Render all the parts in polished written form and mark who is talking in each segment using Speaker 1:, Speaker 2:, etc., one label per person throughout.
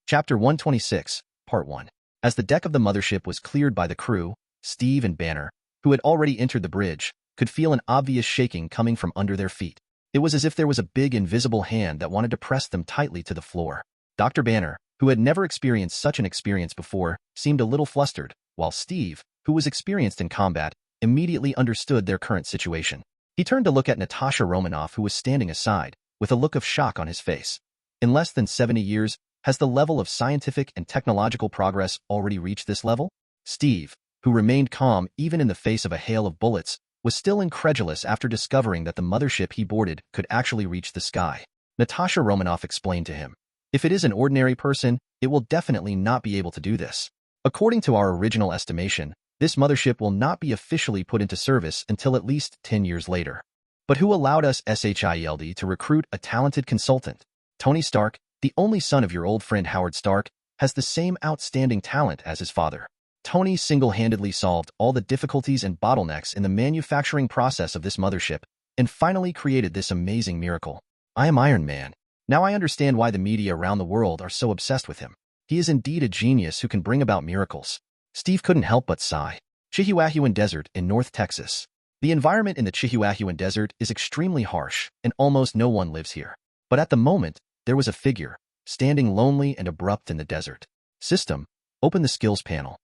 Speaker 1: Chapter 126, Part 1. As the deck of the mothership was cleared by the crew, Steve and Banner, who had already entered the bridge, could feel an obvious shaking coming from under their feet. It was as if there was a big invisible hand that wanted to press them tightly to the floor. Dr. Banner, who had never experienced such an experience before, seemed a little flustered, while Steve, who was experienced in combat, immediately understood their current situation. He turned to look at Natasha Romanoff, who was standing aside, with a look of shock on his face. In less than 70 years, has the level of scientific and technological progress already reached this level? Steve, who remained calm even in the face of a hail of bullets, was still incredulous after discovering that the mothership he boarded could actually reach the sky. Natasha Romanoff explained to him, "If it is an ordinary person, it will definitely not be able to do this. According to our original estimation, this mothership will not be officially put into service until at least 10 years later. But who allowed us SHIELD to recruit a talented consultant? Tony Stark, the only son of your old friend Howard Stark, has the same outstanding talent as his father. Tony single-handedly solved all the difficulties and bottlenecks in the manufacturing process of this mothership and finally created this amazing miracle. I am Iron Man. Now I understand why the media around the world are so obsessed with him. He is indeed a genius who can bring about miracles." Steve couldn't help but sigh. Chihuahuan Desert in North Texas. The environment in the Chihuahuan Desert is extremely harsh, and almost no one lives here. But at the moment, there was a figure, standing lonely and abrupt in the desert. System, open the skills panel.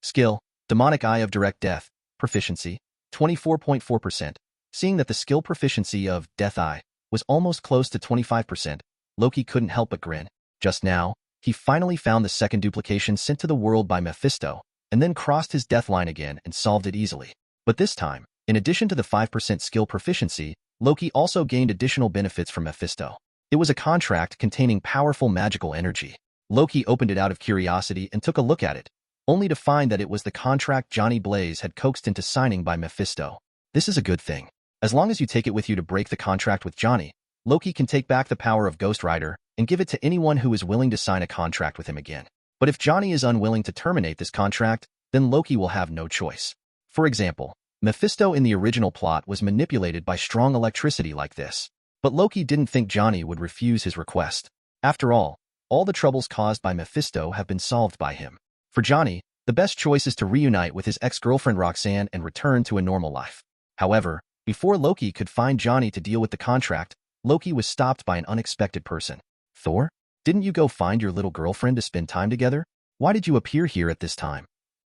Speaker 1: Skill, Demonic Eye of Direct Death, proficiency, 24.4%. Seeing that the skill proficiency of Death Eye was almost close to 25%, Loki couldn't help but grin. Just now, he finally found the second duplication sent to the world by Mephisto, and then crossed his death line again and solved it easily. But this time, in addition to the 5% skill proficiency, Loki also gained additional benefits from Mephisto. It was a contract containing powerful magical energy. Loki opened it out of curiosity and took a look at it, only to find that it was the contract Johnny Blaze had coaxed into signing by Mephisto. This is a good thing. As long as you take it with you to break the contract with Johnny, Loki can take back the power of Ghost Rider and give it to anyone who is willing to sign a contract with him again. But if Johnny is unwilling to terminate this contract, then Loki will have no choice. For example, Mephisto in the original plot was manipulated by strong electricity like this. But Loki didn't think Johnny would refuse his request. After all the troubles caused by Mephisto have been solved by him. For Johnny, the best choice is to reunite with his ex-girlfriend Roxanne and return to a normal life. However, before Loki could find Johnny to deal with the contract, Loki was stopped by an unexpected person. "Thor? Didn't you go find your little girlfriend to spend time together? Why did you appear here at this time?"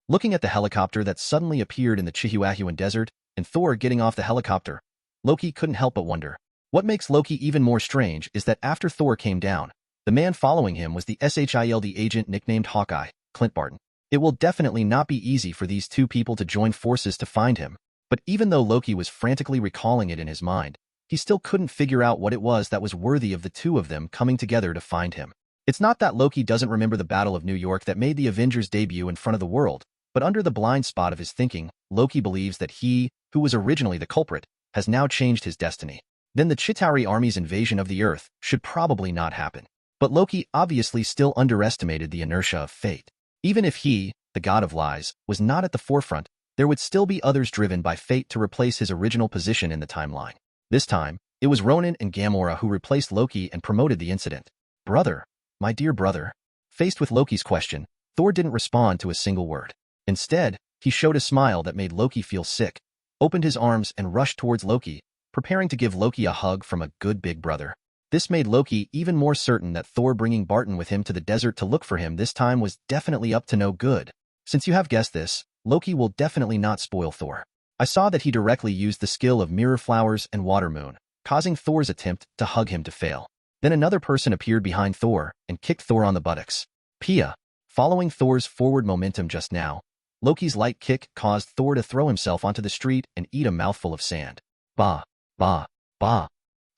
Speaker 1: Looking at the helicopter that suddenly appeared in the Chihuahuan Desert, and Thor getting off the helicopter, Loki couldn't help but wonder. What makes Loki even more strange is that after Thor came down, the man following him was the SHIELD agent nicknamed Hawkeye, Clint Barton. It will definitely not be easy for these two people to join forces to find him, but even though Loki was frantically recalling it in his mind, he still couldn't figure out what it was that was worthy of the two of them coming together to find him. It's not that Loki doesn't remember the Battle of New York that made the Avengers debut in front of the world, but under the blind spot of his thinking, Loki believes that he, who was originally the culprit, has now changed his destiny. Then the Chitauri army's invasion of the Earth should probably not happen. But Loki obviously still underestimated the inertia of fate. Even if he, the god of lies, was not at the forefront, there would still be others driven by fate to replace his original position in the timeline. This time, it was Ronan and Gamora who replaced Loki and promoted the incident. "Brother, my dear brother." Faced with Loki's question, Thor didn't respond to a single word. Instead, he showed a smile that made Loki feel sick, opened his arms and rushed towards Loki, preparing to give Loki a hug from a good big brother. This made Loki even more certain that Thor bringing Barton with him to the desert to look for him this time was definitely up to no good. Since you have guessed this, Loki will definitely not spoil Thor. I saw that he directly used the skill of Mirror Flowers and Water Moon, causing Thor's attempt to hug him to fail. Then another person appeared behind Thor and kicked Thor on the buttocks. Pia. Following Thor's forward momentum just now, Loki's light kick caused Thor to throw himself onto the street and eat a mouthful of sand. Bah, bah, bah.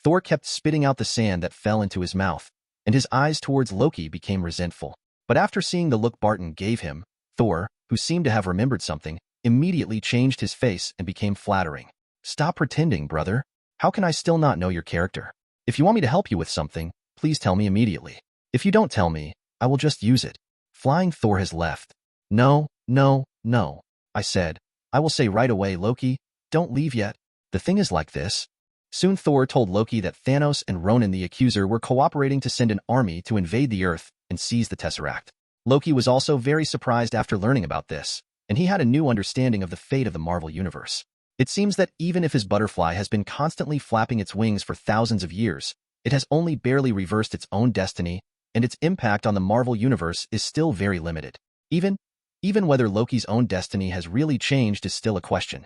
Speaker 1: Thor kept spitting out the sand that fell into his mouth, and his eyes towards Loki became resentful. But after seeing the look Barton gave him, Thor, who seemed to have remembered something, immediately changed his face and became flattering. "Stop pretending, brother. How can I still not know your character? If you want me to help you with something, please tell me immediately. If you don't tell me, I will just use it." Flying Thor has left. "No, no, no," I said. "I will say right away, Loki, don't leave yet. The thing is like this. Soon Thor told Loki that Thanos and Ronan the Accuser were cooperating to send an army to invade the Earth and seize the Tesseract. Loki was also very surprised after learning about this, and he had a new understanding of the fate of the Marvel Universe. It seems that even if his butterfly has been constantly flapping its wings for thousands of years, it has only barely reversed its own destiny, and its impact on the Marvel Universe is still very limited. Even whether Loki's own destiny has really changed is still a question.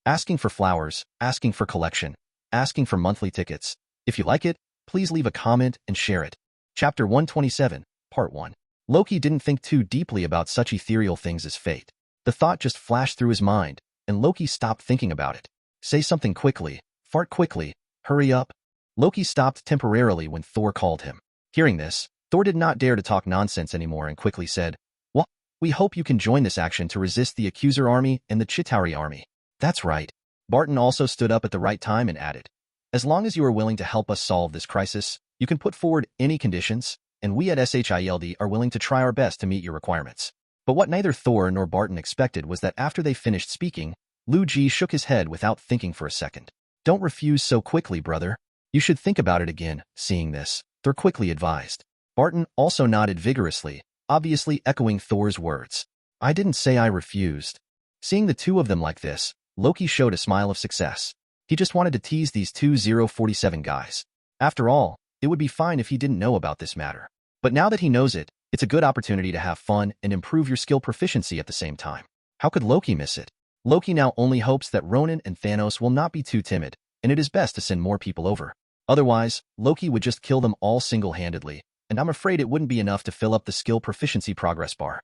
Speaker 1: Asking for flowers, asking for collection, asking for monthly tickets. If you like it, please leave a comment and share it. Chapter 127, Part 1. Loki didn't think too deeply about such ethereal things as fate. The thought just flashed through his mind, and Loki stopped thinking about it. Say something quickly, fart quickly, hurry up. Loki stopped temporarily when Thor called him. Hearing this, Thor did not dare to talk nonsense anymore and quickly said, "Well, we hope you can join this action to resist the Accuser army and the Chitauri army." That's right. Barton also stood up at the right time and added, "As long as you are willing to help us solve this crisis, you can put forward any conditions, and we at SHIELD are willing to try our best to meet your requirements." But what neither Thor nor Barton expected was that after they finished speaking, Lu Ji shook his head without thinking for a second. "Don't refuse so quickly, brother. You should think about it again." Seeing this, Thor quickly advised. Barton also nodded vigorously, obviously echoing Thor's words. "I didn't say I refused." Seeing the two of them like this, Loki showed a smile of success. He just wanted to tease these 2047 guys. After all, it would be fine if he didn't know about this matter. But now that he knows it, it's a good opportunity to have fun and improve your skill proficiency at the same time. How could Loki miss it? Loki now only hopes that Ronan and Thanos will not be too timid, and it is best to send more people over. Otherwise, Loki would just kill them all single-handedly, and I'm afraid it wouldn't be enough to fill up the skill proficiency progress bar.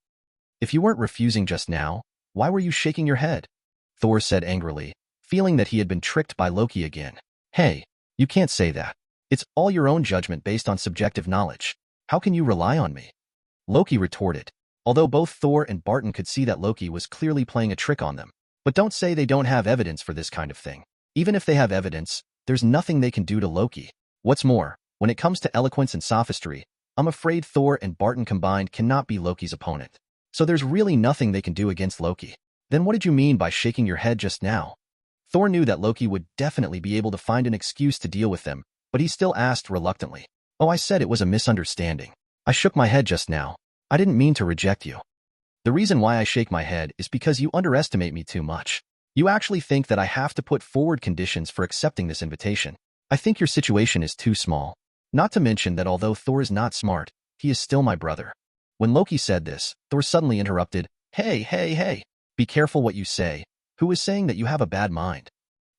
Speaker 1: "If you weren't refusing just now, why were you shaking your head?" Thor said angrily, feeling that he had been tricked by Loki again. "Hey, you can't say that. It's all your own judgment based on subjective knowledge. How can you rely on me?" Loki retorted, although both Thor and Barton could see that Loki was clearly playing a trick on them. But don't say they don't have evidence for this kind of thing. Even if they have evidence, there's nothing they can do to Loki. What's more, when it comes to eloquence and sophistry, I'm afraid Thor and Barton combined cannot be Loki's opponent. So there's really nothing they can do against Loki. Then what did you mean by shaking your head just now? Thor knew that Loki would definitely be able to find an excuse to deal with them, but he still asked reluctantly. "Oh, I said it was a misunderstanding. I shook my head just now. I didn't mean to reject you. The reason why I shake my head is because you underestimate me too much. You actually think that I have to put forward conditions for accepting this invitation. I think your situation is too small. Not to mention that although Thor is not smart, he is still my brother." When Loki said this, Thor suddenly interrupted, Hey. Be careful what you say. Who is saying that you have a bad mind?"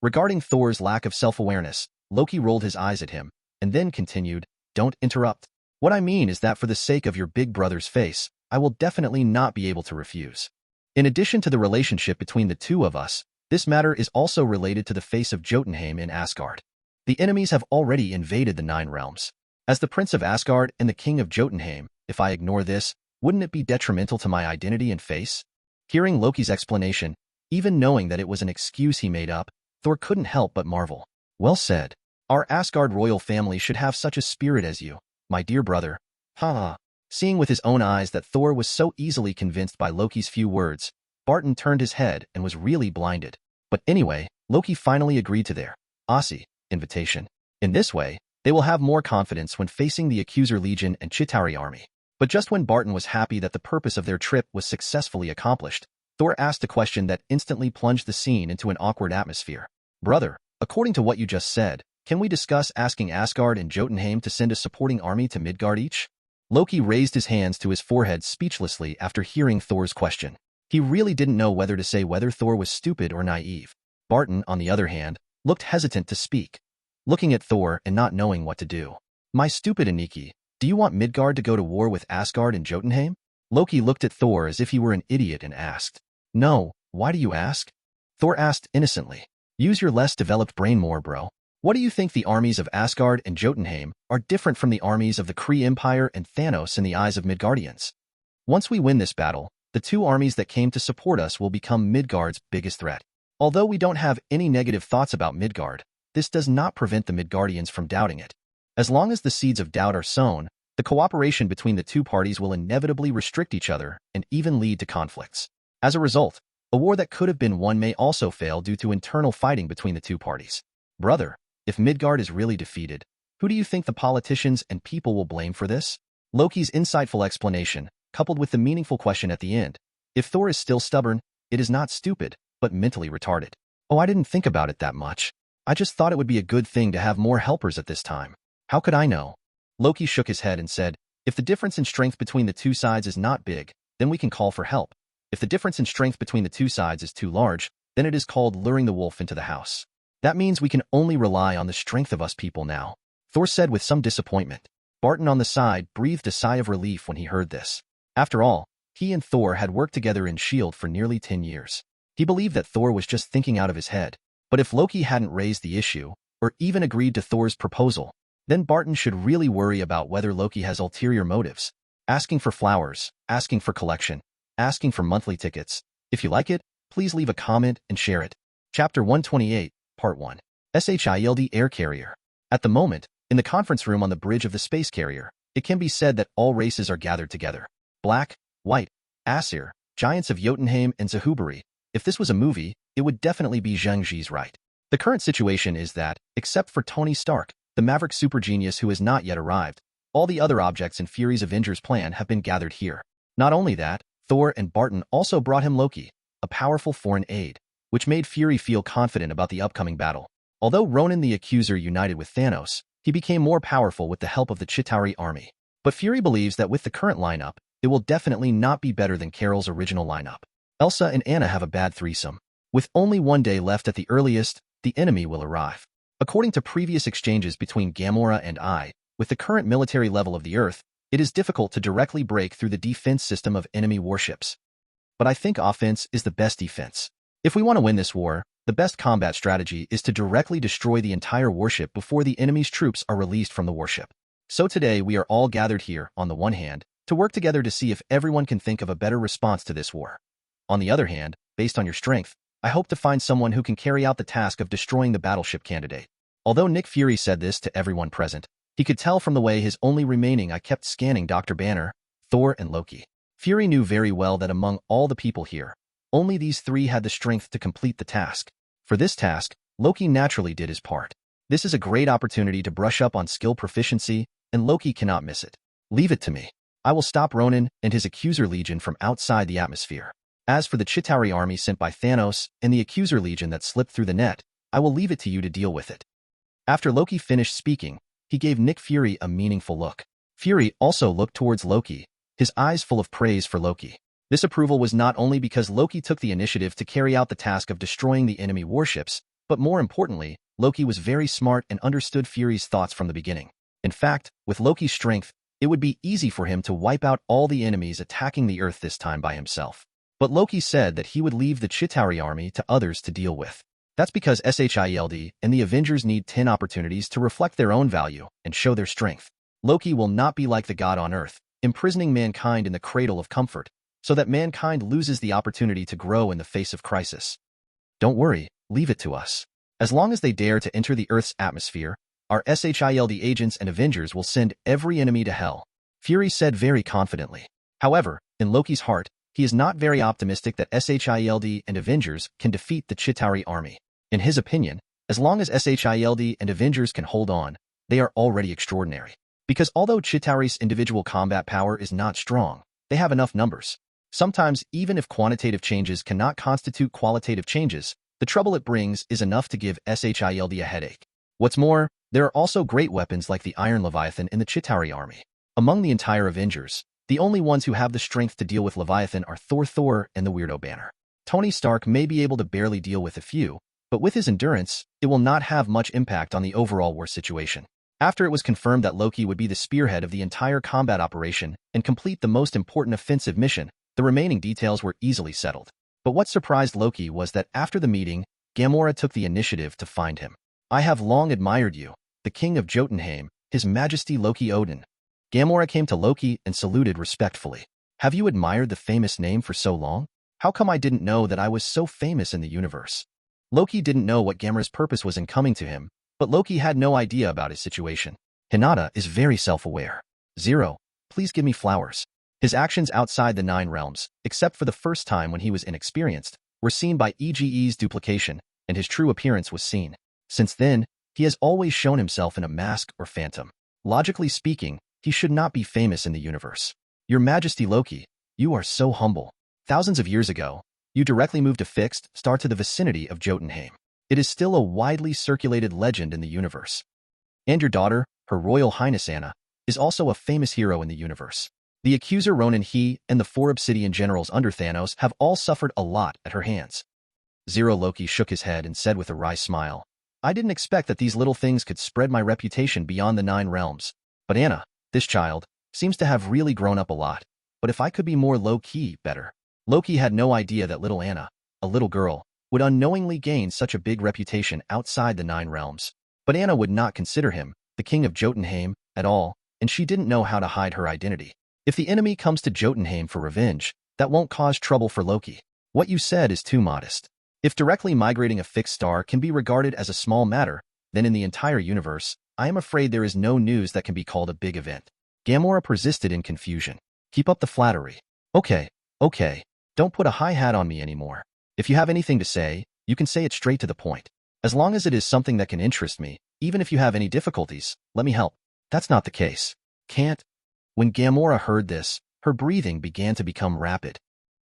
Speaker 1: Regarding Thor's lack of self-awareness, Loki rolled his eyes at him, and then continued, "Don't interrupt. What I mean is that for the sake of your big brother's face, I will definitely not be able to refuse. In addition to the relationship between the two of us, this matter is also related to the face of Jotunheim in Asgard. The enemies have already invaded the Nine Realms. As the Prince of Asgard and the King of Jotunheim, if I ignore this, wouldn't it be detrimental to my identity and face?" Hearing Loki's explanation, even knowing that it was an excuse he made up, Thor couldn't help but marvel. "Well said. Our Asgard royal family should have such a spirit as you, my dear brother." Ha. Seeing with his own eyes that Thor was so easily convinced by Loki's few words, Barton turned his head and was really blinded. But anyway, Loki finally agreed to their invitation. In this way, they will have more confidence when facing the Accuser Legion and Chitauri army. But just when Barton was happy that the purpose of their trip was successfully accomplished, Thor asked a question that instantly plunged the scene into an awkward atmosphere. "Brother, according to what you just said, can we discuss asking Asgard and Jotunheim to send a supporting army to Midgard each?" Loki raised his hands to his forehead speechlessly after hearing Thor's question. He really didn't know whether to say whether Thor was stupid or naive. Barton, on the other hand, looked hesitant to speak, looking at Thor and not knowing what to do. "My stupid Aniki, do you want Midgard to go to war with Asgard and Jotunheim?" Loki looked at Thor as if he were an idiot and asked. "No, why do you ask?" Thor asked innocently. "Use your less developed brain more, bro. What do you think the armies of Asgard and Jotunheim are different from the armies of the Kree Empire and Thanos in the eyes of Midgardians? Once we win this battle, the two armies that came to support us will become Midgard's biggest threat. Although we don't have any negative thoughts about Midgard, this does not prevent the Midgardians from doubting it. As long as the seeds of doubt are sown, the cooperation between the two parties will inevitably restrict each other and even lead to conflicts. As a result, a war that could have been won may also fail due to internal fighting between the two parties. Brother, If Midgard is really defeated, who do you think the politicians and people will blame for this? Loki's insightful explanation, coupled with the meaningful question at the end. If Thor is still stubborn, it is not stupid, but mentally retarded. Oh, I didn't think about it that much. I just thought it would be a good thing to have more helpers at this time. How could I know? Loki shook his head and said, if the difference in strength between the two sides is not big, then we can call for help. If the difference in strength between the two sides is too large, then it is called luring the wolf into the house. That means we can only rely on the strength of us people now, Thor said with some disappointment. Barton on the side breathed a sigh of relief when he heard this. After all, he and Thor had worked together in S.H.I.E.L.D. for nearly 10 years. He believed that Thor was just thinking out of his head. But if Loki hadn't raised the issue, or even agreed to Thor's proposal, then Barton should really worry about whether Loki has ulterior motives. Asking for flowers, asking for collection, asking for monthly tickets. If you like it, please leave a comment and share it. Chapter 128, Part 1. SHIELD Air Carrier. At the moment, in the conference room on the bridge of the space carrier, it can be said that all races are gathered together. Black, White, Aesir, Giants of Jotunheim and Zahubari. If this was a movie, it would definitely be Zhang Zi's right. The current situation is that, except for Tony Stark, the Maverick super genius who has not yet arrived, all the other objects in Fury's Avengers plan have been gathered here. Not only that, Thor and Barton also brought him Loki, a powerful foreign aide, which made Fury feel confident about the upcoming battle. Although Ronan the Accuser united with Thanos, he became more powerful with the help of the Chitauri army. But Fury believes that with the current lineup, it will definitely not be better than Carol's original lineup. Elsa and Anna have a bad threesome. With only one day left at the earliest, the enemy will arrive. According to previous exchanges between Gamora and I, with the current military level of the Earth, it is difficult to directly break through the defense system of enemy warships. But I think offense is the best defense. If we want to win this war, the best combat strategy is to directly destroy the entire warship before the enemy's troops are released from the warship. So today we are all gathered here, on the one hand, to work together to see if everyone can think of a better response to this war. On the other hand, based on your strength, I hope to find someone who can carry out the task of destroying the battleship candidate. Although Nick Fury said this to everyone present, he could tell from the way his only remaining I kept scanning Dr. Banner, Thor, and Loki. Fury knew very well that among all the people here, only these three had the strength to complete the task. For this task, Loki naturally did his part. This is a great opportunity to brush up on skill proficiency, and Loki cannot miss it. Leave it to me. I will stop Ronan and his Accuser Legion from outside the atmosphere. As for the Chitauri army sent by Thanos and the Accuser Legion that slipped through the net, I will leave it to you to deal with it. After Loki finished speaking, he gave Nick Fury a meaningful look. Fury also looked towards Loki, his eyes full of praise for Loki. This approval was not only because Loki took the initiative to carry out the task of destroying the enemy warships, but more importantly, Loki was very smart and understood Fury's thoughts from the beginning. In fact, with Loki's strength, it would be easy for him to wipe out all the enemies attacking the Earth this time by himself. But Loki said that he would leave the Chitauri army to others to deal with. That's because SHIELD and the Avengers need 10 opportunities to reflect their own value and show their strength. Loki will not be like the god on Earth, imprisoning mankind in the cradle of comfort, so that mankind loses the opportunity to grow in the face of crisis. Don't worry, leave it to us. As long as they dare to enter the Earth's atmosphere, our SHIELD agents and Avengers will send every enemy to hell, Fury said very confidently. However, in Loki's heart, he is not very optimistic that SHIELD and Avengers can defeat the Chitauri army. In his opinion, as long as SHIELD and Avengers can hold on, they are already extraordinary. Because although Chitauri's individual combat power is not strong, they have enough numbers. Sometimes, even if quantitative changes cannot constitute qualitative changes, the trouble it brings is enough to give SHIELD a headache. What's more, there are also great weapons like the Iron Leviathan in the Chitauri army. Among the entire Avengers, the only ones who have the strength to deal with Leviathan are Thor and the Weirdo Banner. Tony Stark may be able to barely deal with a few, but with his endurance, it will not have much impact on the overall war situation. After it was confirmed that Loki would be the spearhead of the entire combat operation and complete the most important offensive mission, the remaining details were easily settled. But what surprised Loki was that after the meeting, Gamora took the initiative to find him. I have long admired you, the king of Jotunheim, his majesty Loki Odin. Gamora came to Loki and saluted respectfully. Have you admired the famous name for so long? How come I didn't know that I was so famous in the universe? Loki didn't know what Gamora's purpose was in coming to him, but Loki had no idea about his situation. Hinata is very self-aware. Zero, please give me flowers. His actions outside the Nine Realms, except for the first time when he was inexperienced, were seen by EGE's duplication, and his true appearance was seen. Since then, He has always shown himself in a mask or phantom. Logically speaking, he should not be famous in the universe. Your Majesty Loki, you are so humble. Thousands of years ago, you directly moved a fixed star to the vicinity of Jotunheim. It is still a widely circulated legend in the universe. And your daughter, Her Royal Highness Anna, is also a famous hero in the universe. The accuser Ronan Hie and the 4 Obsidian generals under Thanos have all suffered a lot at her hands. Zero Loki shook his head and said with a wry smile, I didn't expect that these little things could spread my reputation beyond the 9 realms. But Anna, this child, seems to have really grown up a lot. But if I could be more low-key, better. Loki had no idea that little Anna, a little girl, would unknowingly gain such a big reputation outside the 9 realms. But Anna would not consider him, the king of Jotunheim, at all, and she didn't know how to hide her identity. If the enemy comes to Jotunheim for revenge, that won't cause trouble for Loki. What you said is too modest. If directly migrating a fixed star can be regarded as a small matter, then in the entire universe, I am afraid there is no news that can be called a big event. Gamora persisted in confusion. Keep up the flattery. Okay. Don't put a high hat on me anymore. If you have anything to say, you can say it straight to the point. As long as it is something that can interest me, even if you have any difficulties, let me help. That's not the case. Can't. When Gamora heard this, her breathing began to become rapid.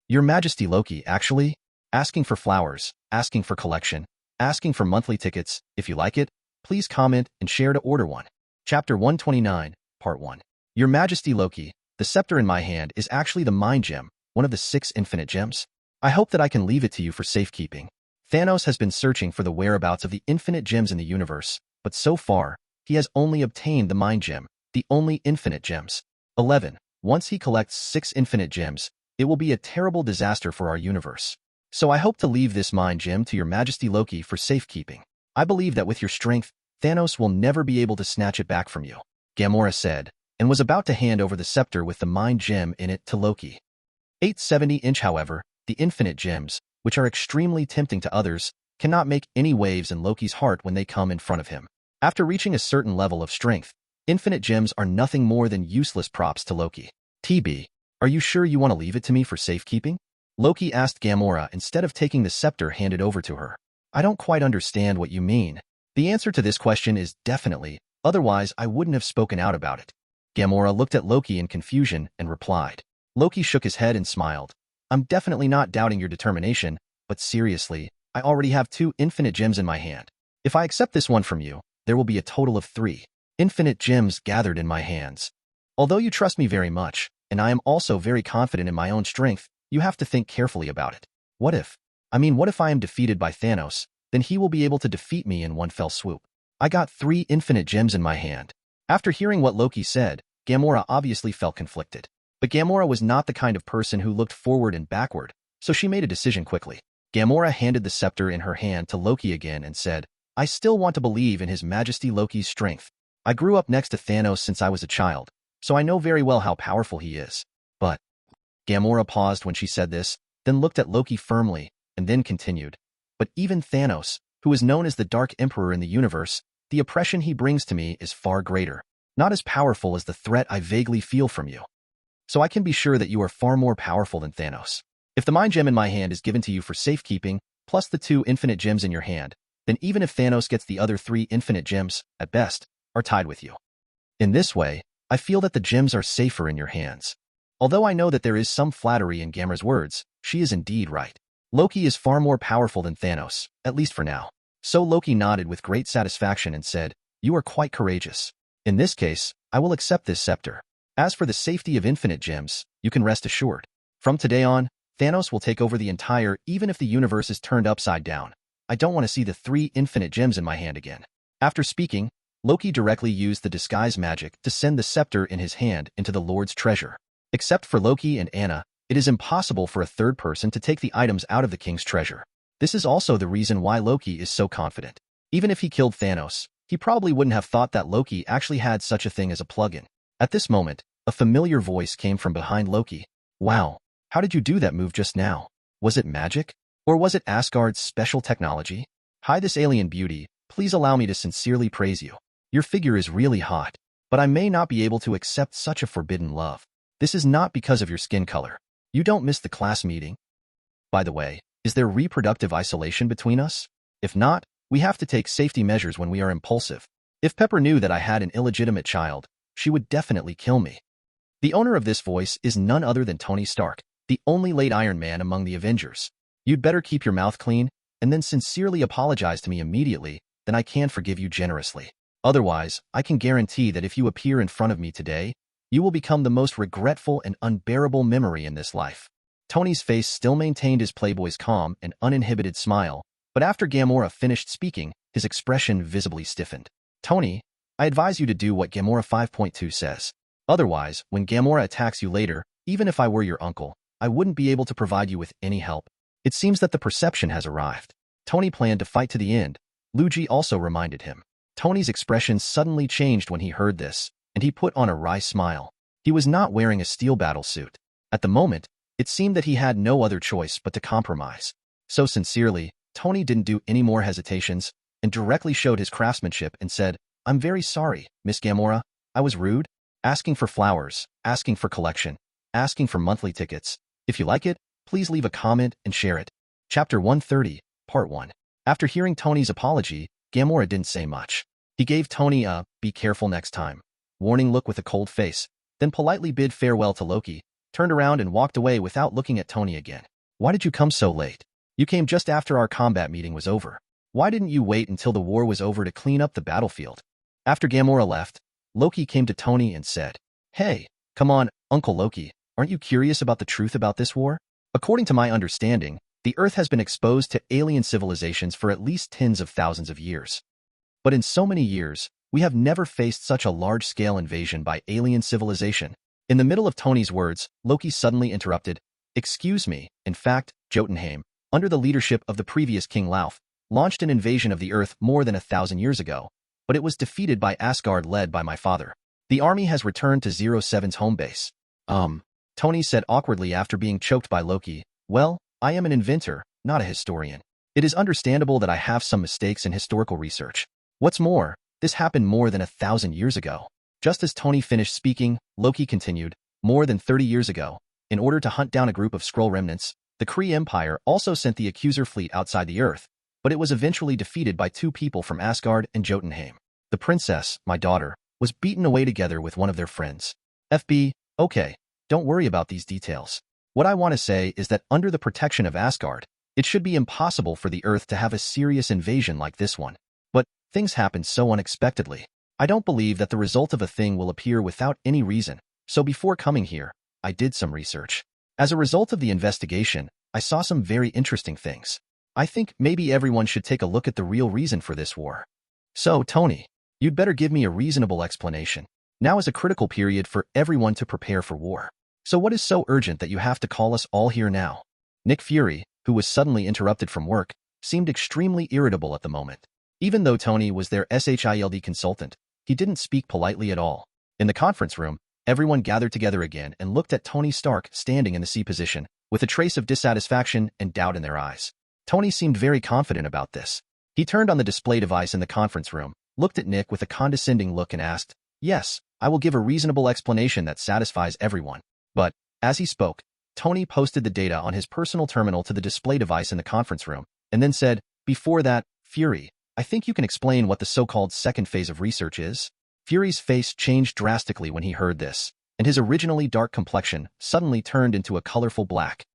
Speaker 1: Your Majesty Loki, actually? Asking for flowers, asking for collection, asking for monthly tickets. If you like it, please comment and share to order one. Chapter 129, Part 1. Your Majesty Loki, the scepter in my hand is actually the Mind Gem, one of the 6 infinite gems. I hope that I can leave it to you for safekeeping. Thanos has been searching for the whereabouts of the infinite gems in the universe, but so far, he has only obtained the Mind Gem, the only infinite gems. 11. Once he collects 6 infinite gems, it will be a terrible disaster for our universe. So I hope to leave this Mind Gem to your Majesty Loki for safekeeping. I believe that with your strength, Thanos will never be able to snatch it back from you, Gamora said, and was about to hand over the scepter with the Mind Gem in it to Loki. 870-inch, however, the infinite gems, which are extremely tempting to others, cannot make any waves in Loki's heart when they come in front of him. After reaching a certain level of strength, infinite gems are nothing more than useless props to Loki. TB, are you sure you want to leave it to me for safekeeping? Loki asked Gamora instead of taking the scepter handed over to her. I don't quite understand what you mean. The answer to this question is definitely, otherwise I wouldn't have spoken out about it. Gamora looked at Loki in confusion and replied. Loki shook his head and smiled. I'm definitely not doubting your determination, but seriously, I already have 2 infinite gems in my hand. If I accept this one from you, there will be a total of 3 infinite gems gathered in my hands. Although you trust me very much, and I am also very confident in my own strength, you have to think carefully about it. What if I am defeated by Thanos, then he will be able to defeat me in one fell swoop. I got 3 infinite gems in my hand. After hearing what Loki said, Gamora obviously felt conflicted. But Gamora was not the kind of person who looked forward and backward, so she made a decision quickly. Gamora handed the scepter in her hand to Loki again and said, I still want to believe in His Majesty Loki's strength. I grew up next to Thanos since I was a child, so I know very well how powerful he is. But Gamora paused when she said this, then looked at Loki firmly, and then continued. But even Thanos, who is known as the Dark Emperor in the universe, the oppression he brings to me is far greater, not as powerful as the threat I vaguely feel from you. So I can be sure that you are far more powerful than Thanos. If the Mind Gem in my hand is given to you for safekeeping, plus the 2 infinite gems in your hand, then even if Thanos gets the other 3 infinite gems, at best, are tied with you. In this way, I feel that the gems are safer in your hands. Although I know that there is some flattery in Gamora's words, she is indeed right. Loki is far more powerful than Thanos, at least for now. So Loki nodded with great satisfaction and said, You are quite courageous. In this case, I will accept this scepter. As for the safety of infinite gems, you can rest assured. From today on, Thanos will take over the entire, even if the universe is turned upside down. I don't want to see the 3 infinite gems in my hand again. After speaking, Loki directly used the disguise magic to send the scepter in his hand into the Lord's treasure. Except for Loki and Anna, it is impossible for a third person to take the items out of the king's treasure. This is also the reason why Loki is so confident. Even if he killed Thanos, he probably wouldn't have thought that Loki actually had such a thing as a plugin. At this moment, a familiar voice came from behind Loki. Wow, how did you do that move just now? Was it magic? Or was it Asgard's special technology? Hi, this alien beauty, please allow me to sincerely praise you. Your figure is really hot, but I may not be able to accept such a forbidden love. This is not because of your skin color. You don't miss the class meeting. By the way, is there reproductive isolation between us? If not, We have to take safety measures when we are impulsive. If Pepper knew that I had an illegitimate child, she would definitely kill me. The owner of this voice is none other than Tony Stark, the only late Iron Man among the Avengers. You'd better keep your mouth clean, and then sincerely apologize to me immediately, then I can forgive you generously. Otherwise, I can guarantee that if you appear in front of me today, you will become the most regretful and unbearable memory in this life. Tony's face still maintained his playboy's calm and uninhibited smile, but after Gamora finished speaking, his expression visibly stiffened. Tony, I advise you to do what Gamora 5.2 says. Otherwise, when Gamora attacks you later, even if I were your uncle, I wouldn't be able to provide you with any help. It seems that the perception has arrived. Tony planned to fight to the end. Luigi also reminded him. Tony's expression suddenly changed when he heard this, and he put on a wry smile. He was not wearing a steel battle suit. At the moment, it seemed that he had no other choice but to compromise. So sincerely, Tony didn't do any more hesitations, and directly showed his craftsmanship and said, I'm very sorry, Miss Gamora. I was rude. Asking for flowers, asking for collection, asking for monthly tickets. If you like it, please leave a comment and share it. Chapter 130, Part 1. After hearing Tony's apology, Gamora didn't say much. He gave Tony a "be careful next time" warning look with a cold face, then politely bid farewell to Loki, turned around and walked away without looking at Tony again. Why did you come so late? You came just after our combat meeting was over. Why didn't you wait until the war was over to clean up the battlefield? After Gamora left, Loki came to Tony and said, Hey, come on, Uncle Loki, aren't you curious about the truth about this war? According to my understanding, the Earth has been exposed to alien civilizations for at least tens of thousands of years. But in so many years, we have never faced such a large-scale invasion by alien civilization. In the middle of Tony's words, Loki suddenly interrupted, Excuse me, in fact, Jotunheim, under the leadership of the previous King Lauf, launched an invasion of the Earth more than 1,000 years ago, but it was defeated by Asgard led by my father. The army has returned to 07's home base. Tony said awkwardly after being choked by Loki, Well, I am an inventor, not a historian. It is understandable that I have some mistakes in historical research. What's more, this happened more than 1,000 years ago. Just as Tony finished speaking, Loki continued, More than 30 years ago, in order to hunt down a group of Skrull remnants, the Kree Empire also sent the Accuser fleet outside the Earth, but it was eventually defeated by two people from Asgard and Jotunheim. The princess, my daughter, was beaten away together with one of their friends. Okay, don't worry about these details. What I want to say is that under the protection of Asgard, it should be impossible for the Earth to have a serious invasion like this one. But things happen so unexpectedly. I don't believe that the result of a thing will appear without any reason, so before coming here, I did some research. As a result of the investigation, I saw some very interesting things. I think maybe everyone should take a look at the real reason for this war. So, Tony, you'd better give me a reasonable explanation. Now is a critical period for everyone to prepare for war. So what is so urgent that you have to call us all here now? Nick Fury, who was suddenly interrupted from work, seemed extremely irritable at the moment. Even though Tony was their SHIELD consultant, he didn't speak politely at all. In the conference room, everyone gathered together again and looked at Tony Stark standing in the C position, with a trace of dissatisfaction and doubt in their eyes. Tony seemed very confident about this. He turned on the display device in the conference room, looked at Nick with a condescending look and asked, Yes, I will give a reasonable explanation that satisfies everyone. But, as he spoke, Tony posted the data on his personal terminal to the display device in the conference room, and then said, Before that, Fury, I think you can explain what the so-called second phase of research is? Fury's face changed drastically when he heard this, and his originally dark complexion suddenly turned into a colorful black.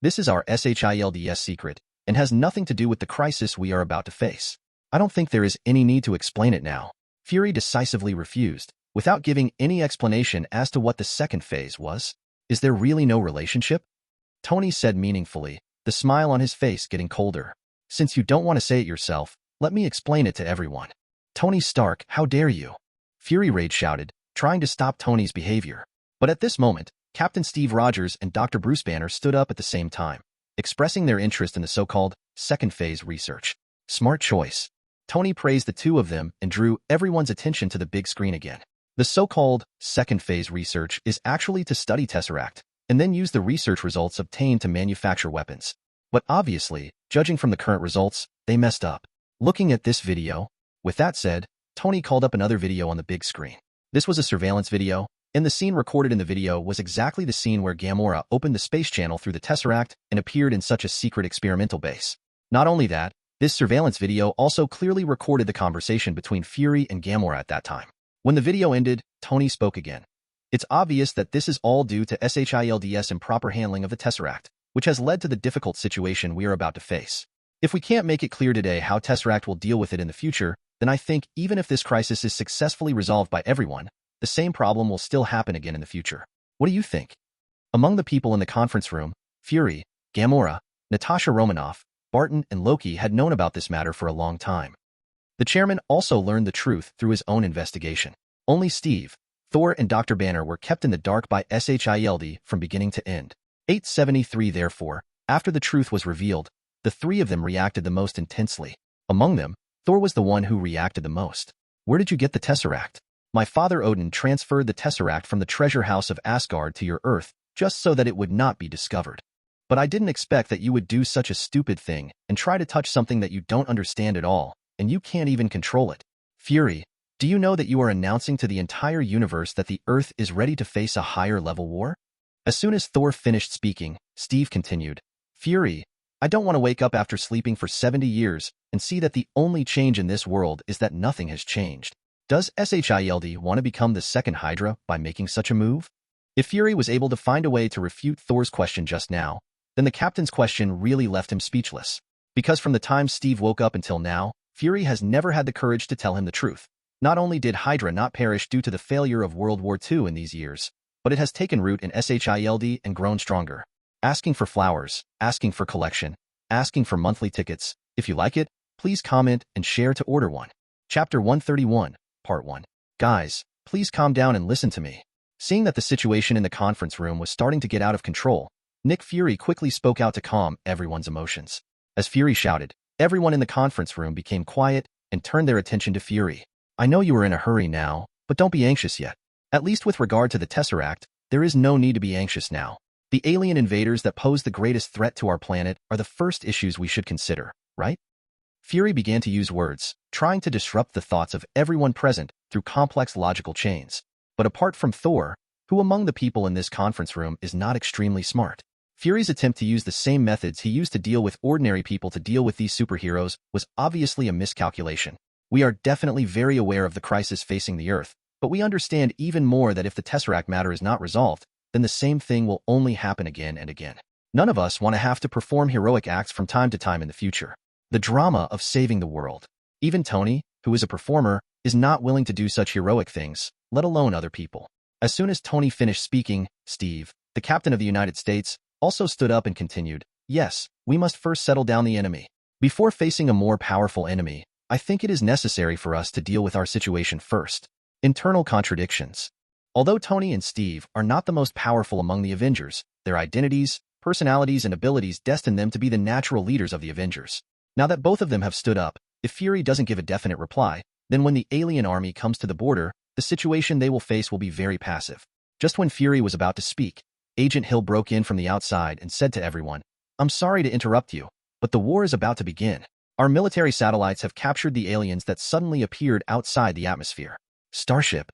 Speaker 1: This is our SHIELD's secret, and has nothing to do with the crisis we are about to face. I don't think there is any need to explain it now. Fury decisively refused, without giving any explanation as to what the second phase was. Is there really no relationship? Tony said meaningfully, the smile on his face getting colder. Since you don't want to say it yourself, let me explain it to everyone. Tony Stark, how dare you? Fury rage shouted, trying to stop Tony's behavior. But at this moment, Captain Steve Rogers and Dr. Bruce Banner stood up at the same time, expressing their interest in the so-called second phase research. Smart choice. Tony praised the two of them and drew everyone's attention to the big screen again. The so-called second phase research is actually to study Tesseract, and then use the research results obtained to manufacture weapons. But obviously, judging from the current results, they messed up. Looking at this video, with that said, Tony called up another video on the big screen. This was a surveillance video, and the scene recorded in the video was exactly the scene where Gamora opened the space channel through the Tesseract and appeared in such a secret experimental base. Not only that, This surveillance video also clearly recorded the conversation between Fury and Gamora at that time. When the video ended, Tony spoke again. It's obvious that this is all due to SHIELD's improper handling of the Tesseract, which has led to the difficult situation we are about to face. If we can't make it clear today how Tesseract will deal with it in the future, then I think even if this crisis is successfully resolved by everyone, the same problem will still happen again in the future. What do you think? Among the people in the conference room, Fury, Gamora, Natasha Romanoff, Barton, and Loki had known about this matter for a long time. The chairman also learned the truth through his own investigation. Only Steve, Thor, and Dr. Banner were kept in the dark by SHIELD from beginning to end. 873 Therefore, after the truth was revealed, the three of them reacted the most intensely. Among them, Thor was the one who reacted the most. Where did you get the Tesseract? My father Odin transferred the Tesseract from the treasure house of Asgard to your Earth, just so that it would not be discovered. But I didn't expect that you would do such a stupid thing and try to touch something that you don't understand at all, and you can't even control it. Fury, do you know that you are announcing to the entire universe that the Earth is ready to face a higher-level war? As soon as Thor finished speaking, Steve continued, Fury, I don't want to wake up after sleeping for 70 years and see that the only change in this world is that nothing has changed. Does SHIELD want to become the second Hydra by making such a move? If Fury was able to find a way to refute Thor's question just now, then the captain's question really left him speechless. Because from the time Steve woke up until now, Fury has never had the courage to tell him the truth. Not only did Hydra not perish due to the failure of World War II in these years, but it has taken root in SHIELD and grown stronger. Asking for flowers, asking for collection, asking for monthly tickets. If you like it, please comment and share to order one. Chapter 131, Part 1. Guys, please calm down and listen to me. Seeing that the situation in the conference room was starting to get out of control, Nick Fury quickly spoke out to calm everyone's emotions. As Fury shouted, everyone in the conference room became quiet and turned their attention to Fury. I know you are in a hurry now, but don't be anxious yet. At least with regard to the Tesseract, there is no need to be anxious now. The alien invaders that pose the greatest threat to our planet are the first issues we should consider, right? Fury began to use words, trying to disrupt the thoughts of everyone present through complex logical chains. But apart from Thor, who among the people in this conference room is not extremely smart, Fury's attempt to use the same methods he used to deal with ordinary people to deal with these superheroes was obviously a miscalculation. We are definitely very aware of the crisis facing the Earth, but we understand even more that if the Tesseract matter is not resolved, then the same thing will only happen again and again. None of us want to have to perform heroic acts from time to time in the future. The drama of saving the world. Even Tony, who is a performer, is not willing to do such heroic things, let alone other people. As soon as Tony finished speaking, Steve, the captain of the United States, also stood up and continued, yes, we must first settle down the enemy. Before facing a more powerful enemy, I think it is necessary for us to deal with our situation first. Internal contradictions. Although Tony and Steve are not the most powerful among the Avengers, their identities, personalities, and abilities destine them to be the natural leaders of the Avengers. Now that both of them have stood up, if Fury doesn't give a definite reply, then when the alien army comes to the border, the situation they will face will be very passive. Just when Fury was about to speak, Agent Hill broke in from the outside and said to everyone, I'm sorry to interrupt you, but the war is about to begin. Our military satellites have captured the aliens that suddenly appeared outside the atmosphere. Starship.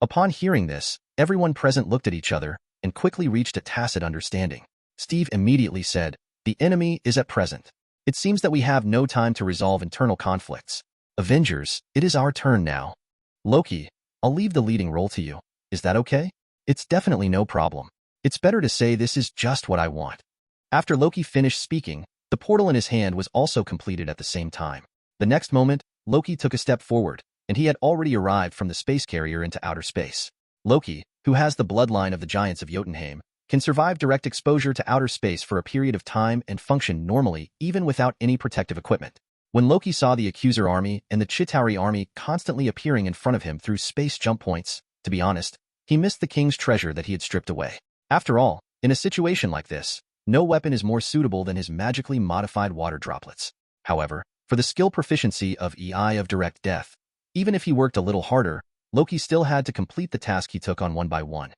Speaker 1: Upon hearing this, everyone present looked at each other and quickly reached a tacit understanding. Steve immediately said, the enemy is at present. It seems that we have no time to resolve internal conflicts. Avengers, it is our turn now. Loki, I'll leave the leading role to you. Is that okay? It's definitely no problem. It's better to say this is just what I want. After Loki finished speaking, the portal in his hand was also completed at the same time. The next moment, Loki took a step forward, and he had already arrived from the space carrier into outer space. Loki, who has the bloodline of the giants of Jotunheim, can survive direct exposure to outer space for a period of time and function normally even without any protective equipment. When Loki saw the Accuser army and the Chitauri army constantly appearing in front of him through space jump points, to be honest, he missed the king's treasure that he had stripped away. After all, in a situation like this, no weapon is more suitable than his magically modified water droplets. However, for the skill proficiency of Eye of Direct Death, even if he worked a little harder, Loki still had to complete the task he took on one by one.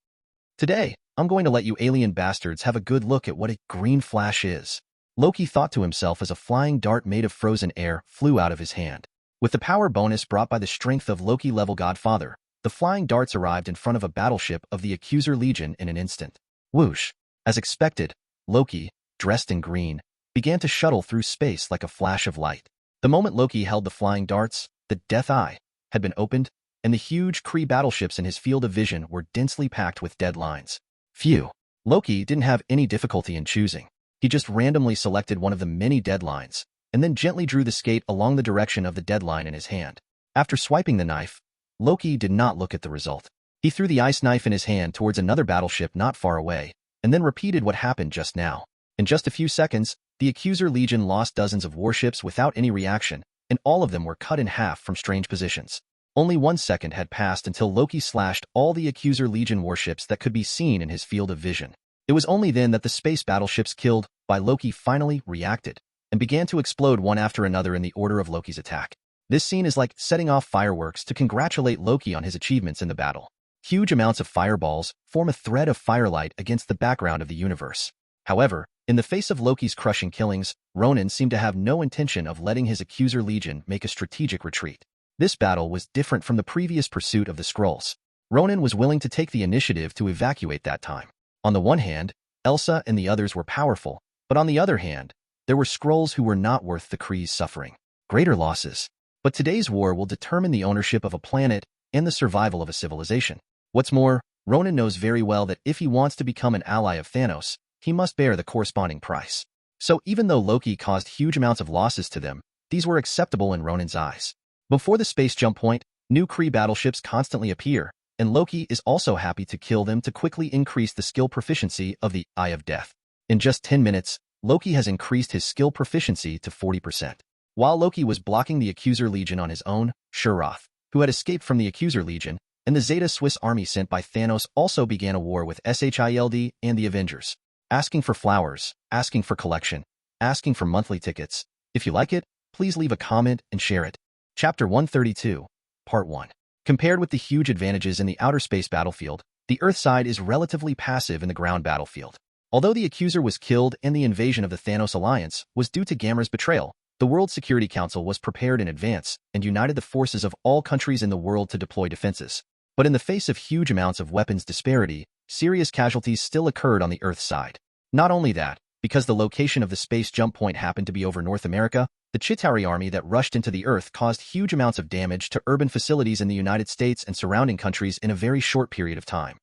Speaker 1: Today, I'm going to let you alien bastards have a good look at what a green flash is. Loki thought to himself as a flying dart made of frozen air flew out of his hand. With the power bonus brought by the strength of Loki-level Godfather, the flying darts arrived in front of a battleship of the Accuser Legion in an instant. Whoosh! As expected, Loki, dressed in green, began to shuttle through space like a flash of light. The moment Loki held the flying darts, the Death Eye had been opened, and the huge Kree battleships in his field of vision were densely packed with dead lines. Phew. Loki didn't have any difficulty in choosing. He just randomly selected one of the many dead lines, and then gently drew the skate along the direction of the deadline in his hand. After swiping the knife, Loki did not look at the result. He threw the ice knife in his hand towards another battleship not far away, and then repeated what happened just now. In just a few seconds, the Accuser Legion lost dozens of warships without any reaction, and all of them were cut in half from strange positions. Only 1 second had passed until Loki slashed all the Accuser Legion warships that could be seen in his field of vision. It was only then that the space battleships killed by Loki finally reacted, and began to explode one after another in the order of Loki's attack. This scene is like setting off fireworks to congratulate Loki on his achievements in the battle. Huge amounts of fireballs form a thread of firelight against the background of the universe. However, in the face of Loki's crushing killings, Ronan seemed to have no intention of letting his Accuser Legion make a strategic retreat. This battle was different from the previous pursuit of the Skrulls. Ronan was willing to take the initiative to evacuate that time. On the one hand, Elsa and the others were powerful, but on the other hand, there were Skrulls who were not worth the Kree's suffering. Greater losses. But today's war will determine the ownership of a planet and the survival of a civilization. What's more, Ronan knows very well that if he wants to become an ally of Thanos, he must bear the corresponding price. So even though Loki caused huge amounts of losses to them, these were acceptable in Ronan's eyes. Before the space jump point, new Kree battleships constantly appear, and Loki is also happy to kill them to quickly increase the skill proficiency of the Eye of Death. In just 10 minutes, Loki has increased his skill proficiency to 40%. While Loki was blocking the Accuser Legion on his own, Shurath, who had escaped from the Accuser Legion, and the Zeta Swiss army sent by Thanos also began a war with SHIELD and the Avengers. Asking for flowers, asking for collection, asking for monthly tickets. If you like it, please leave a comment and share it. Chapter 132, Part 1. Compared with the huge advantages in the outer space battlefield, the Earth side is relatively passive in the ground battlefield. Although the Accuser was killed and the invasion of the Thanos alliance was due to Gamera's betrayal, the World Security Council was prepared in advance and united the forces of all countries in the world to deploy defenses. But in the face of huge amounts of weapons disparity, serious casualties still occurred on the Earth side. Not only that, because the location of the space jump point happened to be over North America, the Chitauri army that rushed into the Earth caused huge amounts of damage to urban facilities in the United States and surrounding countries in a very short period of time.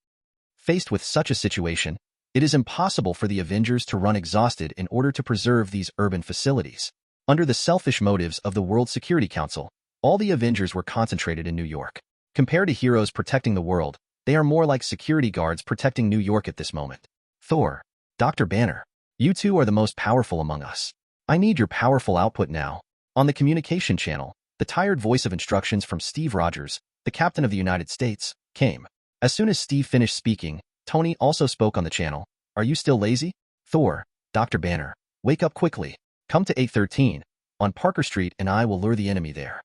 Speaker 1: Faced with such a situation, it is impossible for the Avengers to run exhausted in order to preserve these urban facilities. Under the selfish motives of the World Security Council, all the Avengers were concentrated in New York. Compared to heroes protecting the world, they are more like security guards protecting New York at this moment. Thor, Dr. Banner, you two are the most powerful among us. I need your powerful output now. On the communication channel, the tired voice of instructions from Steve Rogers, the captain of the United States, came. As soon as Steve finished speaking, Tony also spoke on the channel. Are you still lazy? Thor, Dr. Banner, wake up quickly. Come to 813, on Parker Street and I will lure the enemy there.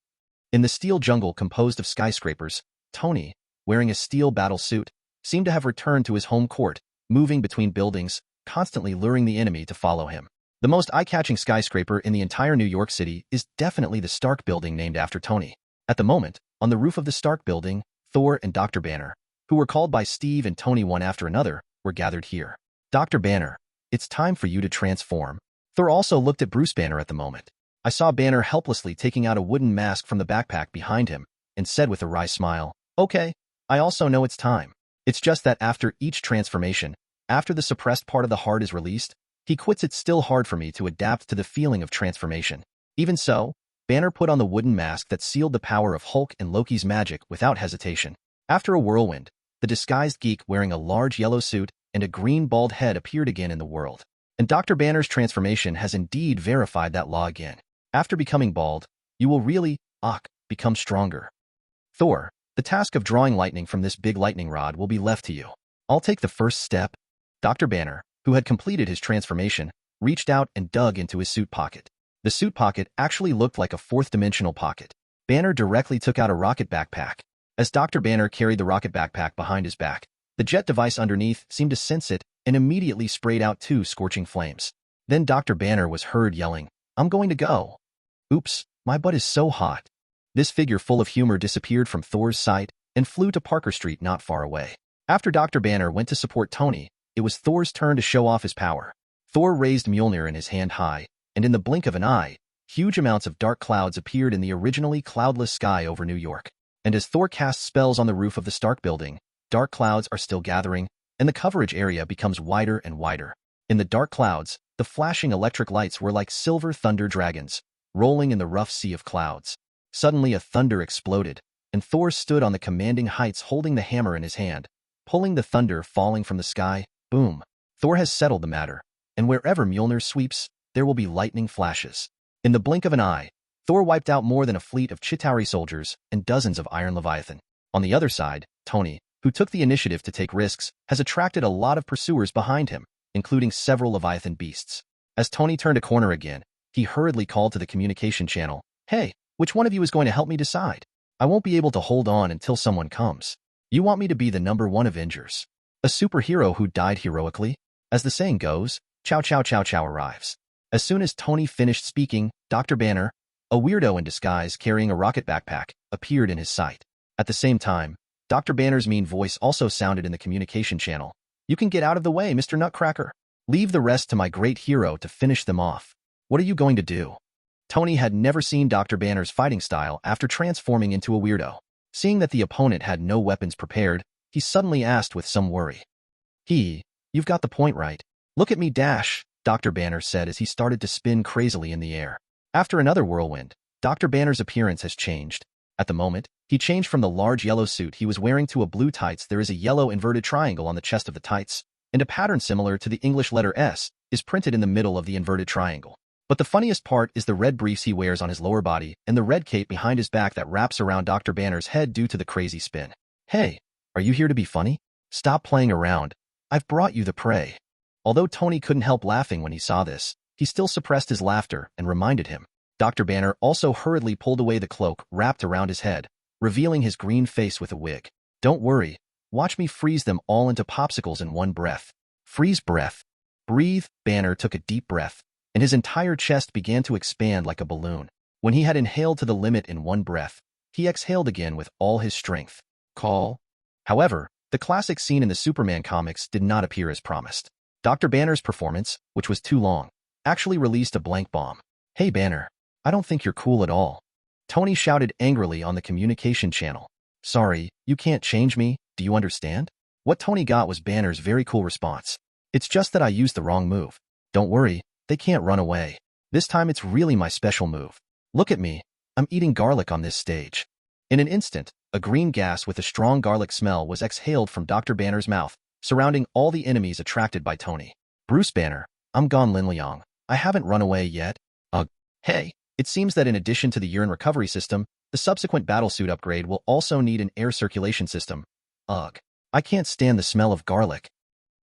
Speaker 1: In the steel jungle composed of skyscrapers, Tony, wearing a steel battle suit, seemed to have returned to his home court, moving between buildings, constantly luring the enemy to follow him. The most eye-catching skyscraper in the entire New York City is definitely the Stark Building named after Tony. At the moment, on the roof of the Stark Building, Thor and Dr. Banner, who were called by Steve and Tony one after another, were gathered here. Dr. Banner, it's time for you to transform. Thor also looked at Bruce Banner at the moment. I saw Banner helplessly taking out a wooden mask from the backpack behind him, and said with a wry smile, okay, I also know it's time. It's just that after each transformation, after the suppressed part of the heart is released, he quits. It's still hard for me to adapt to the feeling of transformation. Even so, Banner put on the wooden mask that sealed the power of Hulk and Loki's magic without hesitation. After a whirlwind, the disguised geek wearing a large yellow suit and a green bald head appeared again in the world. And Dr. Banner's transformation has indeed verified that law again. After becoming bald, you will really, become stronger. Thor, the task of drawing lightning from this big lightning rod will be left to you. I'll take the first step. Dr. Banner, who had completed his transformation, reached out and dug into his suit pocket. The suit pocket actually looked like a fourth-dimensional pocket. Banner directly took out a rocket backpack. As Dr. Banner carried the rocket backpack behind his back, the jet device underneath seemed to sense it and immediately sprayed out 2 scorching flames. Then Dr. Banner was heard yelling, I'm going to go. Oops, my butt is so hot. This figure full of humor disappeared from Thor's sight and flew to Parker Street not far away. After Dr. Banner went to support Tony, it was Thor's turn to show off his power. Thor raised Mjolnir in his hand high, and in the blink of an eye, huge amounts of dark clouds appeared in the originally cloudless sky over New York. And as Thor casts spells on the roof of the Stark building, dark clouds are still gathering, and the coverage area becomes wider and wider. In the dark clouds, the flashing electric lights were like silver thunder dragons, rolling in the rough sea of clouds. Suddenly a thunder exploded, and Thor stood on the commanding heights holding the hammer in his hand, pulling the thunder falling from the sky. Boom! Thor has settled the matter, and wherever Mjolnir sweeps, there will be lightning flashes. In the blink of an eye, Thor wiped out more than a fleet of Chitauri soldiers and dozens of Iron Leviathan. On the other side, Tony, who took the initiative to take risks, has attracted a lot of pursuers behind him, including several Leviathan beasts. As Tony turned a corner again, he hurriedly called to the communication channel, "Hey, which one of you is going to help me decide? I won't be able to hold on until someone comes. You want me to be the #1 Avengers? A superhero who died heroically? As the saying goes, chow chow chow chow arrives." As soon as Tony finished speaking, Dr. Banner, a weirdo in disguise carrying a rocket backpack, appeared in his sight. At the same time, Dr. Banner's mean voice also sounded in the communication channel. "You can get out of the way, Mr. Nutcracker. Leave the rest to my great hero to finish them off. What are you going to do?" Tony had never seen Dr. Banner's fighting style after transforming into a weirdo. Seeing that the opponent had no weapons prepared, he suddenly asked with some worry. You've got the point right. Look at me dash," Dr. Banner said as he started to spin crazily in the air. After another whirlwind, Dr. Banner's appearance has changed. At the moment, he changed from the large yellow suit he was wearing to a blue tights. There is a yellow inverted triangle on the chest of the tights, and a pattern similar to the English letter S is printed in the middle of the inverted triangle. But the funniest part is the red briefs he wears on his lower body and the red cape behind his back that wraps around Dr. Banner's head due to the crazy spin. "Hey, are you here to be funny? Stop playing around. I've brought you the prey." Although Tony couldn't help laughing when he saw this, he still suppressed his laughter and reminded him. Dr. Banner also hurriedly pulled away the cloak wrapped around his head, revealing his green face with a wig. "Don't worry. Watch me freeze them all into popsicles in one breath." Freeze breath. Breathe. Banner took a deep breath, and his entire chest began to expand like a balloon. When he had inhaled to the limit in one breath, he exhaled again with all his strength. Call. However, the classic scene in the Superman comics did not appear as promised. Dr. Banner's performance, which was too long, actually released a blank bomb. "Hey Banner, I don't think you're cool at all." Tony shouted angrily on the communication channel. "Sorry, you can't change me, do you understand?" What Tony got was Banner's very cool response. "It's just that I used the wrong move. Don't worry, they can't run away. This time it's really my special move. Look at me, I'm eating garlic on this stage." In an instant, a green gas with a strong garlic smell was exhaled from Dr. Banner's mouth, surrounding all the enemies attracted by Tony. "Bruce Banner, I'm Gon Lin Liang. I haven't run away yet." Ugh. Hey, it seems that in addition to the urine recovery system, the subsequent battlesuit upgrade will also need an air circulation system. Ugh. I can't stand the smell of garlic.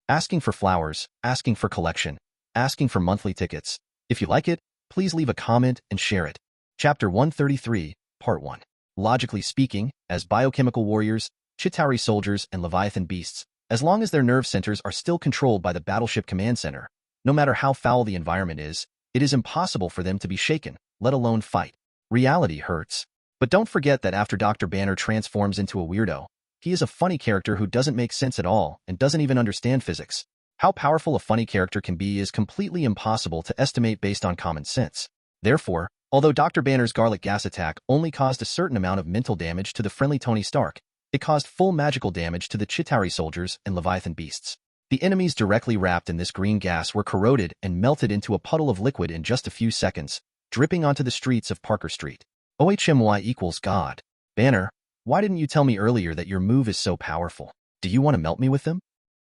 Speaker 1: Asking for flowers, asking for collection, asking for monthly tickets. If you like it, please leave a comment and share it. Chapter 133, Part 1. Logically speaking, as biochemical warriors, Chitauri soldiers, and Leviathan beasts, as long as their nerve centers are still controlled by the Battleship Command Center, no matter how foul the environment is, it is impossible for them to be shaken, let alone fight. Reality hurts. But don't forget that after Dr. Banner transforms into a weirdo, he is a funny character who doesn't make sense at all and doesn't even understand physics. How powerful a funny character can be is completely impossible to estimate based on common sense. Therefore, although Dr. Banner's garlic gas attack only caused a certain amount of mental damage to the friendly Tony Stark, it caused full magical damage to the Chitauri soldiers and Leviathan beasts. The enemies directly wrapped in this green gas were corroded and melted into a puddle of liquid in just a few seconds, dripping onto the streets of Parker Street. OHMY equals God. Banner, why didn't you tell me earlier that your move is so powerful? Do you want to melt me with them?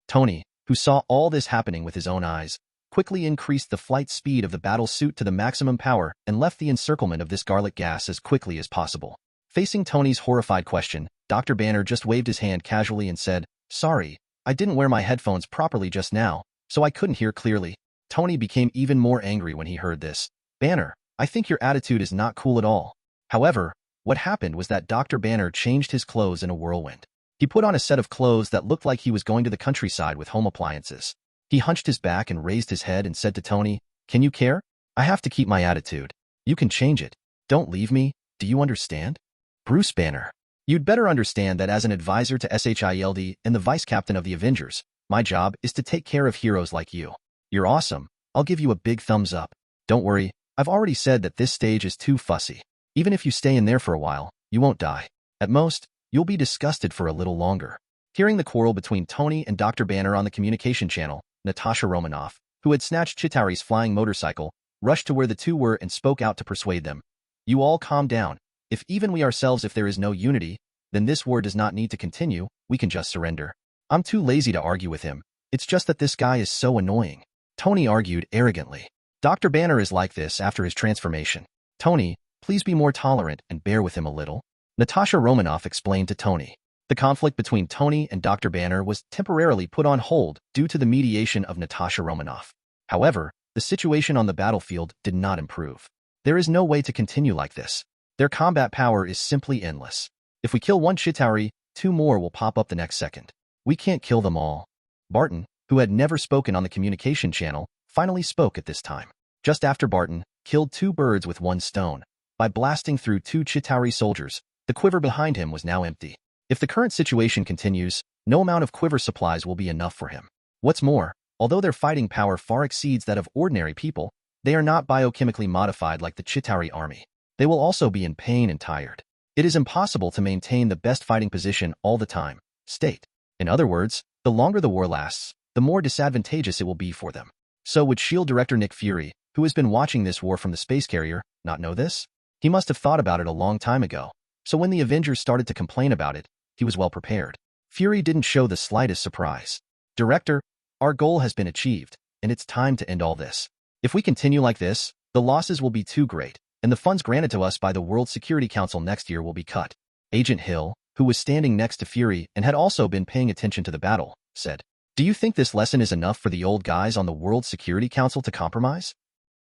Speaker 1: Tony, who saw all this happening with his own eyes, quickly increased the flight speed of the battle suit to the maximum power and left the encirclement of this garlic gas as quickly as possible. Facing Tony's horrified question, Dr. Banner just waved his hand casually and said, "Sorry, I didn't wear my headphones properly just now, so I couldn't hear clearly." Tony became even more angry when he heard this. "Banner, I think your attitude is not cool at all." However, what happened was that Dr. Banner changed his clothes in a whirlwind. He put on a set of clothes that looked like he was going to the countryside with home appliances. He hunched his back and raised his head and said to Tony, "Can you care? I have to keep my attitude. You can change it. Don't leave me, do you understand?" Bruce Banner. You'd better understand that as an advisor to SHIELD and the vice captain of the Avengers, my job is to take care of heroes like you. You're awesome. I'll give you a big thumbs up. Don't worry, I've already said that this stage is too fussy. Even if you stay in there for a while, you won't die. At most, you'll be disgusted for a little longer. Hearing the quarrel between Tony and Dr. Banner on the communication channel, Natasha Romanoff, who had snatched Chitauri's flying motorcycle, rushed to where the two were and spoke out to persuade them. You all calm down. If even we ourselves, if there is no unity, then this war does not need to continue, we can just surrender. I'm too lazy to argue with him. It's just that this guy is so annoying. Tony argued arrogantly. Dr. Banner is like this after his transformation. Tony, please be more tolerant and bear with him a little. Natasha Romanoff explained to Tony. The conflict between Tony and Dr. Banner was temporarily put on hold due to the mediation of Natasha Romanoff. However, the situation on the battlefield did not improve. There is no way to continue like this. Their combat power is simply endless. If we kill one Chitauri, two more will pop up the next second. We can't kill them all. Barton, who had never spoken on the communication channel, finally spoke at this time. Just after Barton killed two birds with one stone. By blasting through two Chitauri soldiers, the quiver behind him was now empty. If the current situation continues, no amount of quiver supplies will be enough for him. What's more, although their fighting power far exceeds that of ordinary people, they are not biochemically modified like the Chitauri army. They will also be in pain and tired. It is impossible to maintain the best fighting position all the time. State. In other words, the longer the war lasts, the more disadvantageous it will be for them. So would S.H.I.E.L.D. director Nick Fury, who has been watching this war from the space carrier, not know this? He must have thought about it a long time ago. So when the Avengers started to complain about it, he was well prepared. Fury didn't show the slightest surprise. Director, our goal has been achieved, and it's time to end all this. If we continue like this, the losses will be too great, and the funds granted to us by the World Security Council next year will be cut. Agent Hill, who was standing next to Fury and had also been paying attention to the battle, said, Do you think this lesson is enough for the old guys on the World Security Council to compromise?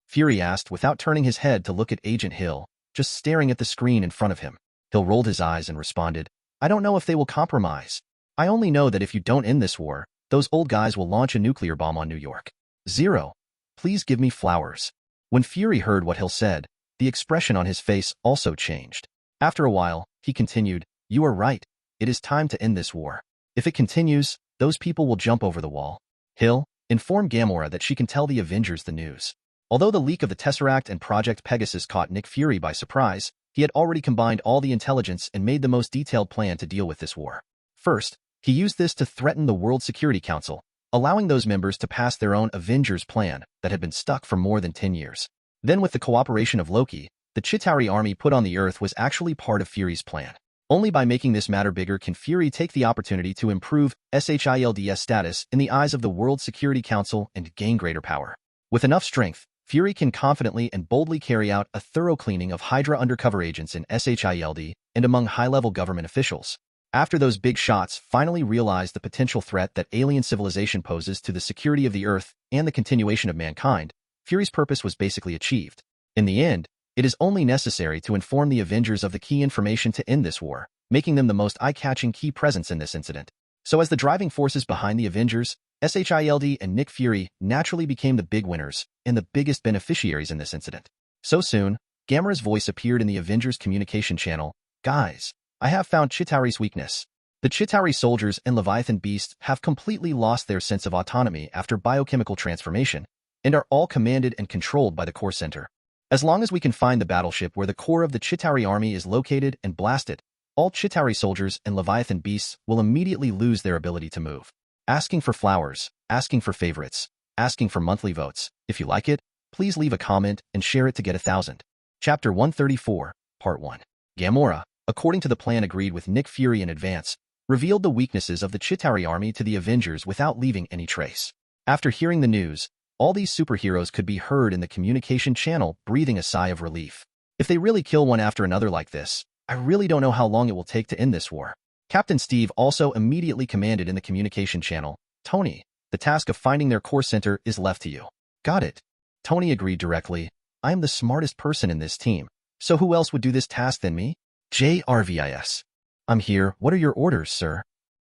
Speaker 1: Fury asked without turning his head to look at Agent Hill, just staring at the screen in front of him. Hill rolled his eyes and responded, I don't know if they will compromise. I only know that if you don't end this war, those old guys will launch a nuclear bomb on New York. Zero. Please give me flowers. When Fury heard what Hill said, the expression on his face also changed. After a while, he continued, You are right. It is time to end this war. If it continues, those people will jump over the wall. Hill, inform Gamora that she can tell the Avengers the news. Although the leak of the Tesseract and Project Pegasus caught Nick Fury by surprise, he had already combined all the intelligence and made the most detailed plan to deal with this war. First, he used this to threaten the World Security Council, allowing those members to pass their own Avengers plan that had been stuck for more than 10 years. Then with the cooperation of Loki, the Chitauri army put on the Earth was actually part of Fury's plan. Only by making this matter bigger can Fury take the opportunity to improve S.H.I.E.L.D.'s status in the eyes of the World Security Council and gain greater power. With enough strength, Fury can confidently and boldly carry out a thorough cleaning of Hydra undercover agents in S.H.I.E.L.D. and among high-level government officials. After those big shots finally realized the potential threat that alien civilization poses to the security of the Earth and the continuation of mankind, Fury's purpose was basically achieved. In the end, it is only necessary to inform the Avengers of the key information to end this war, making them the most eye-catching key presence in this incident. So as the driving forces behind the Avengers, S.H.I.E.L.D. and Nick Fury naturally became the big winners and the biggest beneficiaries in this incident. So soon, Gamora's voice appeared in the Avengers communication channel. Guys, I have found Chitauri's weakness. The Chitauri soldiers and Leviathan beasts have completely lost their sense of autonomy after biochemical transformation and are all commanded and controlled by the core center. As long as we can find the battleship where the core of the Chitauri army is located and blast it, all Chitauri soldiers and Leviathan beasts will immediately lose their ability to move. Asking for flowers, asking for favorites, asking for monthly votes. If you like it, please leave a comment and share it to get 1,000. Chapter 134, Part 1. Gamora, according to the plan agreed with Nick Fury in advance, revealed the weaknesses of the Chitauri army to the Avengers without leaving any trace. After hearing the news, all these superheroes could be heard in the communication channel breathing a sigh of relief. If they really kill one after another like this, I really don't know how long it will take to end this war. Captain Steve also immediately commanded in the communication channel, Tony, the task of finding their core center is left to you. Got it. Tony agreed directly. I am the smartest person in this team, so who else would do this task than me? JRVIS. I'm here. What are your orders, sir?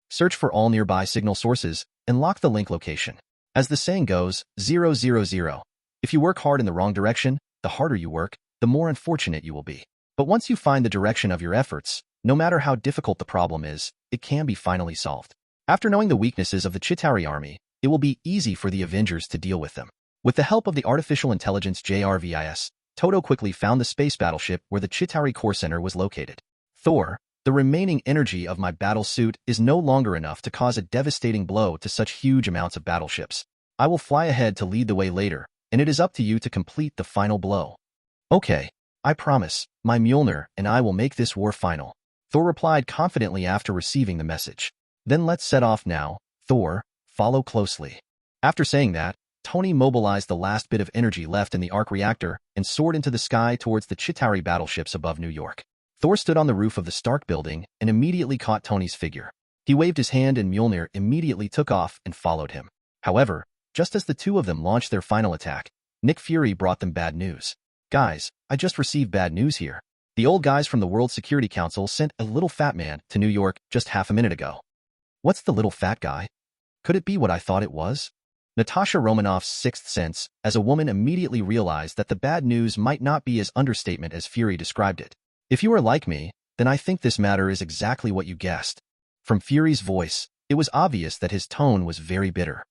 Speaker 1: Search for all nearby signal sources and lock the link location. As the saying goes, 000. If you work hard in the wrong direction, the harder you work, the more unfortunate you will be. But once you find the direction of your efforts, no matter how difficult the problem is, it can be finally solved. After knowing the weaknesses of the Chitauri army, it will be easy for the Avengers to deal with them. With the help of the artificial intelligence JRVIS, Toto quickly found the space battleship where the Chitauri Core Center was located. Thor, the remaining energy of my battle suit is no longer enough to cause a devastating blow to such huge amounts of battleships. I will fly ahead to lead the way later, and it is up to you to complete the final blow. Okay, I promise, my Mjolnir and I will make this war final. Thor replied confidently after receiving the message. Then let's set off now, Thor, follow closely. After saying that, Tony mobilized the last bit of energy left in the arc reactor and soared into the sky towards the Chitauri battleships above New York. Thor stood on the roof of the Stark building and immediately caught Tony's figure. He waved his hand and Mjolnir immediately took off and followed him. However, just as the two of them launched their final attack, Nick Fury brought them bad news. Guys, I just received bad news here. The old guys from the World Security Council sent a little fat man to New York just half a minute ago. What's the little fat guy? Could it be what I thought it was? Natasha Romanoff's sixth sense as a woman immediately realized that the bad news might not be as understatement as Fury described it. If you are like me, then I think this matter is exactly what you guessed. From Fury's voice, it was obvious that his tone was very bitter.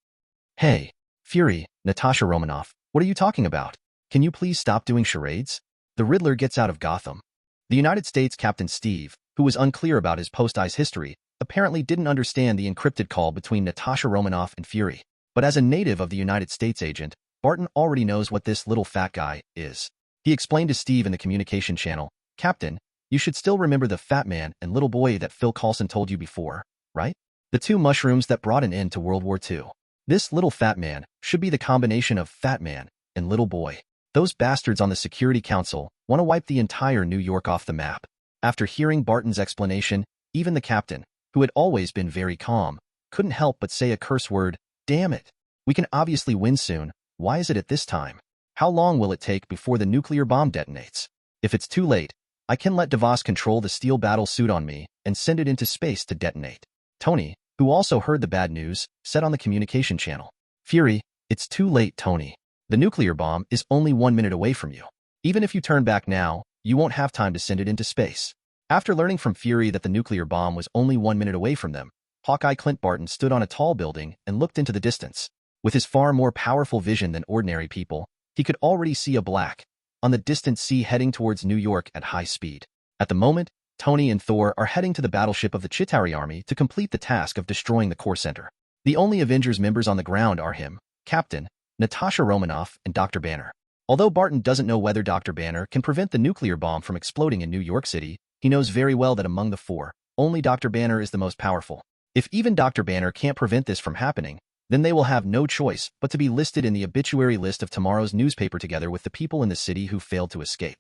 Speaker 1: Hey, Fury, Natasha Romanoff, what are you talking about? Can you please stop doing charades? The Riddler gets out of Gotham. The United States Captain Steve, who was unclear about his post-ice history, apparently didn't understand the encrypted call between Natasha Romanoff and Fury. But as a native of the United States agent, Barton already knows what this little fat guy is. He explained to Steve in the communication channel, Captain, you should still remember the fat man and little boy that Phil Coulson told you before, right? The two mushrooms that brought an end to World War II. This little fat man should be the combination of fat man and little boy. Those bastards on the Security Council want to wipe the entire New York off the map. After hearing Barton's explanation, even the captain, who had always been very calm, couldn't help but say a curse word, damn it. We can obviously win soon. Why is it at this time? How long will it take before the nuclear bomb detonates? If it's too late, I can let Devos control the steel battle suit on me and send it into space to detonate. Tony, who also heard the bad news, said on the communication channel. Fury, it's too late, Tony. The nuclear bomb is only 1 minute away from you. Even if you turn back now, you won't have time to send it into space. After learning from Fury that the nuclear bomb was only 1 minute away from them, Hawkeye Clint Barton stood on a tall building and looked into the distance. With his far more powerful vision than ordinary people, he could already see a black on the distant sea heading towards New York at high speed. At the moment, Tony and Thor are heading to the battleship of the Chitauri army to complete the task of destroying the core center. The only Avengers members on the ground are him, Captain, Natasha Romanoff, and Dr. Banner. Although Barton doesn't know whether Dr. Banner can prevent the nuclear bomb from exploding in New York City, he knows very well that among the four, only Dr. Banner is the most powerful. If even Dr. Banner can't prevent this from happening, then they will have no choice but to be listed in the obituary list of tomorrow's newspaper together with the people in the city who failed to escape.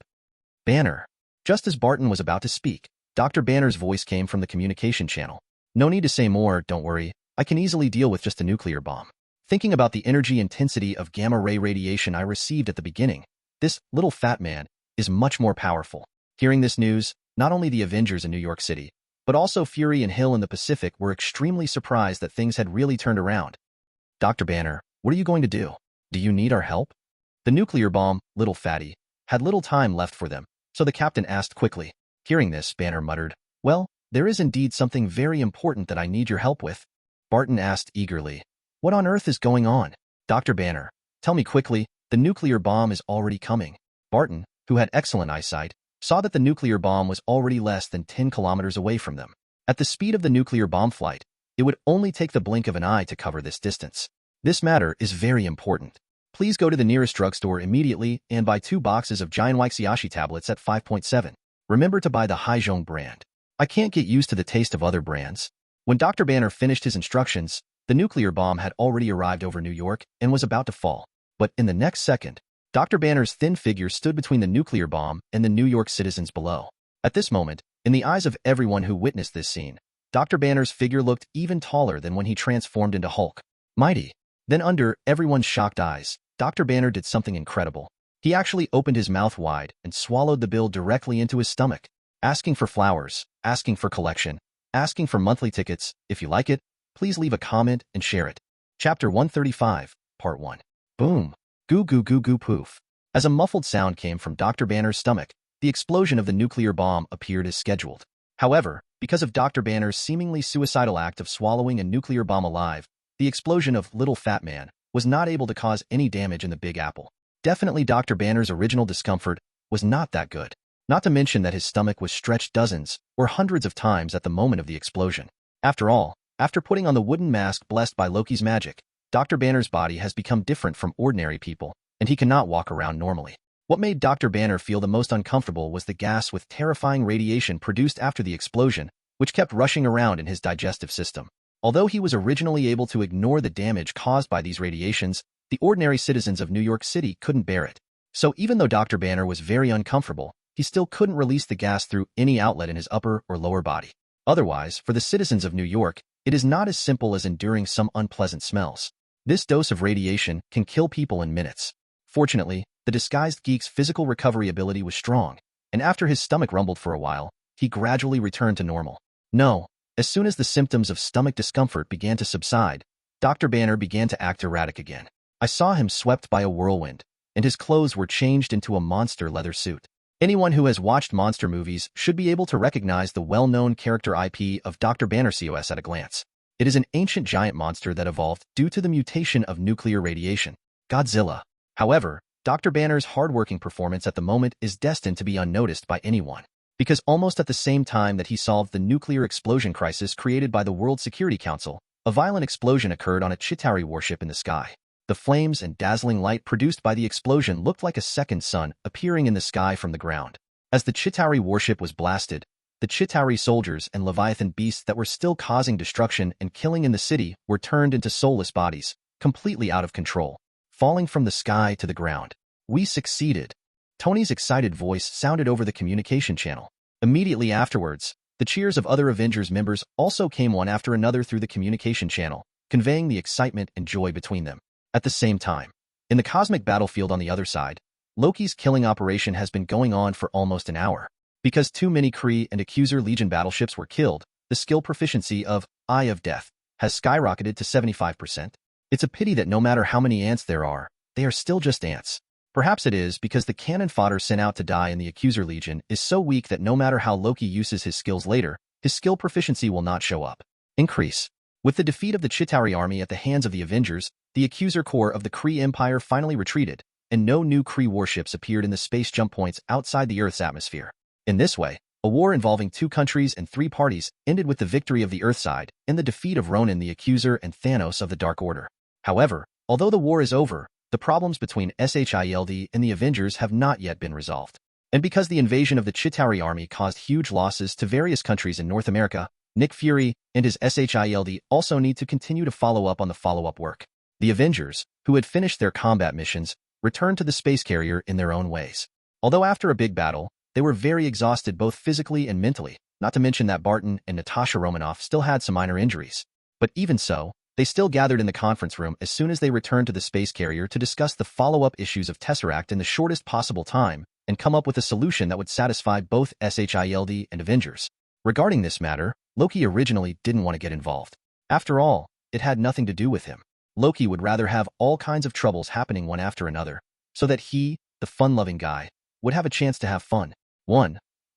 Speaker 1: Banner. Just as Barton was about to speak, Dr. Banner's voice came from the communication channel. No need to say more, don't worry, I can easily deal with just a nuclear bomb. Thinking about the energy intensity of gamma-ray radiation I received at the beginning, this little fat man is much more powerful. Hearing this news, not only the Avengers in New York City, but also Fury and Hill in the Pacific were extremely surprised that things had really turned around. Dr. Banner, what are you going to do? Do you need our help? The nuclear bomb, little fatty, had little time left for them, so the captain asked quickly. Hearing this, Banner muttered, well, there is indeed something very important that I need your help with. Barton asked eagerly, what on earth is going on? Dr. Banner, tell me quickly, the nuclear bomb is already coming. Barton, who had excellent eyesight, saw that the nuclear bomb was already less than 10 kilometers away from them. At the speed of the nuclear bomb flight, it would only take the blink of an eye to cover this distance. This matter is very important. Please go to the nearest drugstore immediately and buy 2 boxes of giant Waxiashi tablets at 5.7. Remember to buy the Haizhong brand. I can't get used to the taste of other brands. When Dr. Banner finished his instructions, the nuclear bomb had already arrived over New York and was about to fall. But in the next second, Dr. Banner's thin figure stood between the nuclear bomb and the New York citizens below. At this moment, in the eyes of everyone who witnessed this scene, Dr. Banner's figure looked even taller than when he transformed into Hulk. Mighty. Then under everyone's shocked eyes, Dr. Banner did something incredible. He actually opened his mouth wide and swallowed the bill directly into his stomach, asking for flowers, asking for collection, asking for monthly tickets. If you like it, please leave a comment and share it. Chapter 135, Part 1. Boom. Goo goo goo goo poof. As a muffled sound came from Dr. Banner's stomach, the explosion of the nuclear bomb appeared as scheduled. However, because of Dr. Banner's seemingly suicidal act of swallowing a nuclear bomb alive, the explosion of Little Fat Man was not able to cause any damage in the Big Apple. Definitely Dr. Banner's original discomfort was not that good. Not to mention that his stomach was stretched dozens or hundreds of times at the moment of the explosion. After all, after putting on the wooden mask blessed by Loki's magic, Dr. Banner's body has become different from ordinary people, and he cannot walk around normally. What made Dr. Banner feel the most uncomfortable was the gas with terrifying radiation produced after the explosion, which kept rushing around in his digestive system. Although he was originally able to ignore the damage caused by these radiations, the ordinary citizens of New York City couldn't bear it. So even though Dr. Banner was very uncomfortable, he still couldn't release the gas through any outlet in his upper or lower body. Otherwise, for the citizens of New York, it is not as simple as enduring some unpleasant smells. This dose of radiation can kill people in minutes. Fortunately, the disguised geek's physical recovery ability was strong, and after his stomach rumbled for a while, he gradually returned to normal. No, as soon as the symptoms of stomach discomfort began to subside, Dr. Banner began to act erratic again. I saw him swept by a whirlwind, and his clothes were changed into a monster leather suit. Anyone who has watched monster movies should be able to recognize the well-known character IP of Dr. Banner COS at a glance. It is an ancient giant monster that evolved due to the mutation of nuclear radiation, Godzilla. However, Dr. Banner's hard-working performance at the moment is destined to be unnoticed by anyone, because almost at the same time that he solved the nuclear explosion crisis created by the World Security Council, a violent explosion occurred on a Chitauri warship in the sky. The flames and dazzling light produced by the explosion looked like a second sun appearing in the sky from the ground. As the Chitauri warship was blasted, the Chitauri soldiers and Leviathan beasts that were still causing destruction and killing in the city were turned into soulless bodies, completely out of control, falling from the sky to the ground. We succeeded. Tony's excited voice sounded over the communication channel. Immediately afterwards, the cheers of other Avengers members also came one after another through the communication channel, conveying the excitement and joy between them. At the same time, in the cosmic battlefield on the other side, Loki's killing operation has been going on for almost an hour. Because too many Kree and Accuser Legion battleships were killed, the skill proficiency of Eye of Death has skyrocketed to 75%. It's a pity that no matter how many ants there are, they are still just ants. Perhaps it is because the cannon fodder sent out to die in the Accuser Legion is so weak that no matter how Loki uses his skills later, his skill proficiency will not show up. Increase. With the defeat of the Chitauri army at the hands of the Avengers, the Accuser Corps of the Kree Empire finally retreated, and no new Kree warships appeared in the space jump points outside the Earth's atmosphere. In this way, a war involving 2 countries and 3 parties ended with the victory of the Earth side and the defeat of Ronan the Accuser and Thanos of the Dark Order. However, although the war is over, the problems between SHIELD and the Avengers have not yet been resolved. And because the invasion of the Chitauri army caused huge losses to various countries in North America, Nick Fury and his SHIELD also need to continue to follow up on the follow-up work. The Avengers, who had finished their combat missions, returned to the space carrier in their own ways. Although after a big battle, they were very exhausted both physically and mentally, not to mention that Barton and Natasha Romanoff still had some minor injuries. But even so, they still gathered in the conference room as soon as they returned to the space carrier to discuss the follow-up issues of Tesseract in the shortest possible time and come up with a solution that would satisfy both SHIELD and Avengers. Regarding this matter, Loki originally didn't want to get involved. After all, it had nothing to do with him. Loki would rather have all kinds of troubles happening one after another, so that he, the fun-loving guy, would have a chance to have fun.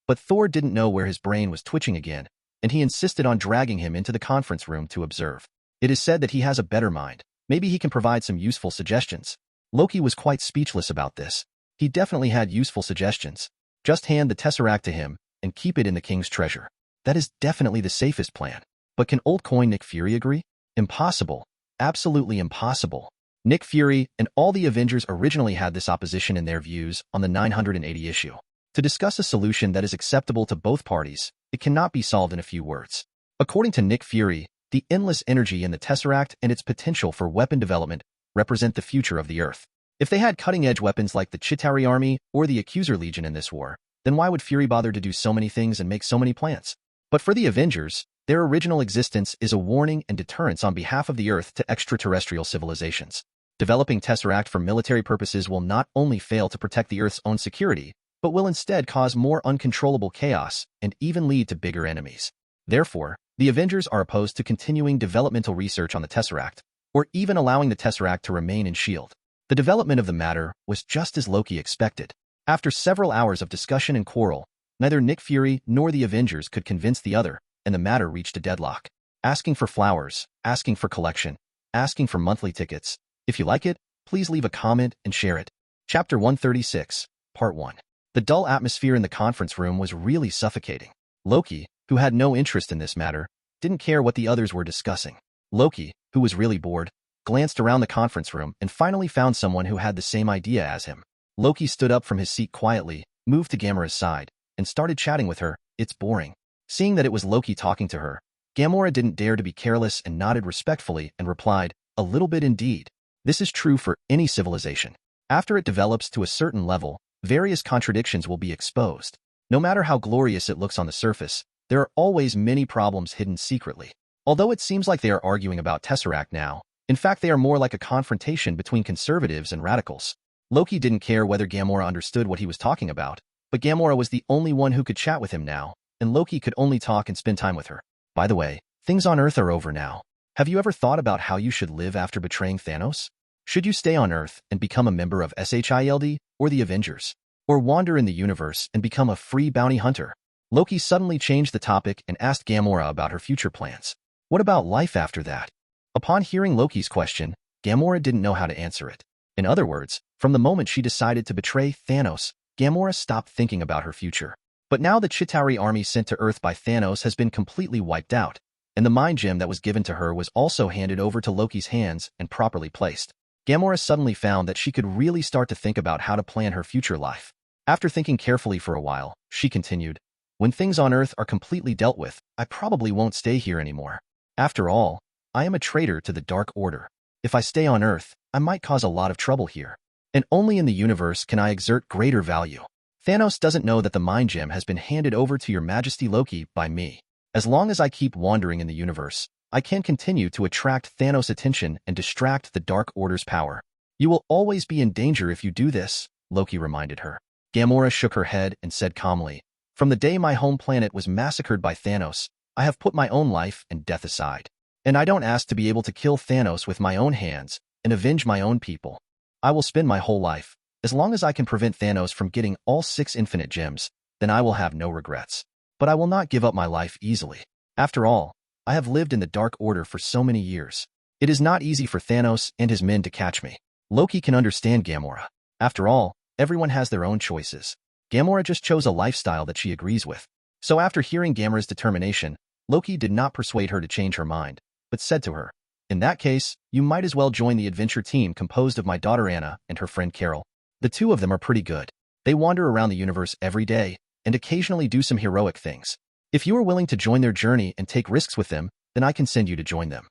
Speaker 1: But Thor didn't know where his brain was twitching again, and he insisted on dragging him into the conference room to observe. It is said that he has a better mind. Maybe he can provide some useful suggestions. Loki was quite speechless about this. He definitely had useful suggestions. Just hand the Tesseract to him and keep it in the King's treasure. That is definitely the safest plan. But can old coin Nick Fury agree? Impossible. Absolutely impossible. Nick Fury and all the Avengers originally had this opposition in their views on the 980 issue. To discuss a solution that is acceptable to both parties, it cannot be solved in a few words. According to Nick Fury, the endless energy in the Tesseract and its potential for weapon development represent the future of the Earth. If they had cutting-edge weapons like the Chitauri army or the Accuser Legion in this war, then why would Fury bother to do so many things and make so many plans? But for the Avengers, their original existence is a warning and deterrence on behalf of the Earth to extraterrestrial civilizations. Developing Tesseract for military purposes will not only fail to protect the Earth's own security, but will instead cause more uncontrollable chaos and even lead to bigger enemies. Therefore, the Avengers are opposed to continuing developmental research on the Tesseract, or even allowing the Tesseract to remain in S.H.I.E.L.D. The development of the matter was just as Loki expected. After several hours of discussion and quarrel, neither Nick Fury nor the Avengers could convince the other, and the matter reached a deadlock. Asking for flowers, asking for collection, asking for monthly tickets. If you like it, please leave a comment and share it. Chapter 136, Part 1. The dull atmosphere in the conference room was really suffocating. Loki, who had no interest in this matter, didn't care what the others were discussing. Loki, who was really bored, glanced around the conference room and finally found someone who had the same idea as him. Loki stood up from his seat quietly, moved to Gamora's side, and started chatting with her. It's boring. Seeing that it was Loki talking to her, Gamora didn't dare to be careless and nodded respectfully and replied, "A little bit indeed. This is true for any civilization. After it develops to a certain level, various contradictions will be exposed. No matter how glorious it looks on the surface, there are always many problems hidden secretly. Although it seems like they are arguing about Tesseract now, in fact they are more like a confrontation between conservatives and radicals." Loki didn't care whether Gamora understood what he was talking about, but Gamora was the only one who could chat with him now, and Loki could only talk and spend time with her. By the way, things on Earth are over now. Have you ever thought about how you should live after betraying Thanos? Should you stay on Earth and become a member of SHIELD or the Avengers? Or wander in the universe and become a free bounty hunter? Loki suddenly changed the topic and asked Gamora about her future plans. What about life after that? Upon hearing Loki's question, Gamora didn't know how to answer it. In other words, from the moment she decided to betray Thanos, Gamora stopped thinking about her future. But now the Chitauri army sent to Earth by Thanos has been completely wiped out, and the mind gem that was given to her was also handed over to Loki's hands and properly placed. Gamora suddenly found that she could really start to think about how to plan her future life. After thinking carefully for a while, she continued, "When things on Earth are completely dealt with, I probably won't stay here anymore. After all, I am a traitor to the Dark Order. If I stay on Earth, I might cause a lot of trouble here. And only in the universe can I exert greater value. Thanos doesn't know that the mind gem has been handed over to Your Majesty Loki by me. As long as I keep wandering in the universe, I can continue to attract Thanos' attention and distract the Dark Order's power. You will always be in danger if you do this," Loki reminded her. Gamora shook her head and said calmly, "From the day my home planet was massacred by Thanos, I have put my own life and death aside. And I don't ask to be able to kill Thanos with my own hands and avenge my own people. I will spend my whole life. As long as I can prevent Thanos from getting all 6 infinite gems, then I will have no regrets. But I will not give up my life easily. After all, I have lived in the Dark Order for so many years. It is not easy for Thanos and his men to catch me." Loki can understand Gamora. After all, everyone has their own choices. Gamora just chose a lifestyle that she agrees with. So after hearing Gamora's determination, Loki did not persuade her to change her mind, but said to her, "In that case, you might as well join the adventure team composed of my daughter Anna and her friend Carol. The two of them are pretty good. They wander around the universe every day and occasionally do some heroic things. If you are willing to join their journey and take risks with them, then I can send you to join them."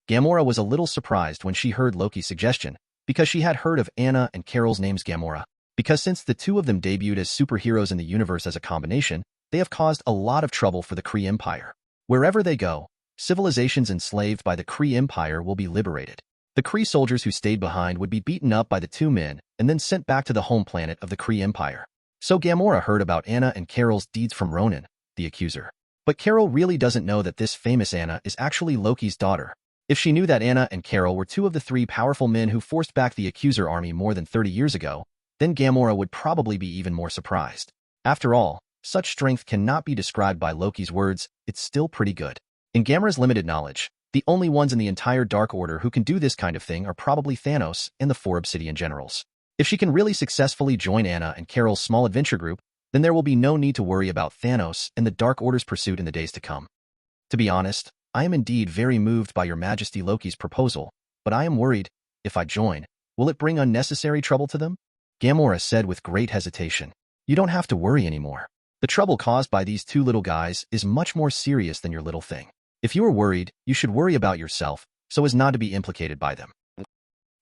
Speaker 1: Gamora was a little surprised when she heard Loki's suggestion, because she had heard of Anna and Carol's names Gamora, because since the two of them debuted as superheroes in the universe as a combination, they have caused a lot of trouble for the Kree Empire. Wherever they go, civilizations enslaved by the Kree Empire will be liberated. The Kree soldiers who stayed behind would be beaten up by the two men and then sent back to the home planet of the Kree Empire. So Gamora heard about Anna and Carol's deeds from Ronan, the accuser. But Carol really doesn't know that this famous Anna is actually Loki's daughter. If she knew that Anna and Carol were two of the 3 powerful men who forced back the accuser army more than 30 years ago, then Gamora would probably be even more surprised. After all, such strength cannot be described by Loki's words. It's still pretty good. In Gamora's limited knowledge, the only ones in the entire Dark Order who can do this kind of thing are probably Thanos and the 4 Obsidian generals. If she can really successfully join Anna and Carol's small adventure group, then there will be no need to worry about Thanos and the Dark Order's pursuit in the days to come. To be honest, I am indeed very moved by Your Majesty Loki's proposal, but I am worried, if I join, will it bring unnecessary trouble to them? Gamora said with great hesitation. You don't have to worry anymore. The trouble caused by these 2 little guys is much more serious than your little thing. If you are worried, you should worry about yourself, so as not to be implicated by them.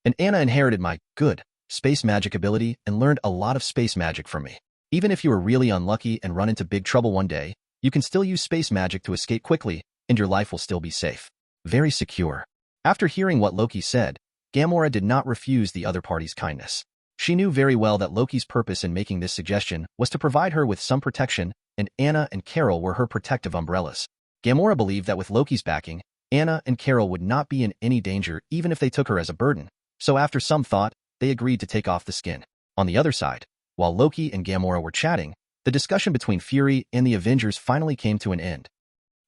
Speaker 1: And Anna inherited my good space magic ability and learned a lot of space magic from me. Even if you are really unlucky and run into big trouble one day, you can still use space magic to escape quickly, and your life will still be safe. Very secure. After hearing what Loki said, Gamora did not refuse the other party's kindness. She knew very well that Loki's purpose in making this suggestion was to provide her with some protection, and Anna and Carol were her protective umbrellas. Gamora believed that with Loki's backing, Anna and Carol would not be in any danger even if they took her as a burden, so after some thought, they agreed to take off the skin. On the other side, while Loki and Gamora were chatting, the discussion between Fury and the Avengers finally came to an end.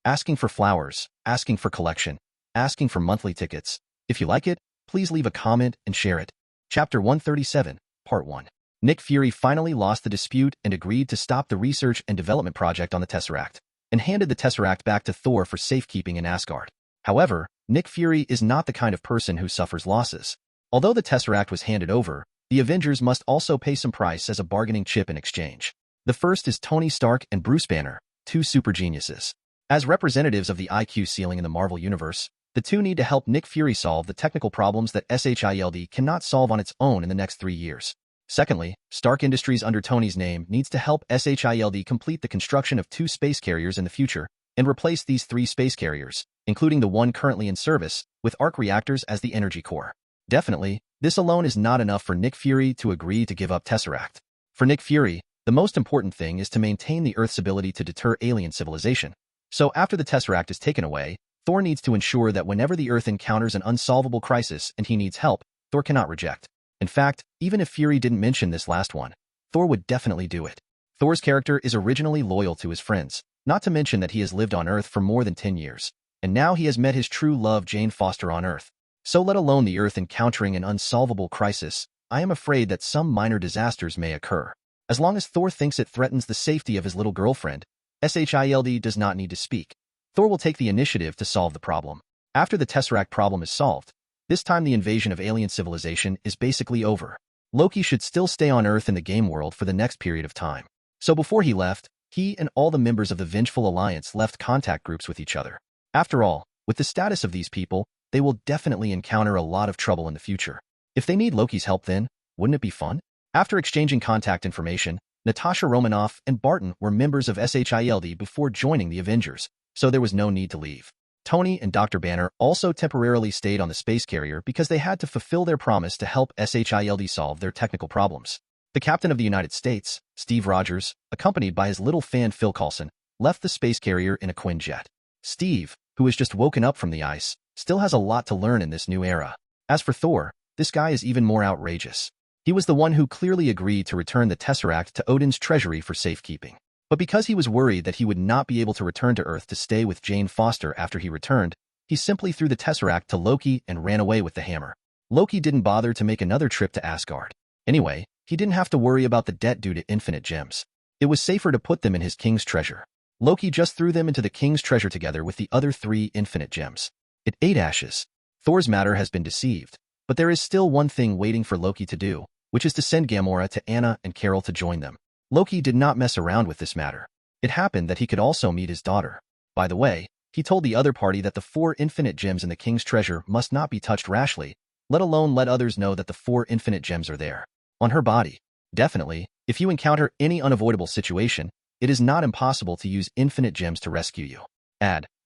Speaker 1: Asking for flowers, asking for collection, asking for monthly tickets. If you like it, please leave a comment and share it. Chapter 137, Part 1. Nick Fury finally lost the dispute and agreed to stop the research and development project on the Tesseract, and handed the Tesseract back to Thor for safekeeping in Asgard. However, Nick Fury is not the kind of person who suffers losses. Although the Tesseract was handed over, the Avengers must also pay some price as a bargaining chip in exchange. The first is Tony Stark and Bruce Banner, two super geniuses. As representatives of the IQ ceiling in the Marvel Universe, the two need to help Nick Fury solve the technical problems that SHIELD cannot solve on its own in the next 3 years. Secondly, Stark Industries under Tony's name needs to help SHIELD complete the construction of 2 space carriers in the future and replace these 3 space carriers, including the one currently in service, with arc reactors as the energy core. Definitely, this alone is not enough for Nick Fury to agree to give up Tesseract. For Nick Fury, the most important thing is to maintain the Earth's ability to deter alien civilization. So after the Tesseract is taken away, Thor needs to ensure that whenever the Earth encounters an unsolvable crisis and he needs help, Thor cannot reject. In fact, even if Fury didn't mention this last one, Thor would definitely do it. Thor's character is originally loyal to his friends, not to mention that he has lived on Earth for more than 10 years, and now he has met his true love Jane Foster on Earth. So let alone the Earth encountering an unsolvable crisis, I am afraid that some minor disasters may occur. As long as Thor thinks it threatens the safety of his little girlfriend, SHIELD does not need to speak. Thor will take the initiative to solve the problem. After the Tesseract problem is solved, this time the invasion of alien civilization is basically over. Loki should still stay on Earth in the game world for the next period of time. So before he left, he and all the members of the Vengeful Alliance left contact groups with each other. After all, with the status of these people, they will definitely encounter a lot of trouble in the future. If they need Loki's help then, wouldn't it be fun? After exchanging contact information, Natasha Romanoff and Barton were members of SHIELD before joining the Avengers, so there was no need to leave. Tony and Dr. Banner also temporarily stayed on the space carrier because they had to fulfill their promise to help SHIELD solve their technical problems. The Captain of the United States, Steve Rogers, accompanied by his little fan Phil Coulson, left the space carrier in a Quinjet. Steve, who has just woken up from the ice, still has a lot to learn in this new era. As for Thor, this guy is even more outrageous. He was the one who clearly agreed to return the Tesseract to Odin's treasury for safekeeping. But because he was worried that he would not be able to return to Earth to stay with Jane Foster after he returned, he simply threw the Tesseract to Loki and ran away with the hammer. Loki didn't bother to make another trip to Asgard. Anyway, he didn't have to worry about the debt due to infinite gems. It was safer to put them in his king's treasure. Loki just threw them into the king's treasure together with the other 3 infinite gems. It ate ashes. Thor's matter has been deceived, but there is still one thing waiting for Loki to do, which is to send Gamora to Anna and Carol to join them. Loki did not mess around with this matter. It happened that he could also meet his daughter. By the way, he told the other party that the 4 infinite gems in the king's treasure must not be touched rashly, let alone let others know that the 4 infinite gems are there. On her body. Definitely, if you encounter any unavoidable situation, it is not impossible to use infinite gems to rescue you.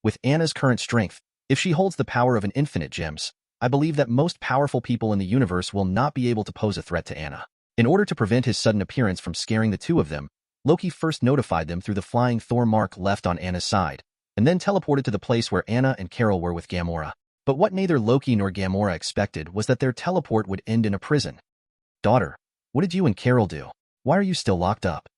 Speaker 1: With Anna's current strength, if she holds the power of an infinite gems, I believe that most powerful people in the universe will not be able to pose a threat to Anna. In order to prevent his sudden appearance from scaring the two of them, Loki first notified them through the flying Thor mark left on Anna's side, and then teleported to the place where Anna and Carol were with Gamora. But what neither Loki nor Gamora expected was that their teleport would end in a prison. Daughter, what did you and Carol do? Why are you still locked up?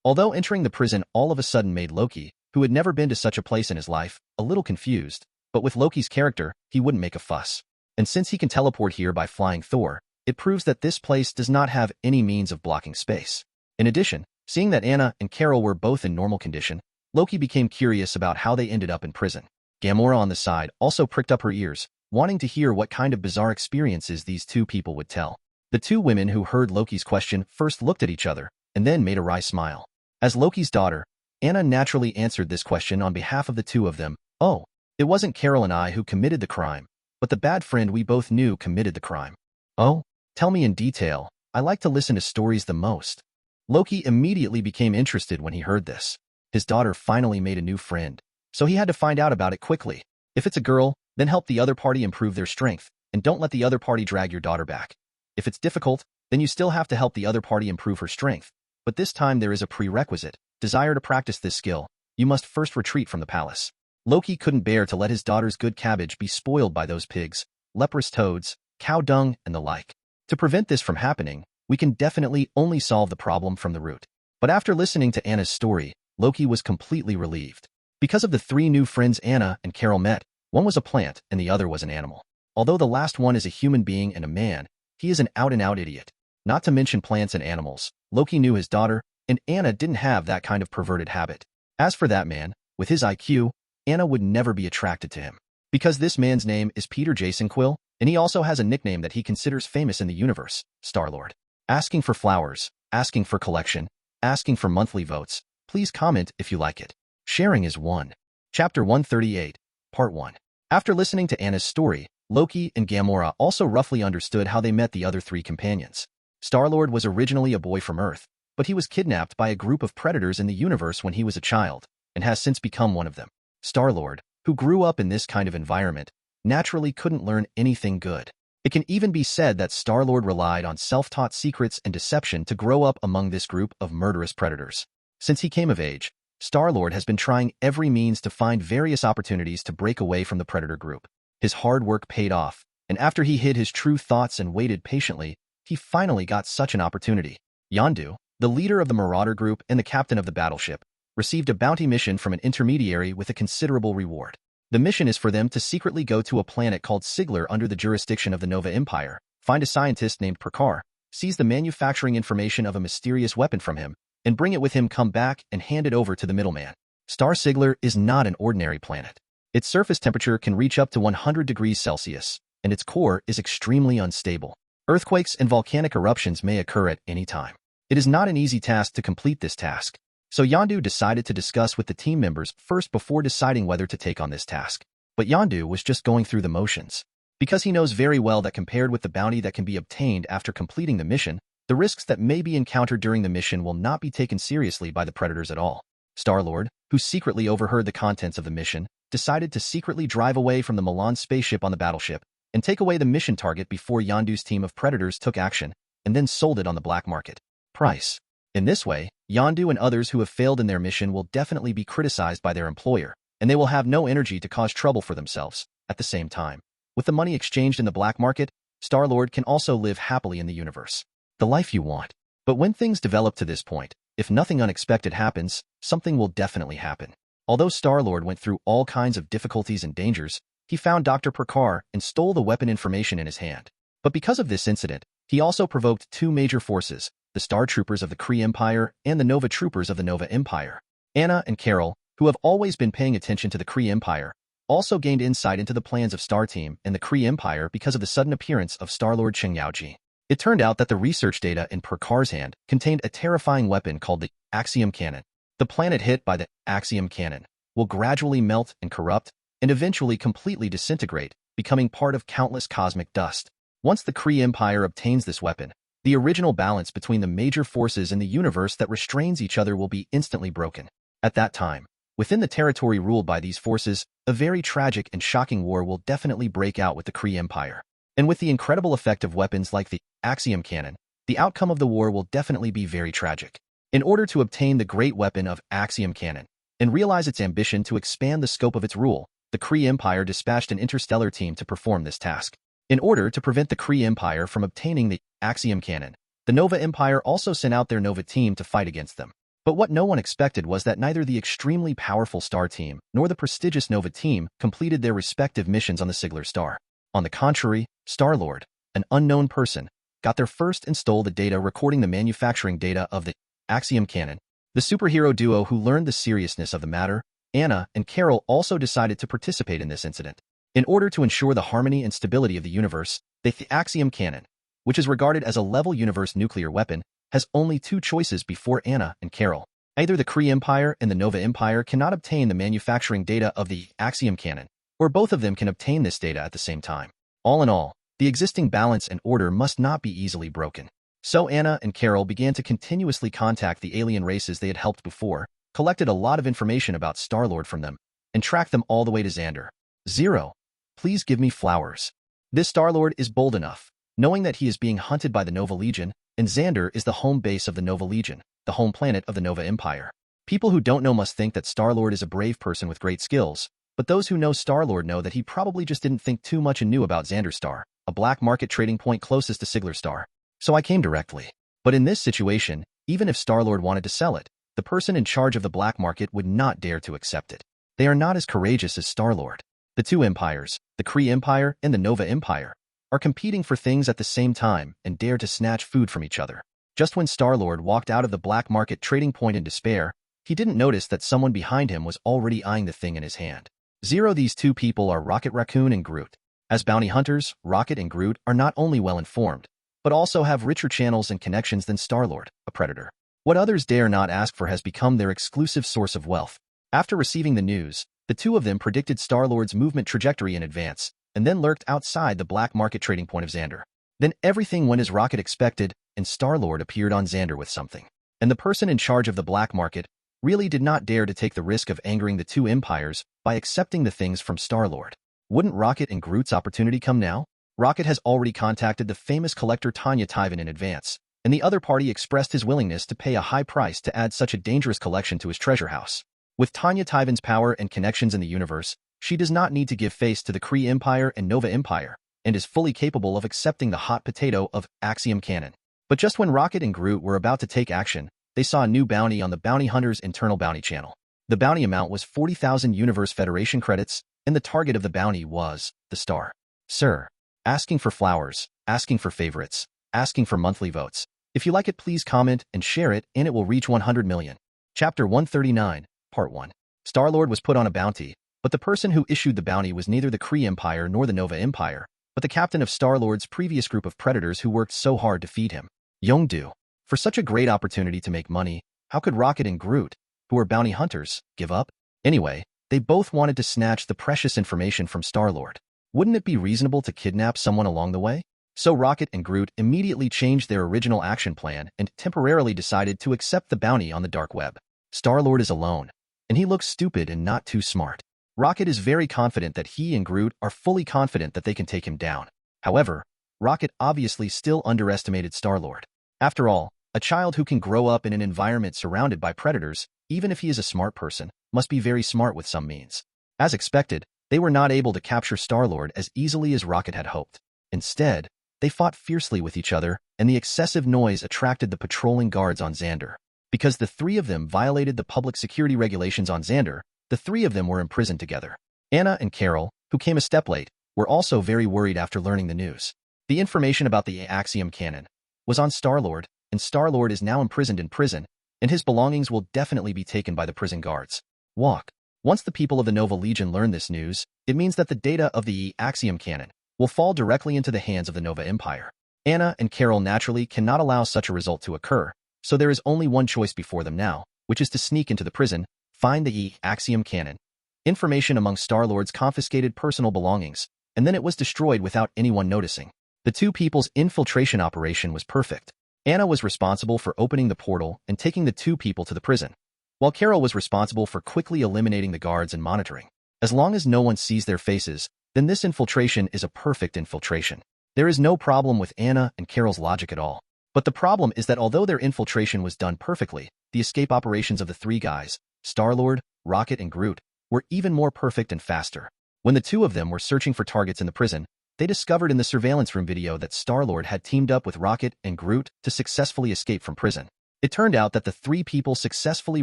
Speaker 1: Although entering the prison all of a sudden made Loki, who had never been to such a place in his life, a little confused, but with Loki's character, he wouldn't make a fuss. And since he can teleport here by flying Thor, it proves that this place does not have any means of blocking space. In addition, seeing that Anna and Carol were both in normal condition, Loki became curious about how they ended up in prison. Gamora on the side also pricked up her ears, wanting to hear what kind of bizarre experiences these two people would tell. The two women who heard Loki's question first looked at each other, and then made a wry smile. As Loki's daughter, Anna naturally answered this question on behalf of the two of them. Oh, it wasn't Carol and I who committed the crime, but the bad friend we both knew committed the crime. Oh? Tell me in detail. I like to listen to stories the most. Loki immediately became interested when he heard this. His daughter finally made a new friend, so he had to find out about it quickly. If it's a girl, then help the other party improve their strength, and don't let the other party drag your daughter back. If it's difficult, then you still have to help the other party improve her strength, but this time there is a prerequisite. Desire to practice this skill, you must first retreat from the palace. Loki couldn't bear to let his daughter's good cabbage be spoiled by those pigs, leprous toads, cow dung, and the like. To prevent this from happening, we can definitely only solve the problem from the root. But after listening to Anna's story, Loki was completely relieved. Because of the 3 new friends Anna and Carol met, one was a plant and the other was an animal. Although the last one is a human being and a man, he is an out-and-out idiot. Not to mention plants and animals. Loki knew his daughter, and Anna didn't have that kind of perverted habit. As for that man, with his IQ, Anna would never be attracted to him. Because this man's name is Peter Jason Quill, and he also has a nickname that he considers famous in the universe, Star-Lord. Asking for flowers, asking for collection, asking for monthly votes. Please comment if you like it. Sharing is one. Chapter 138, Part 1. After listening to Anna's story, Loki and Gamora also roughly understood how they met the other three companions. Star-Lord was originally a boy from Earth, but he was kidnapped by a group of predators in the universe when he was a child, and has since become one of them. Star-Lord, who grew up in this kind of environment, naturally couldn't learn anything good. It can even be said that Star-Lord relied on self-taught secrets and deception to grow up among this group of murderous predators. Since he came of age, Star-Lord has been trying every means to find various opportunities to break away from the predator group. His hard work paid off, and after he hid his true thoughts and waited patiently, he finally got such an opportunity. Yondu, the leader of the Marauder group and the captain of the battleship, received a bounty mission from an intermediary with a considerable reward. The mission is for them to secretly go to a planet called Sigler under the jurisdiction of the Nova Empire, find a scientist named Prakar, seize the manufacturing information of a mysterious weapon from him, and bring it with him, come back and hand it over to the middleman. Star Sigler is not an ordinary planet. Its surface temperature can reach up to 100 degrees Celsius, and its core is extremely unstable. Earthquakes and volcanic eruptions may occur at any time. It is not an easy task to complete this task, so Yondu decided to discuss with the team members first before deciding whether to take on this task. But Yondu was just going through the motions. Because he knows very well that compared with the bounty that can be obtained after completing the mission, the risks that may be encountered during the mission will not be taken seriously by the predators at all. Star-Lord, who secretly overheard the contents of the mission, decided to secretly drive away from the Milan spaceship on the battleship and take away the mission target before Yondu's team of predators took action and then sold it on the black market. Price. In this way, Yondu and others who have failed in their mission will definitely be criticized by their employer, and they will have no energy to cause trouble for themselves. At the same time, with the money exchanged in the black market, Star-Lord can also live happily in the universe. The life you want. But when things develop to this point, if nothing unexpected happens, something will definitely happen. Although Star-Lord went through all kinds of difficulties and dangers, he found Dr. Prakar and stole the weapon information in his hand. But because of this incident, he also provoked two major forces, the Star Troopers of the Kree Empire and the Nova Troopers of the Nova Empire. Anna and Carol, who have always been paying attention to the Kree Empire, also gained insight into the plans of Star Team and the Kree Empire because of the sudden appearance of Star-Lord Cheng Yaoji. It turned out that the research data in Prakar's hand contained a terrifying weapon called the Axiom Cannon. The planet hit by the Axiom Cannon will gradually melt and corrupt and eventually completely disintegrate, becoming part of countless cosmic dust. Once the Kree Empire obtains this weapon, the original balance between the major forces in the universe that restrains each other will be instantly broken. At that time, within the territory ruled by these forces, a very tragic and shocking war will definitely break out with the Kree Empire. And with the incredible effect of weapons like the Axiom Cannon, the outcome of the war will definitely be very tragic. In order to obtain the great weapon of Axiom Cannon and realize its ambition to expand the scope of its rule, the Kree Empire dispatched an interstellar team to perform this task. In order to prevent the Kree Empire from obtaining the Axiom Cannon, the Nova Empire also sent out their Nova team to fight against them. But what no one expected was that neither the extremely powerful Star Team nor the prestigious Nova team completed their respective missions on the Sigler Star. On the contrary, Star-Lord, an unknown person, got there first and stole the data recording the manufacturing data of the Axiom Cannon. The superhero duo who learned the seriousness of the matter, Anna and Carol, also decided to participate in this incident. In order to ensure the harmony and stability of the universe, the Axiom Cannon, which is regarded as a level universe nuclear weapon, has only two choices before Anna and Carol. Either the Kree Empire and the Nova Empire cannot obtain the manufacturing data of the Axiom Cannon, or both of them can obtain this data at the same time. All in all, the existing balance and order must not be easily broken. So Anna and Carol began to continuously contact the alien races they had helped before, collected a lot of information about Star-Lord from them, and tracked them all the way to Xander. Zero. Please give me flowers. This Star-Lord is bold enough, knowing that he is being hunted by the Nova Legion, and Xander is the home base of the Nova Legion, the home planet of the Nova Empire. People who don't know must think that Star-Lord is a brave person with great skills, but those who know Star-Lord know that he probably just didn't think too much and knew about Xander Star, a black market trading point closest to Sigler Star. So I came directly. But in this situation, even if Star-Lord wanted to sell it, the person in charge of the black market would not dare to accept it. They are not as courageous as Star-Lord. The two empires, the Kree Empire and the Nova Empire, are competing for things at the same time and dare to snatch food from each other. Just when Star-Lord walked out of the black market trading point in despair, he didn't notice that someone behind him was already eyeing the thing in his hand. These two people are Rocket Raccoon and Groot. As bounty hunters, Rocket and Groot are not only well-informed, but also have richer channels and connections than Star-Lord, a predator. What others dare not ask for has become their exclusive source of wealth. After receiving the news, the two of them predicted Star-Lord's movement trajectory in advance, and then lurked outside the black market trading point of Xandar. Then everything went as Rocket expected, and Star-Lord appeared on Xandar with something. And the person in charge of the black market really did not dare to take the risk of angering the two empires by accepting the things from Star-Lord. Wouldn't Rocket and Groot's opportunity come now? Rocket has already contacted the famous collector Tanya Tyven in advance, and the other party expressed his willingness to pay a high price to add such a dangerous collection to his treasure house. With Tanya Tyven's power and connections in the universe, she does not need to give face to the Kree Empire and Nova Empire, and is fully capable of accepting the hot potato of Axiom Cannon. But just when Rocket and Groot were about to take action, they saw a new bounty on the Bounty Hunter's internal bounty channel. The bounty amount was 40,000 Universe Federation credits, and the target of the bounty was the star. Sir, asking for flowers, asking for favorites, asking for monthly votes. If you like it, please comment and share it, and it will reach 100 million. Chapter 139, Part 1. Star-Lord was put on a bounty, but the person who issued the bounty was neither the Kree Empire nor the Nova Empire, but the captain of Star-Lord's previous group of predators who worked so hard to feed him. Yongdu. For such a great opportunity to make money, how could Rocket and Groot, who were bounty hunters, give up? Anyway, they both wanted to snatch the precious information from Star-Lord. Wouldn't it be reasonable to kidnap someone along the way? So Rocket and Groot immediately changed their original action plan and temporarily decided to accept the bounty on the dark web. Star-Lord is alone, and he looks stupid and not too smart. Rocket is very confident that he and Groot are fully confident that they can take him down. However, Rocket obviously still underestimated Star-Lord. After all, a child who can grow up in an environment surrounded by predators, even if he is a smart person, must be very smart with some means. As expected, they were not able to capture Star-Lord as easily as Rocket had hoped. Instead, they fought fiercely with each other, and the excessive noise attracted the patrolling guards on Xandar. Because the three of them violated the public security regulations on Xandar, the three of them were imprisoned together. Anna and Carol, who came a step late, were also very worried after learning the news. The information about the Axiom Cannon was on Star-Lord, and Star-Lord is now imprisoned in prison, and his belongings will definitely be taken by the prison guards. Once the people of the Nova Legion learn this news, it means that the data of the Axiom Cannon will fall directly into the hands of the Nova Empire. Anna and Carol naturally cannot allow such a result to occur, so there is only one choice before them now, which is to sneak into the prison, find the Axiom Cannon, information among Star-Lord's confiscated personal belongings, and then it was destroyed without anyone noticing. The two people's infiltration operation was perfect. Anna was responsible for opening the portal and taking the two people to the prison, while Carol was responsible for quickly eliminating the guards and monitoring. As long as no one sees their faces, then this infiltration is a perfect infiltration. There is no problem with Anna and Carol's logic at all. But the problem is that although their infiltration was done perfectly, the escape operations of the three guys, Star-Lord, Rocket, and Groot, were even more perfect and faster. When the two of them were searching for targets in the prison, they discovered in the surveillance room video that Star-Lord had teamed up with Rocket and Groot to successfully escape from prison. It turned out that the three people successfully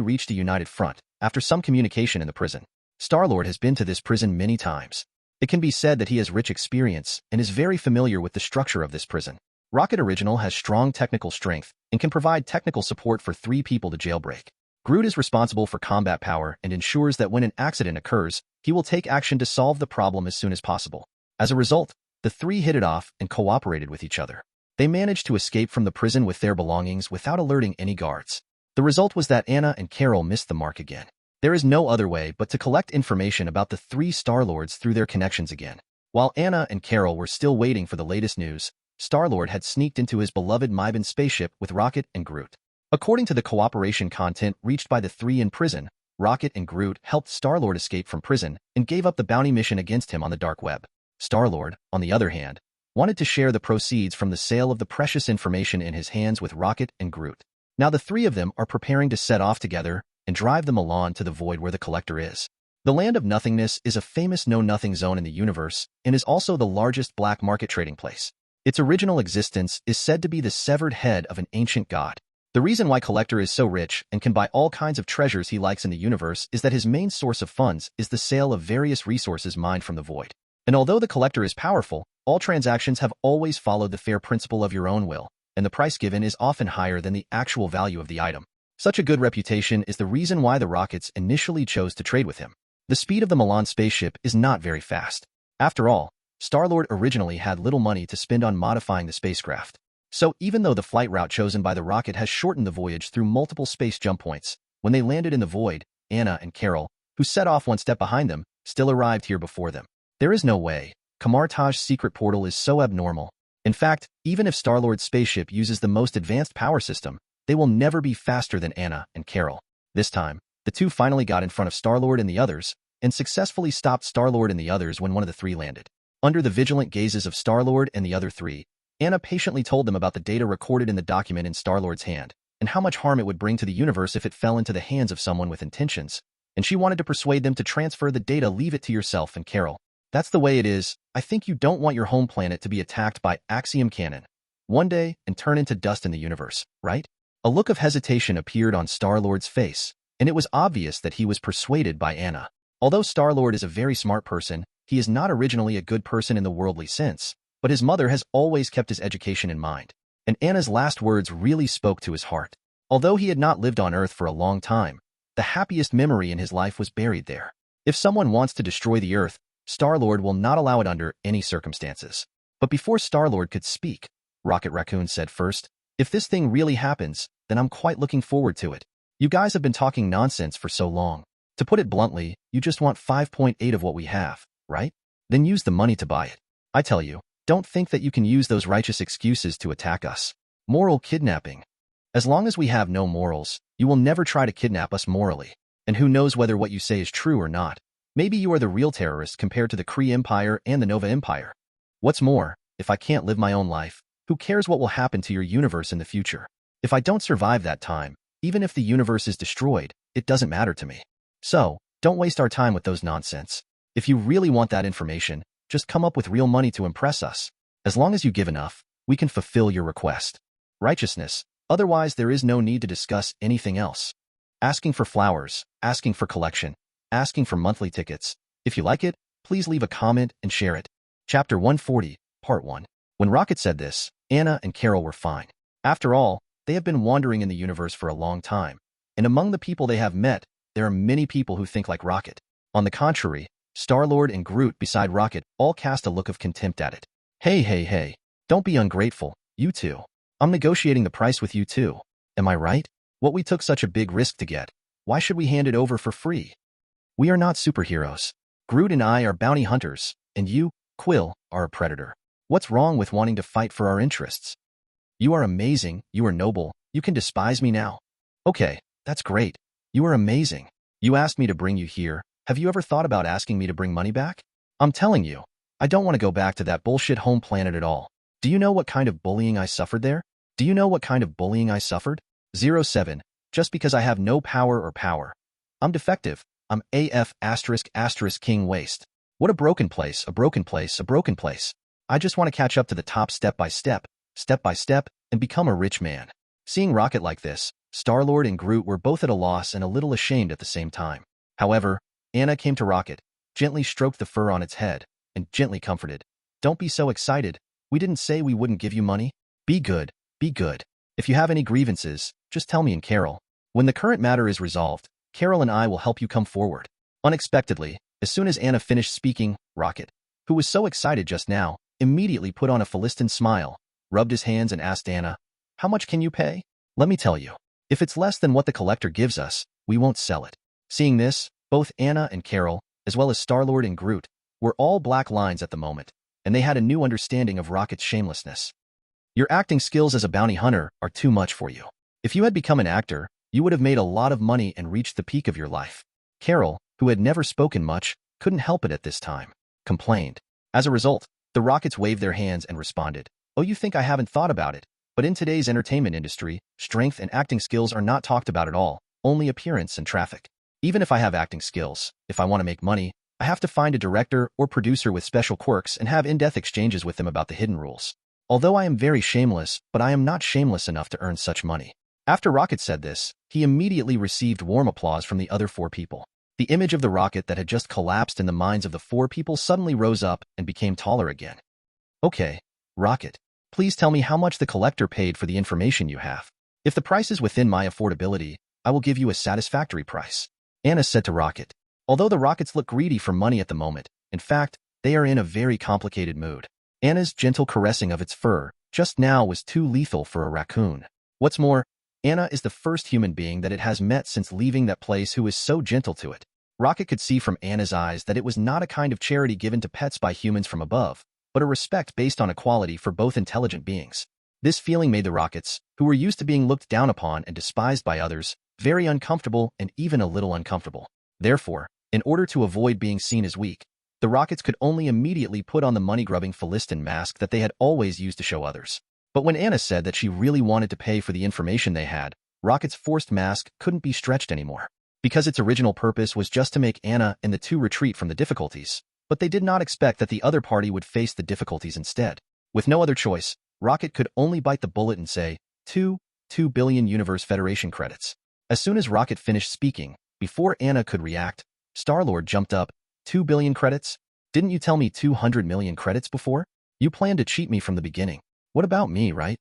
Speaker 1: reached a united front after some communication in the prison. Star-Lord has been to this prison many times. It can be said that he has rich experience and is very familiar with the structure of this prison. Rocket Original has strong technical strength and can provide technical support for three people to jailbreak. Groot is responsible for combat power and ensures that when an accident occurs, he will take action to solve the problem as soon as possible. As a result, the three hit it off and cooperated with each other. They managed to escape from the prison with their belongings without alerting any guards. The result was that Anna and Carol missed the mark again. There is no other way but to collect information about the three Star-Lords through their connections again. While Anna and Carol were still waiting for the latest news, Star-Lord had sneaked into his beloved Myban spaceship with Rocket and Groot. According to the cooperation content reached by the three in prison, Rocket and Groot helped Star-Lord escape from prison and gave up the bounty mission against him on the dark web. Star-Lord, on the other hand, wanted to share the proceeds from the sale of the precious information in his hands with Rocket and Groot. Now the three of them are preparing to set off together and drive the Milan to the void where the collector is. The Land of Nothingness is a famous know-nothing zone in the universe and is also the largest black market trading place. Its original existence is said to be the severed head of an ancient god. The reason why Collector is so rich and can buy all kinds of treasures he likes in the universe is that his main source of funds is the sale of various resources mined from the void. And although the Collector is powerful, All transactions have always followed the fair principle of your own will, and the price given is often higher than the actual value of the item. Such a good reputation is the reason why the Rockets initially chose to trade with him. The speed of the Milan spaceship is not very fast. After all, Star-Lord originally had little money to spend on modifying the spacecraft. So even though the flight route chosen by the rocket has shortened the voyage through multiple space jump points, when they landed in the void, Anna and Carol, who set off one step behind them, still arrived here before them. There is no way. Kamartaj's secret portal is so abnormal. In fact, even if Star-Lord's spaceship uses the most advanced power system, they will never be faster than Anna and Carol. This time, the two finally got in front of Star-Lord and the others, and successfully stopped Star-Lord and the others when one of the three landed. Under the vigilant gazes of Star-Lord and the other three, Anna patiently told them about the data recorded in the document in Star-Lord's hand, and how much harm it would bring to the universe if it fell into the hands of someone with intentions, and she wanted to persuade them to transfer the data. Leave it to yourself and Carol. That's the way it is. I think you don't want your home planet to be attacked by Axiom Cannon one day and turn into dust in the universe, right? A look of hesitation appeared on Star-Lord's face, and it was obvious that he was persuaded by Anna. Although Star-Lord is a very smart person, he is not originally a good person in the worldly sense, but his mother has always kept his education in mind, and Anna's last words really spoke to his heart. Although he had not lived on Earth for a long time, the happiest memory in his life was buried there. If someone wants to destroy the Earth, Star-Lord will not allow it under any circumstances. But before Star-Lord could speak, Rocket Raccoon said first, "If this thing really happens, then I'm quite looking forward to it. You guys have been talking nonsense for so long. To put it bluntly, you just want 5.8 of what we have, right? Then use the money to buy it. I tell you, don't think that you can use those righteous excuses to attack us. Moral kidnapping. As long as we have no morals, you will never try to kidnap us morally. And who knows whether what you say is true or not. Maybe you are the real terrorist compared to the Kree Empire and the Nova Empire. What's more, if I can't live my own life, who cares what will happen to your universe in the future? If I don't survive that time, even if the universe is destroyed, it doesn't matter to me. So, don't waste our time with those nonsense. If you really want that information, just come up with real money to impress us. As long as you give enough, we can fulfill your request. Righteousness. Otherwise, there is no need to discuss anything else. Asking for flowers, asking for collection, asking for monthly tickets. If you like it, please leave a comment and share it. Chapter 140, Part 1. When Rocket said this, Anna and Carol were fine. After all, they have been wandering in the universe for a long time, and among the people they have met, there are many people who think like Rocket. On the contrary, Star-Lord and Groot beside Rocket all cast a look of contempt at it. Hey, don't be ungrateful, you two. I'm negotiating the price with you too. Am I right? What we took such a big risk to get, why should we hand it over for free? We are not superheroes. Groot and I are bounty hunters, and you, Quill, are a predator. What's wrong with wanting to fight for our interests? You are amazing, you are noble, you can despise me now. Okay, that's great. You are amazing. You asked me to bring you here. Have you ever thought about asking me to bring money back? I'm telling you, I don't want to go back to that bullshit home planet at all. Do you know what kind of bullying I suffered there? Do you know what kind of bullying I suffered? 07. Just because I have no power or power. I'm defective. I'm AF *** King Waste. What a broken place, a broken place, a broken place. I just want to catch up to the top step by step, and become a rich man. Seeing Rocket like this, Star-Lord and Groot were both at a loss and a little ashamed at the same time. However, Anna came to Rocket, gently stroked the fur on its head, and gently comforted. Don't be so excited. We didn't say we wouldn't give you money. Be good, be good. If you have any grievances, just tell me and Carol. When the current matter is resolved, Carol and I will help you come forward. Unexpectedly, as soon as Anna finished speaking, Rocket, who was so excited just now, immediately put on a Philistine smile, rubbed his hands and asked Anna, "How much can you pay?" "Let me tell you. If it's less than what the collector gives us, we won't sell it." Seeing this, both Anna and Carol, as well as Star-Lord and Groot, were all black lines at the moment, and they had a new understanding of Rocket's shamelessness. Your acting skills as a bounty hunter are too much for you. If you had become an actor, you would have made a lot of money and reached the peak of your life. Carol, who had never spoken much, couldn't help it at this time, complained. As a result, the Rockets waved their hands and responded, "Oh, you think I haven't thought about it? But in today's entertainment industry, strength and acting skills are not talked about at all, only appearance and traffic. Even if I have acting skills, if I want to make money, I have to find a director or producer with special quirks and have in-depth exchanges with them about the hidden rules. Although I am very shameless, but I am not shameless enough to earn such money." After Rocket said this, he immediately received warm applause from the other four people. The image of the Rocket that had just collapsed in the minds of the four people suddenly rose up and became taller again. Okay, Rocket. Please tell me how much the collector paid for the information you have. If the price is within my affordability, I will give you a satisfactory price. Anna said to Rocket. Although the Rockets look greedy for money at the moment, in fact, they are in a very complicated mood. Anna's gentle caressing of its fur just now was too lethal for a raccoon. What's more, Anna is the first human being that it has met since leaving that place who is so gentle to it. Rocket could see from Anna's eyes that it was not a kind of charity given to pets by humans from above, but a respect based on equality for both intelligent beings. This feeling made the Rockets, who were used to being looked down upon and despised by others, very uncomfortable and even a little uncomfortable. Therefore, in order to avoid being seen as weak, the Rockets could only immediately put on the money-grubbing Philistin mask that they had always used to show others. But when Anna said that she really wanted to pay for the information they had, Rocket's forced mask couldn't be stretched anymore. Because its original purpose was just to make Anna and the two retreat from the difficulties, but they did not expect that the other party would face the difficulties instead. With no other choice, Rocket could only bite the bullet and say, 2 billion Universe Federation credits. As soon as Rocket finished speaking, before Anna could react, Star-Lord jumped up. 2 billion credits? Didn't you tell me 200 million credits before? You planned to cheat me from the beginning. What about me, right?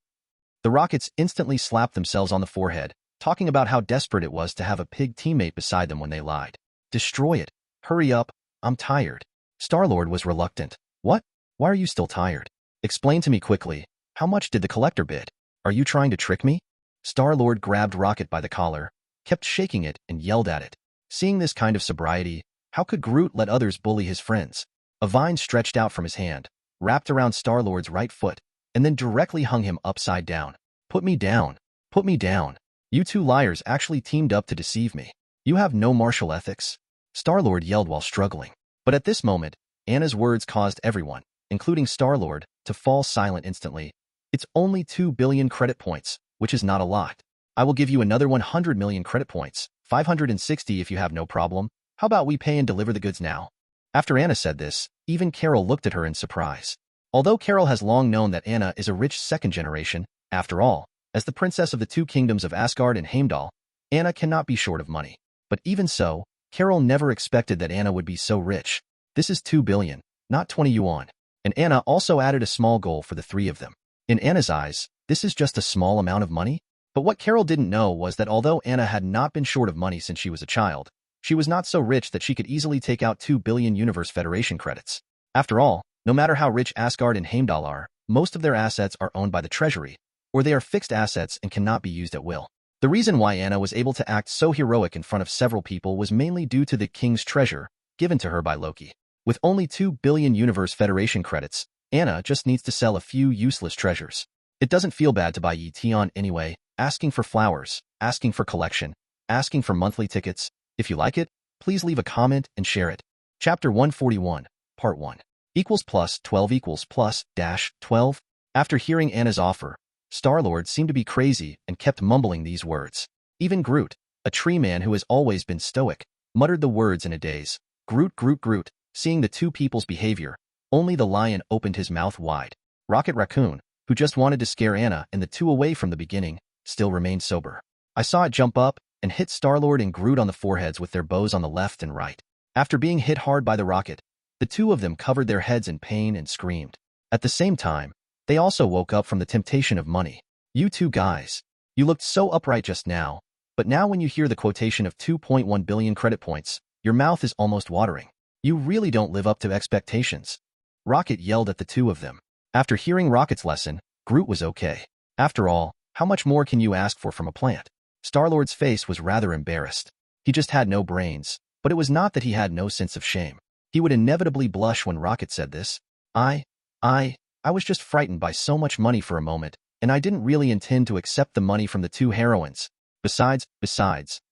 Speaker 1: The Rockets instantly slapped themselves on the forehead, talking about how desperate it was to have a pig teammate beside them when they lied. Destroy it. Hurry up. I'm tired. Star-Lord was reluctant. What? Why are you still tired? Explain to me quickly. How much did the collector bid? Are you trying to trick me? Star-Lord grabbed Rocket by the collar, kept shaking it, and yelled at it. Seeing this kind of sobriety, how could Groot let others bully his friends? A vine stretched out from his hand, wrapped around Star-Lord's right foot, and then directly hung him upside down. Put me down. Put me down. You two liars actually teamed up to deceive me. You have no martial ethics? Star-Lord yelled while struggling. But at this moment, Anna's words caused everyone, including Star-Lord, to fall silent instantly. It's only 2 billion credit points, which is not a lot. I will give you another 100 million credit points, 560 if you have no problem. How about we pay and deliver the goods now? After Anna said this, even Carol looked at her in surprise. Although Carol has long known that Anna is a rich second generation, after all, as the princess of the two kingdoms of Asgard and Heimdall, Anna cannot be short of money. But even so, Carol never expected that Anna would be so rich. This is 2 billion, not 20 yuan. And Anna also added a small goal for the three of them. In Anna's eyes, this is just a small amount of money? But what Carol didn't know was that although Anna had not been short of money since she was a child, she was not so rich that she could easily take out 2 billion Universe Federation credits. After all, no matter how rich Asgard and Heimdall are, most of their assets are owned by the treasury, or they are fixed assets and cannot be used at will. The reason why Anna was able to act so heroic in front of several people was mainly due to the king's treasure, given to her by Loki. With only 2 billion Universe Federation credits, Anna just needs to sell a few useless treasures. It doesn't feel bad to buy Yetion anyway, asking for flowers, asking for collection, asking for monthly tickets. If you like it, please leave a comment and share it. Chapter 141, Part 1. Equals plus 12 equals plus dash 12. After hearing Anna's offer, Star-Lord seemed to be crazy and kept mumbling these words. Even Groot, a tree man who has always been stoic, muttered the words in a daze. Groot, Groot, Groot. Seeing the two people's behavior, only the lion opened his mouth wide. Rocket Raccoon, who just wanted to scare Anna and the two away from the beginning, still remained sober. I saw it jump up and hit Star-Lord and Groot on the foreheads with their bows on the left and right. After being hit hard by the rocket, the two of them covered their heads in pain and screamed. At the same time, they also woke up from the temptation of money. You two guys. You looked so upright just now, but now when you hear the quotation of 2.1 billion credit points, your mouth is almost watering. You really don't live up to expectations. Rocket yelled at the two of them. After hearing Rocket's lesson, Groot was okay. After all, how much more can you ask for from a plant? Star-Lord's face was rather embarrassed. He just had no brains, but it was not that he had no sense of shame. He would inevitably blush when Rocket said this. I was just frightened by so much money for a moment, and I didn't really intend to accept the money from the two heroines. Besides,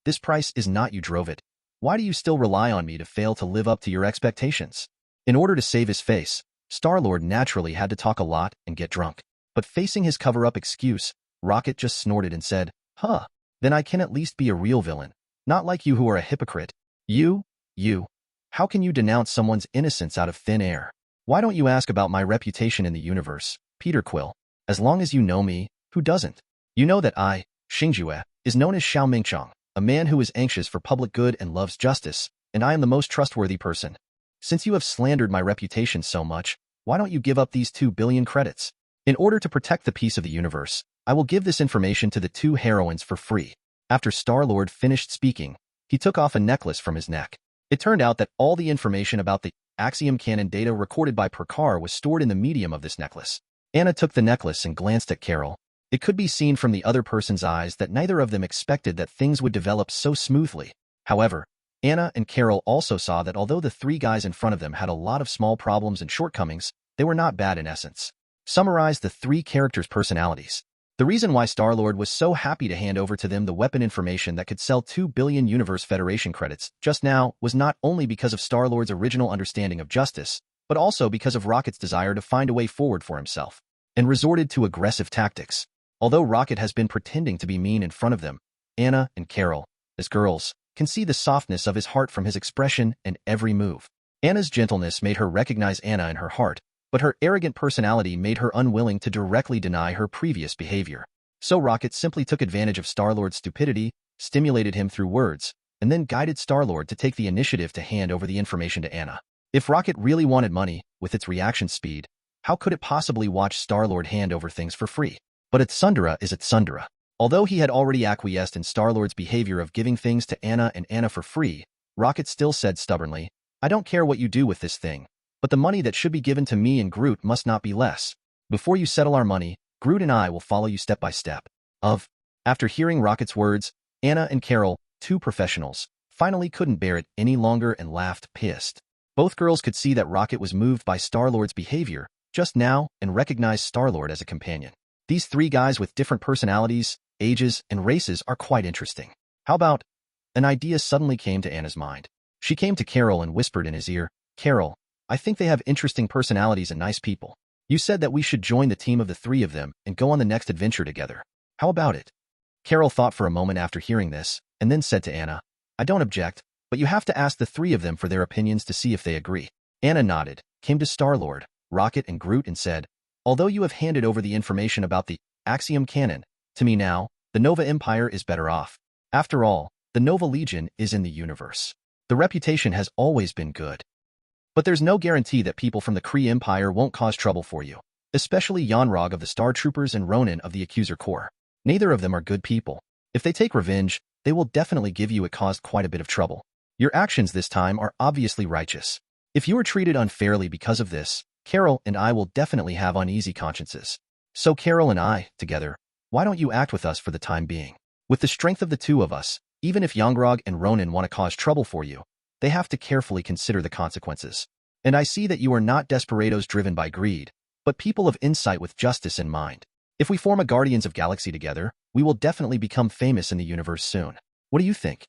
Speaker 1: this price is not you drove it. Why do you still rely on me to fail to live up to your expectations? In order to save his face, Star-Lord naturally had to talk a lot and get drunk. But facing his cover-up excuse, Rocket just snorted and said, Huh, then I can at least be a real villain, not like you who are a hypocrite. You, how can you denounce someone's innocence out of thin air? Why don't you ask about my reputation in the universe, Peter Quill? As long as you know me, who doesn't? You know that I, Xingjue, is known as Xiao Mingchong, a man who is anxious for public good and loves justice, and I am the most trustworthy person. Since you have slandered my reputation so much, why don't you give up these 2 billion credits? In order to protect the peace of the universe, I will give this information to the 2 heroines for free. After Star-Lord finished speaking, he took off a necklace from his neck. It turned out that all the information about the Axiom canon data recorded by Perkar was stored in the medium of this necklace. Anna took the necklace and glanced at Carol. It could be seen from the other person's eyes that neither of them expected that things would develop so smoothly. However, Anna and Carol also saw that although the 3 guys in front of them had a lot of small problems and shortcomings, they were not bad in essence. Summarize the 3 characters' personalities. The reason why Star-Lord was so happy to hand over to them the weapon information that could sell 2 billion Universe Federation credits just now was not only because of Star-Lord's original understanding of justice, but also because of Rocket's desire to find a way forward for himself, and resorted to aggressive tactics. Although Rocket has been pretending to be mean in front of them, Anna and Carol, as girls, can see the softness of his heart from his expression and every move. Anna's gentleness made her recognize Anna in her heart, but her arrogant personality made her unwilling to directly deny her previous behavior. So Rocket simply took advantage of Star-Lord's stupidity, stimulated him through words, and then guided Star-Lord to take the initiative to hand over the information to Anna. If Rocket really wanted money, with its reaction speed, how could it possibly watch Star-Lord hand over things for free? But Tsundere is Tsundere. Although he had already acquiesced in Star-Lord's behavior of giving things to Anna and Anna for free, Rocket still said stubbornly, I don't care what you do with this thing, but the money that should be given to me and Groot must not be less. Before you settle our money, Groot and I will follow you step by step. After hearing Rocket's words, Anna and Carol, 2 professionals, finally couldn't bear it any longer and laughed pissed. Both girls could see that Rocket was moved by Star-Lord's behavior just now and recognized Star-Lord as a companion. These 3 guys with different personalities, ages, and races are quite interesting. How about? An idea suddenly came to Anna's mind. She came to Carol and whispered in his ear, Carol, I think they have interesting personalities and nice people. You said that we should join the team of the 3 of them and go on the next adventure together. How about it? Carol thought for a moment after hearing this, and then said to Anna, I don't object, but you have to ask the 3 of them for their opinions to see if they agree. Anna nodded, came to Star-Lord, Rocket, and Groot and said, Although you have handed over the information about the Axiom canon to me now, the Nova Empire is better off. After all, the Nova Legion is in the universe. The reputation has always been good. But there's no guarantee that people from the Kree Empire won't cause trouble for you, especially Yonrog of the Star Troopers and Ronan of the Accuser Corps. Neither of them are good people. If they take revenge, they will definitely give you it caused quite a bit of trouble. Your actions this time are obviously righteous. If you are treated unfairly because of this, Carol and I will definitely have uneasy consciences. So Carol and I, together, why don't you act with us for the time being? With the strength of the 2 of us, even if Yongrog and Ronan want to cause trouble for you, they have to carefully consider the consequences. And I see that you are not desperados driven by greed, but people of insight with justice in mind. If we form a Guardians of Galaxy together, we will definitely become famous in the universe soon. What do you think?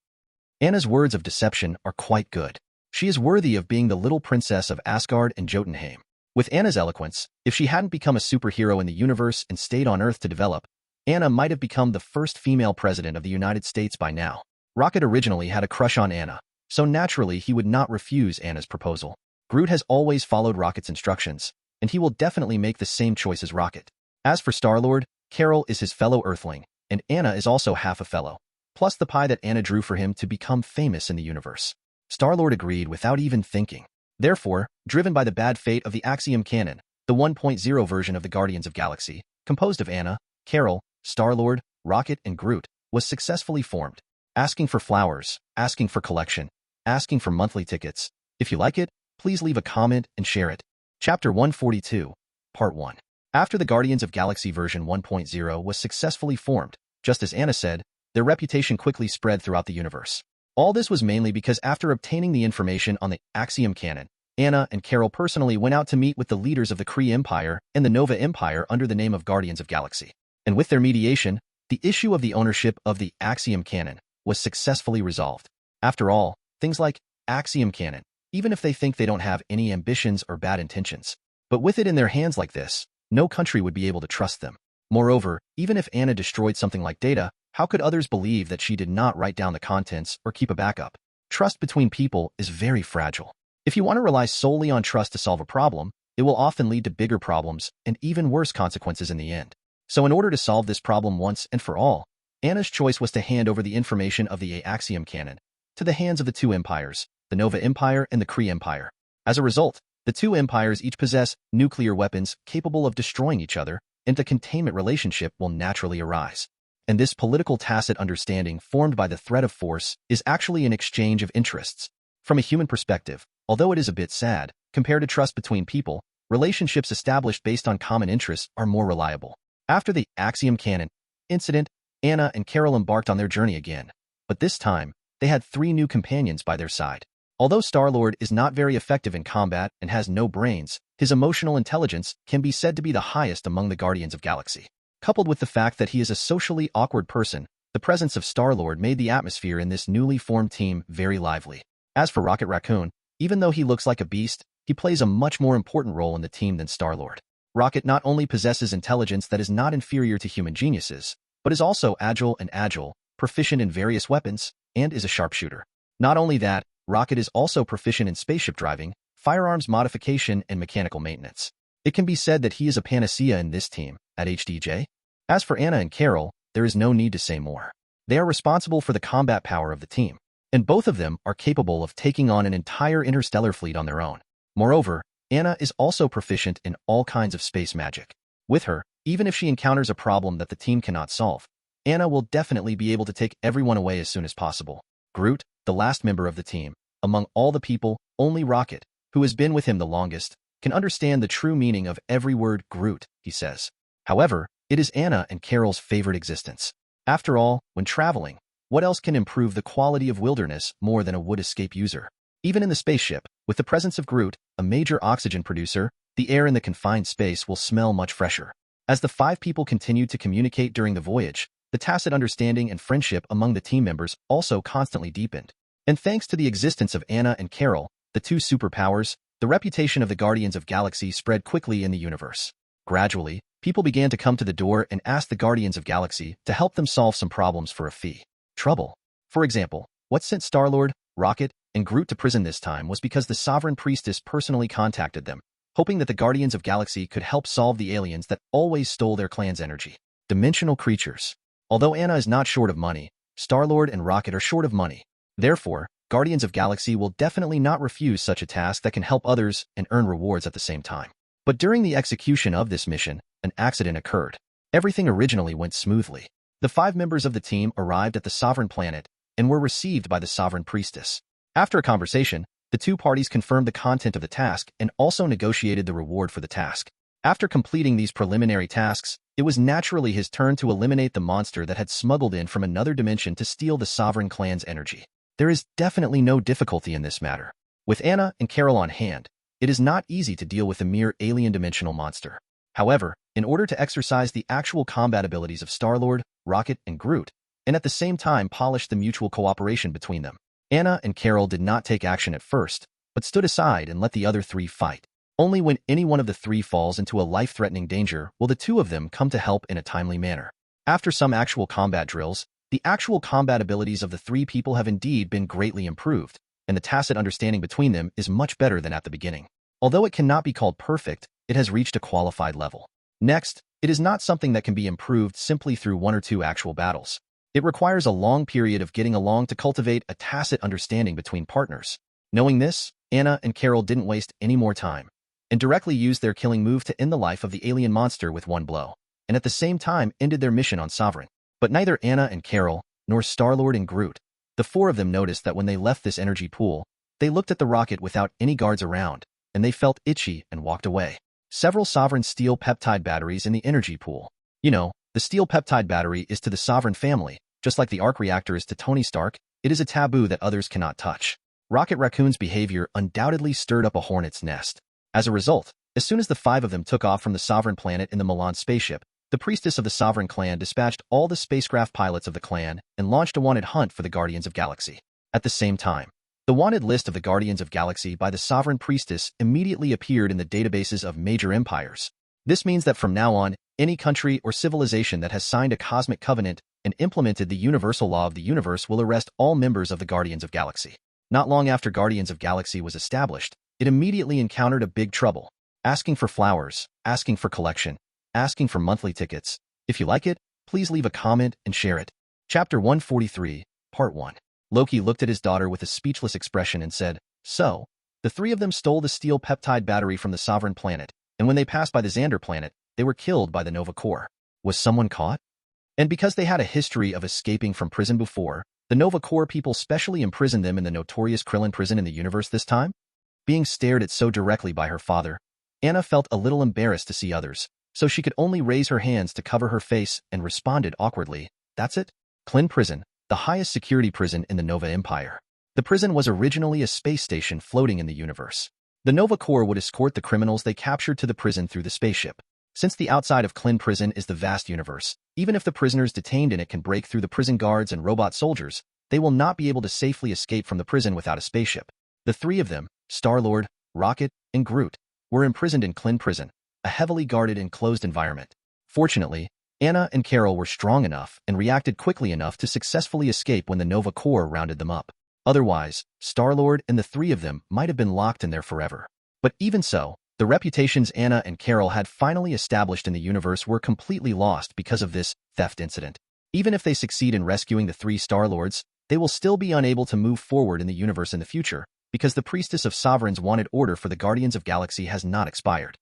Speaker 1: Anna's words of deception are quite good. She is worthy of being the little princess of Asgard and Jotunheim. With Anna's eloquence, if she hadn't become a superhero in the universe and stayed on Earth to develop, Anna might have become the first female president of the United States by now. Rocket originally had a crush on Anna, so naturally he would not refuse Anna's proposal. Groot has always followed Rocket's instructions, and he will definitely make the same choice as Rocket. As for Star-Lord, Carol is his fellow Earthling, and Anna is also half a fellow, plus the pie that Anna drew for him to become famous in the universe. Star-Lord agreed without even thinking. Therefore, driven by the bad fate of the Axiom canon, the 1.0 version of the Guardians of Galaxy, composed of Anna, Carol, Star-Lord, Rocket, and Groot, was successfully formed. Asking for flowers, asking for collection, asking for monthly tickets. If you like it, please leave a comment and share it. Chapter 142, Part 1. After the Guardians of Galaxy version 1.0 was successfully formed, just as Anna said, their reputation quickly spread throughout the universe. All this was mainly because after obtaining the information on the Axiom canon, Anna and Carol personally went out to meet with the leaders of the Kree Empire and the Nova Empire under the name of Guardians of Galaxy. And with their mediation, the issue of the ownership of the Axiom canon was successfully resolved. After all, things like Axiom canon, even if they think they don't have any ambitions or bad intentions. But with it in their hands like this, no country would be able to trust them. Moreover, even if Anna destroyed something like data, how could others believe that she did not write down the contents or keep a backup? Trust between people is very fragile. If you want to rely solely on trust to solve a problem, it will often lead to bigger problems and even worse consequences in the end. So in order to solve this problem once and for all, Anna's choice was to hand over the information of the Axiom canon to the hands of the 2 empires, the Nova Empire and the Kree Empire. As a result, The two empires each possess nuclear weapons capable of destroying each other, and a containment relationship will naturally arise. And this political tacit understanding formed by the threat of force is actually an exchange of interests. From a human perspective, although it is a bit sad, compared to trust between people, relationships established based on common interests are more reliable. After the Axiom Cannon incident, Anna and Carol embarked on their journey again, but this time, they had 3 new companions by their side. Although Star-Lord is not very effective in combat and has no brains, his emotional intelligence can be said to be the highest among the Guardians of Galaxy. Coupled with the fact that he is a socially awkward person, the presence of Star-Lord made the atmosphere in this newly formed team very lively. As for Rocket Raccoon, even though he looks like a beast, he plays a much more important role in the team than Star-Lord. Rocket not only possesses intelligence that is not inferior to human geniuses, but is also agile, proficient in various weapons, and is a sharpshooter. Not only that, Rocket is also proficient in spaceship driving, firearms modification, and mechanical maintenance. It can be said that he is a panacea in this team, at HDJ. As for Anna and Carol, there is no need to say more. They are responsible for the combat power of the team, and both of them are capable of taking on an entire interstellar fleet on their own. Moreover, Anna is also proficient in all kinds of space magic. With her, even if she encounters a problem that the team cannot solve, Anna will definitely be able to take everyone away as soon as possible. Groot, the last member of the team, among all the people, only Rocket, who has been with him the longest, can understand the true meaning of every word Groot, he says. However, it is Anna and Carol's favorite existence. After all, when traveling, what else can improve the quality of wilderness more than a wood escape user? Even in the spaceship, with the presence of Groot, a major oxygen producer, the air in the confined space will smell much fresher. As the 5 people continued to communicate during the voyage, the tacit understanding and friendship among the team members also constantly deepened. And thanks to the existence of Anna and Carol, the 2 superpowers, the reputation of the Guardians of Galaxy spread quickly in the universe. Gradually, people began to come to the door and ask the Guardians of Galaxy to help them solve some problems for a fee. Trouble. For example, what sent Star-Lord, Rocket, and Groot to prison this time was because the Sovereign Priestess personally contacted them, hoping that the Guardians of Galaxy could help solve the aliens that always stole their clan's energy. Dimensional creatures. Although Anna is not short of money, Star-Lord and Rocket are short of money. Therefore, Guardians of Galaxy will definitely not refuse such a task that can help others and earn rewards at the same time. But during the execution of this mission, an accident occurred. Everything originally went smoothly. The 5 members of the team arrived at the Sovereign Planet and were received by the Sovereign Priestess. After a conversation, the 2 parties confirmed the content of the task and also negotiated the reward for the task. After completing these preliminary tasks, it was naturally his turn to eliminate the monster that had smuggled in from another dimension to steal the Sovereign Clan's energy. There is definitely no difficulty in this matter. With Anna and Carol on hand, it is not easy to deal with a mere alien dimensional monster. However, in order to exercise the actual combat abilities of Star-Lord, Rocket, and Groot, and at the same time polish the mutual cooperation between them, Anna and Carol did not take action at first, but stood aside and let the other 3 fight. Only when any one of the 3 falls into a life-threatening danger will the 2 of them come to help in a timely manner. After some actual combat drills, the actual combat abilities of the 3 people have indeed been greatly improved, and the tacit understanding between them is much better than at the beginning. Although it cannot be called perfect, it has reached a qualified level. Next, it is not something that can be improved simply through 1 or 2 actual battles. It requires a long period of getting along to cultivate a tacit understanding between partners. Knowing this, Anna and Carol didn't waste any more time, and directly used their killing move to end the life of the alien monster with 1 blow, and at the same time ended their mission on Sovereign. But neither Anna and Carol, nor Star-Lord and Groot, the 4 of them noticed that when they left this energy pool, they looked at the rocket without any guards around, and they felt itchy and walked away. Several Sovereign steel peptide batteries in the energy pool. You know, the steel peptide battery is to the Sovereign family, just like the arc reactor is to Tony Stark. It is a taboo that others cannot touch. Rocket Raccoon's behavior undoubtedly stirred up a hornet's nest. As a result, as soon as the 5 of them took off from the Sovereign planet in the Milan spaceship, the priestess of the Sovereign clan dispatched all the spacecraft pilots of the clan and launched a wanted hunt for the Guardians of Galaxy. At the same time, the wanted list of the Guardians of Galaxy by the Sovereign priestess immediately appeared in the databases of major empires. This means that from now on, any country or civilization that has signed a cosmic covenant and implemented the universal law of the universe will arrest all members of the Guardians of Galaxy. Not long after Guardians of Galaxy was established, it immediately encountered a big trouble. Asking for flowers, asking for collection, asking for monthly tickets. If you like it, please leave a comment and share it. Chapter 143, Part 1. Loki looked at his daughter with a speechless expression and said, "So, The three of them stole the steel peptide battery from the Sovereign planet, and when they passed by the Xander planet, they were killed by the Nova Corps. Was someone caught? And because they had a history of escaping from prison before, the Nova Corps people specially imprisoned them in the notorious Krillin prison in the universe this time? Being stared at so directly by her father, Anna felt a little embarrassed to see others, so she could only raise her hands to cover her face and responded awkwardly, "That's it? Klin Prison, the highest security prison in the Nova Empire." The prison was originally a space station floating in the universe. The Nova Corps would escort the criminals they captured to the prison through the spaceship. Since the outside of Klin Prison is the vast universe, even if the prisoners detained in it can break through the prison guards and robot soldiers, they will not be able to safely escape from the prison without a spaceship. The three of them, Star-Lord, Rocket, and Groot, were imprisoned in Klin Prison, a heavily guarded and closed environment. Fortunately, Anna and Carol were strong enough and reacted quickly enough to successfully escape when the Nova Corps rounded them up. Otherwise, Star-Lord and the three of them might have been locked in there forever. But even so, the reputations Anna and Carol had finally established in the universe were completely lost because of this theft incident. Even if they succeed in rescuing the three Star-Lords, they will still be unable to move forward in the universe in the future, because the Priestess of Sovereign's wanted order for the Guardians of Galaxy has not expired.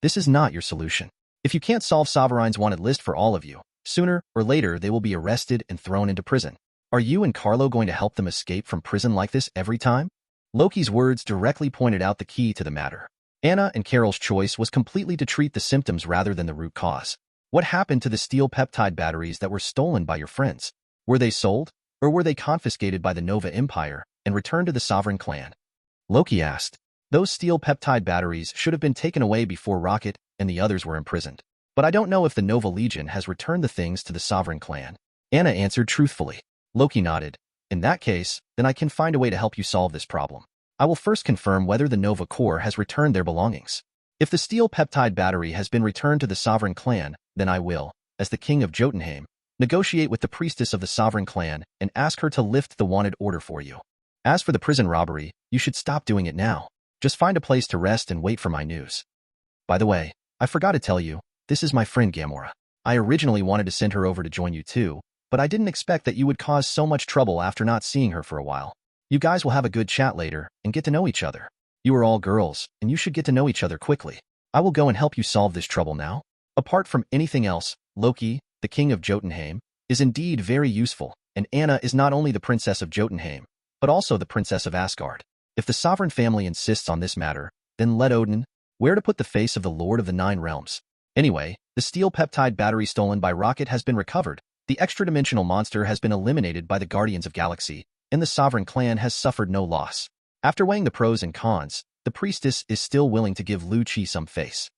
Speaker 1: This is not your solution. If you can't solve Sovereign's wanted list for all of you, sooner or later they will be arrested and thrown into prison. Are you and Carlo going to help them escape from prison like this every time? Loki's words directly pointed out the key to the matter. Anna and Carol's choice was completely to treat the symptoms rather than the root cause. What happened to the steel peptide batteries that were stolen by your friends? Were they sold, or were they confiscated by the Nova Empire and returned to the Sovereign clan? Loki asked. Those steel peptide batteries should have been taken away before Rocket and the others were imprisoned. But I don't know if the Nova Legion has returned the things to the Sovereign clan. Anna answered truthfully. Loki nodded. In that case, then I can find a way to help you solve this problem. I will first confirm whether the Nova Corps has returned their belongings. If the steel peptide battery has been returned to the Sovereign clan, then I will, as the King of Jotunheim, negotiate with the Priestess of the Sovereign clan and ask her to lift the wanted order for you. As for the prison robbery, you should stop doing it now. Just find a place to rest and wait for my news. By the way, I forgot to tell you, this is my friend Gamora. I originally wanted to send her over to join you too, but I didn't expect that you would cause so much trouble after not seeing her for a while. You guys will have a good chat later and get to know each other. You are all girls, and you should get to know each other quickly. I will go and help you solve this trouble now. Apart from anything else, Loki, the King of Jotunheim, is indeed very useful, and Anna is not only the Princess of Jotunheim, but also the Princess of Asgard. If the Sovereign family insists on this matter, then let Odin, where to put the face of the Lord of the Nine Realms. Anyway, the steel peptide battery stolen by Rocket has been recovered, the extra-dimensional monster has been eliminated by the Guardians of Galaxy, and the Sovereign clan has suffered no loss. After weighing the pros and cons, the Priestess is still willing to give Lu-Chi some face.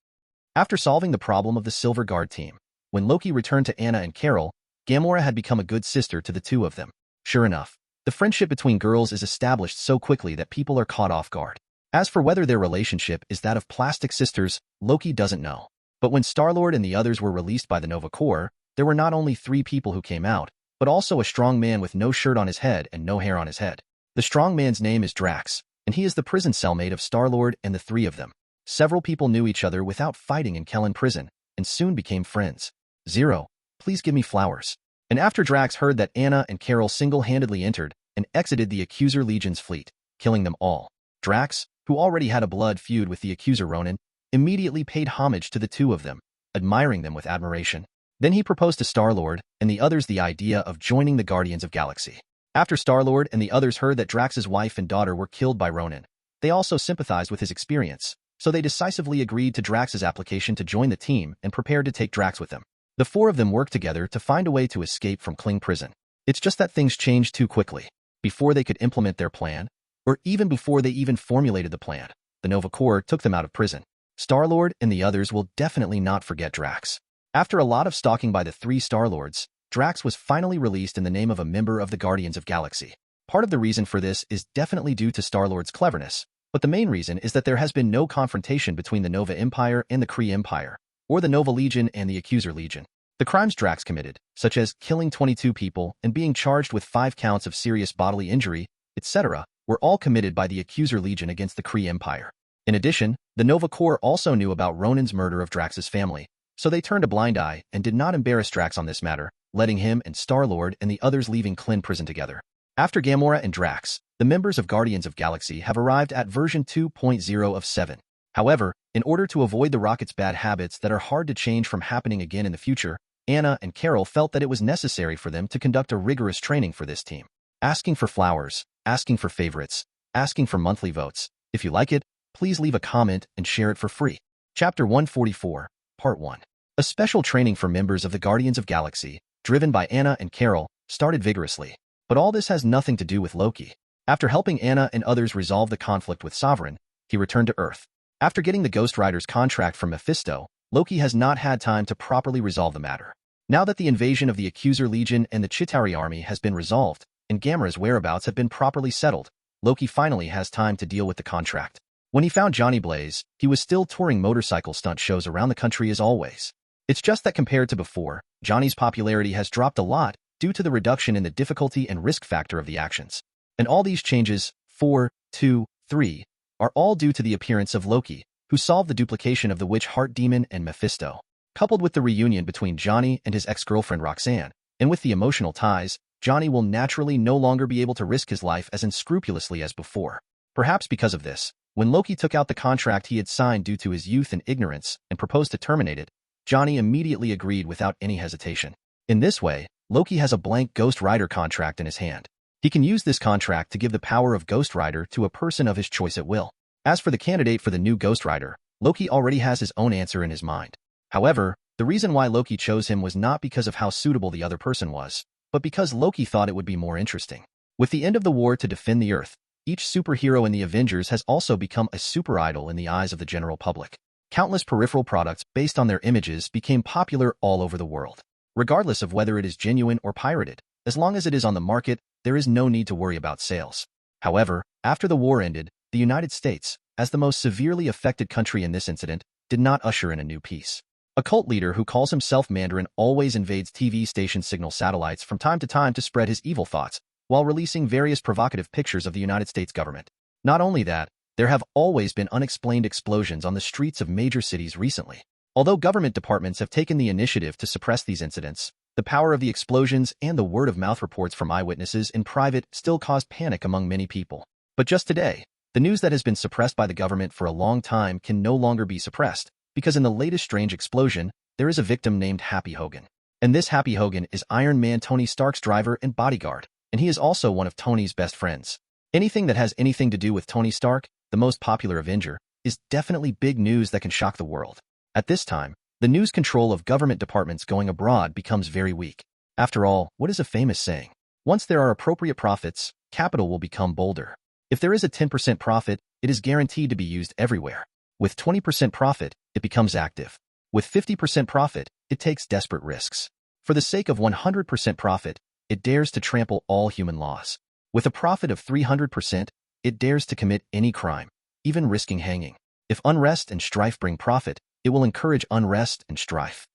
Speaker 1: After solving the problem of the Silver Guard team, when Loki returned to Anna and Carol, Gamora had become a good sister to the two of them. Sure enough, the friendship between girls is established so quickly that people are caught off guard. As for whether their relationship is that of plastic sisters, Loki doesn't know. But when Star-Lord and the others were released by the Nova Corps, there were not only 3 people who came out, but also a strong man with no shirt on his head and no hair on his head. The strong man's name is Drax, and he is the prison cellmate of Star-Lord and the 3 of them. Several people knew each other without fighting in Kellen prison, and soon became friends. Zero, please give me flowers. And after Drax heard that Anna and Carol single-handedly entered and exited the Accuser Legion's fleet, killing them all, Drax, who already had a blood feud with the Accuser Ronin, immediately paid homage to the 2 of them, admiring them with admiration. Then he proposed to Star-Lord and the others the idea of joining the Guardians of Galaxy. After Star-Lord and the others heard that Drax's wife and daughter were killed by Ronin, they also sympathized with his experience, so they decisively agreed to Drax's application to join the team and prepared to take Drax with them. The 4 of them worked together to find a way to escape from Kling prison. It's just that things changed too quickly. Before they could implement their plan, or even before they even formulated the plan, the Nova Corps took them out of prison. Star-Lord and the others will definitely not forget Drax. After a lot of stalking by the 3 Star-Lords, Drax was finally released in the name of a member of the Guardians of Galaxy. Part of the reason for this is definitely due to Star-Lord's cleverness, but the main reason is that there has been no confrontation between the Nova Empire and the Kree Empire, or the Nova Legion and the Accuser Legion. The crimes Drax committed, such as killing 22 people and being charged with 5 counts of serious bodily injury, etc., were all committed by the Accuser Legion against the Kree Empire. In addition, the Nova Corps also knew about Ronin's murder of Drax's family, so they turned a blind eye and did not embarrass Drax on this matter, letting him and Star-Lord and the others leaving Klin prison together. After Gamora and Drax, the members of Guardians of Galaxy have arrived at version 2.0 of 7. However, in order to avoid the Rocket's bad habits that are hard to change from happening again in the future, Anna and Carol felt that it was necessary for them to conduct a rigorous training for this team. Asking for flowers, asking for favorites, asking for monthly votes. If you like it, please leave a comment and share it for free. Chapter 144, Part 1. A special training for members of the Guardians of Galaxy, driven by Anna and Carol, started vigorously. But all this has nothing to do with Loki. After helping Anna and others resolve the conflict with Sovereign, he returned to Earth. After getting the Ghost Rider's contract from Mephisto, Loki has not had time to properly resolve the matter. Now that the invasion of the Accuser Legion and the Chitauri army has been resolved, and Gamera's whereabouts have been properly settled, Loki finally has time to deal with the contract. When he found Johnny Blaze, he was still touring motorcycle stunt shows around the country as always. It's just that compared to before, Johnny's popularity has dropped a lot due to the reduction in the difficulty and risk factor of the actions. And all these changes, 4, 2, 3, are all due to the appearance of Loki, who solved the duplication of the Witch Heart Demon and Mephisto. Coupled with the reunion between Johnny and his ex-girlfriend Roxanne, and with the emotional ties, Johnny will naturally no longer be able to risk his life as unscrupulously as before. Perhaps because of this, when Loki took out the contract he had signed due to his youth and ignorance and proposed to terminate it, Johnny immediately agreed without any hesitation. In this way, Loki has a blank Ghost Rider contract in his hand. He can use this contract to give the power of Ghost Rider to a person of his choice at will. As for the candidate for the new Ghost Rider, Loki already has his own answer in his mind. However, the reason why Loki chose him was not because of how suitable the other person was, but because Loki thought it would be more interesting. With the end of the war to defend the Earth, each superhero in the Avengers has also become a super idol in the eyes of the general public. Countless peripheral products based on their images became popular all over the world. Regardless of whether it is genuine or pirated, as long as it is on the market, there is no need to worry about sales. However, after the war ended, the United States, as the most severely affected country in this incident, did not usher in a new peace. A cult leader who calls himself Mandarin always invades TV station signal satellites from time to spread his evil thoughts, while releasing various provocative pictures of the United States government. Not only that, there have always been unexplained explosions on the streets of major cities recently. Although government departments have taken the initiative to suppress these incidents, the power of the explosions and the word-of-mouth reports from eyewitnesses in private still caused panic among many people. But just today, the news that has been suppressed by the government for a long time can no longer be suppressed, because in the latest strange explosion, there is a victim named Happy Hogan. And this Happy Hogan is Iron Man Tony Stark's driver and bodyguard, and he is also one of Tony's best friends. Anything that has anything to do with Tony Stark, the most popular Avenger, is definitely big news that can shock the world. At this time, the news control of government departments going abroad becomes very weak. After all, what is a famous saying? Once there are appropriate profits, capital will become bolder. If there is a 10% profit, it is guaranteed to be used everywhere. With 20% profit, it becomes active. With 50% profit, it takes desperate risks. For the sake of 100% profit, it dares to trample all human laws. With a profit of 300%, it dares to commit any crime, even risking hanging. If unrest and strife bring profit, it will encourage unrest and strife.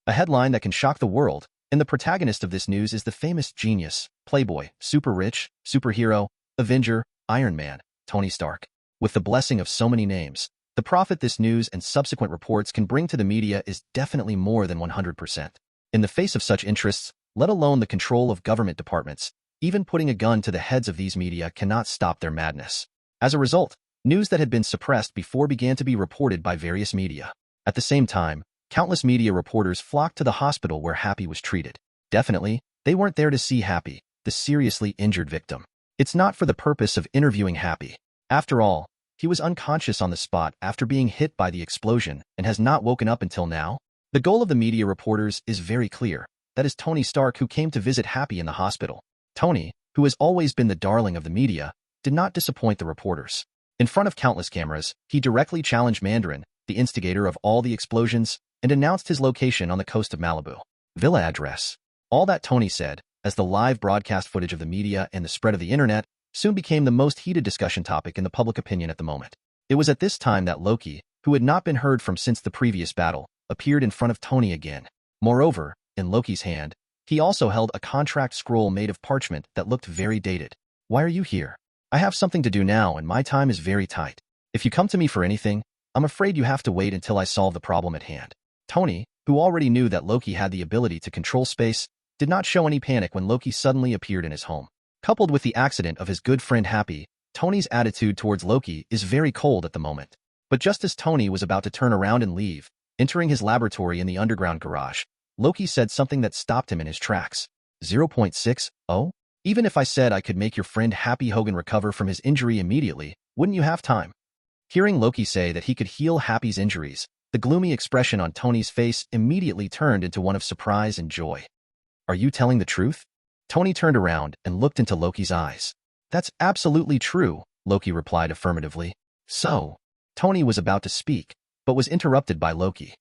Speaker 1: A headline that can shock the world, and the protagonist of this news is the famous genius, playboy, super rich, superhero, Avenger, Iron Man, Tony Stark. With the blessing of so many names, the profit this news and subsequent reports can bring to the media is definitely more than 100%. In the face of such interests, let alone the control of government departments, even putting a gun to the heads of these media cannot stop their madness. As a result, news that had been suppressed before began to be reported by various media. At the same time, countless media reporters flocked to the hospital where Happy was treated. Definitely, they weren't there to see Happy, the seriously injured victim. It's not for the purpose of interviewing Happy. After all, he was unconscious on the spot after being hit by the explosion and has not woken up until now. The goal of the media reporters is very clear. That is Tony Stark, who came to visit Happy in the hospital. Tony, who has always been the darling of the media, did not disappoint the reporters. In front of countless cameras, he directly challenged Mandarin, the instigator of all the explosions, and announced his location on the coast of Malibu. Villa address. All that Tony said, as the live broadcast footage of the media and the spread of the internet, soon became the most heated discussion topic in the public opinion at the moment. It was at this time that Loki, who had not been heard from since the previous battle, appeared in front of Tony again. Moreover, in Loki's hand, he also held a contract scroll made of parchment that looked very dated. "Why are you here? I have something to do now and my time is very tight. If you come to me for anything, I'm afraid you have to wait until I solve the problem at hand." Tony, who already knew that Loki had the ability to control space, did not show any panic when Loki suddenly appeared in his home. Coupled with the accident of his good friend Happy, Tony's attitude towards Loki is very cold at the moment. But just as Tony was about to turn around and leave, entering his laboratory in the underground garage, Loki said something that stopped him in his tracks. 0.60? Even if I said I could make your friend Happy Hogan recover from his injury immediately, wouldn't you have time? Hearing Loki say that he could heal Happy's injuries, the gloomy expression on Tony's face immediately turned into one of surprise and joy. Are you telling the truth? Tony turned around and looked into Loki's eyes. That's absolutely true, Loki replied affirmatively. So, Tony was about to speak, but was interrupted by Loki.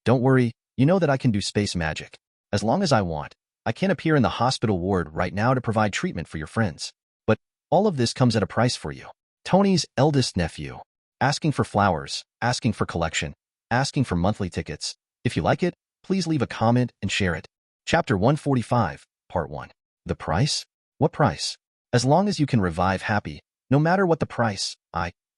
Speaker 1: Don't worry, you know that I can do space magic. As long as I want, I can appear in the hospital ward right now to provide treatment for your friends. But all of this comes at a price for you. Tony's eldest nephew. Asking for flowers, asking for collection, asking for monthly tickets. If you like it, please leave a comment and share it. Chapter 145, Part 1. The price? What price? As long as you can revive Happy, no matter what the price,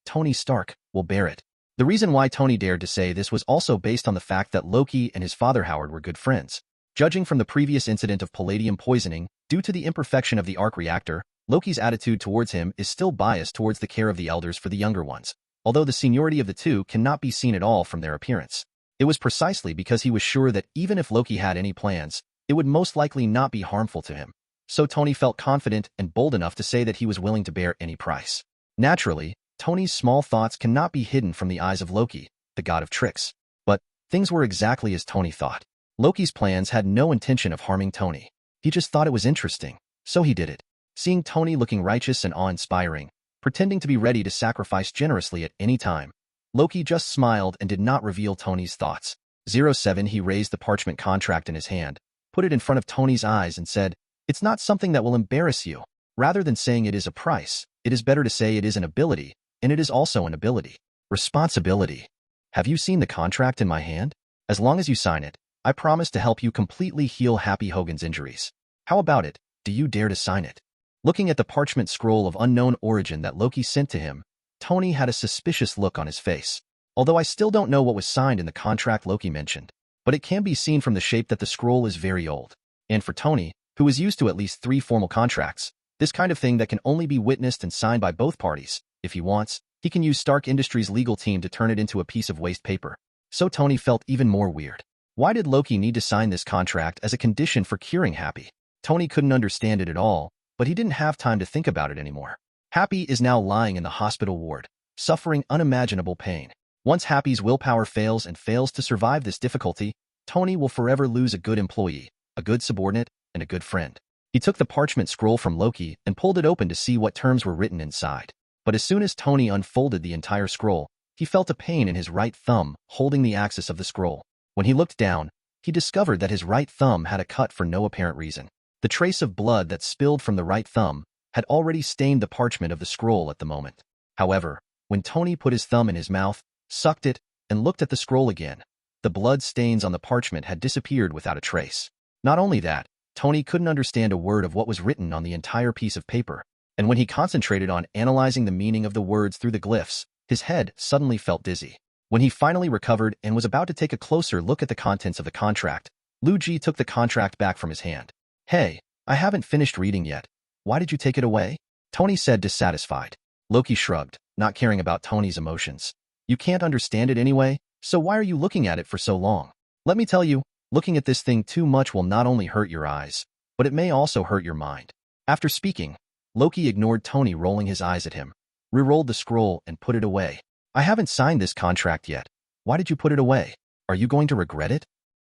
Speaker 1: Tony Stark, will bear it. The reason why Tony dared to say this was also based on the fact that Loki and his father Howard were good friends. Judging from the previous incident of palladium poisoning, due to the imperfection of the arc reactor, Loki's attitude towards him is still biased towards the care of the elders for the younger ones, although the seniority of the two cannot be seen at all from their appearance. It was precisely because he was sure that even if Loki had any plans, it would most likely not be harmful to him. So Tony felt confident and bold enough to say that he was willing to bear any price. Naturally, Tony's small thoughts cannot be hidden from the eyes of Loki, the god of tricks. But things were exactly as Tony thought. Loki's plans had no intention of harming Tony. He just thought it was interesting, so he did it. Seeing Tony looking righteous and awe-inspiring, pretending to be ready to sacrifice generously at any time, Loki just smiled and did not reveal Tony's thoughts. 07 He raised the parchment contract in his hand, put it in front of Tony's eyes and said, "It's not something that will embarrass you. Rather than saying it is a price, it is better to say it is an ability, and it is also an ability. Responsibility. Have you seen the contract in my hand? As long as you sign it, I promise to help you completely heal Happy Hogan's injuries. How about it? Do you dare to sign it?" Looking at the parchment scroll of unknown origin that Loki sent to him, Tony had a suspicious look on his face. Although I still don't know what was signed in the contract Loki mentioned, but it can be seen from the shape that the scroll is very old. And for Tony, who is used to at least 3 formal contracts, this kind of thing that can only be witnessed and signed by both parties, if he wants, he can use Stark Industries' legal team to turn it into a piece of waste paper. So Tony felt even more weird. Why did Loki need to sign this contract as a condition for curing Happy? Tony couldn't understand it at all, but he didn't have time to think about it anymore. Happy is now lying in the hospital ward, suffering unimaginable pain. Once Happy's willpower fails and fails to survive this difficulty, Tony will forever lose a good employee, a good subordinate, and a good friend. He took the parchment scroll from Loki and pulled it open to see what terms were written inside. But as soon as Tony unfolded the entire scroll, he felt a pain in his right thumb holding the axis of the scroll. When he looked down, he discovered that his right thumb had a cut for no apparent reason. The trace of blood that spilled from the right thumb had already stained the parchment of the scroll at the moment. However, when Tony put his thumb in his mouth, sucked it, and looked at the scroll again, the blood stains on the parchment had disappeared without a trace. Not only that, Tony couldn't understand a word of what was written on the entire piece of paper, and when he concentrated on analyzing the meaning of the words through the glyphs, his head suddenly felt dizzy. When he finally recovered and was about to take a closer look at the contents of the contract, Luigi took the contract back from his hand. "Hey, I haven't finished reading yet. Why did you take it away?" Tony said, dissatisfied. Loki shrugged, not caring about Tony's emotions. "You can't understand it anyway, so why are you looking at it for so long? Let me tell you, looking at this thing too much will not only hurt your eyes, but it may also hurt your mind." After speaking, Loki ignored Tony rolling his eyes at him, re-rolled the scroll and put it away. "I haven't signed this contract yet. Why did you put it away? Are you going to regret it?"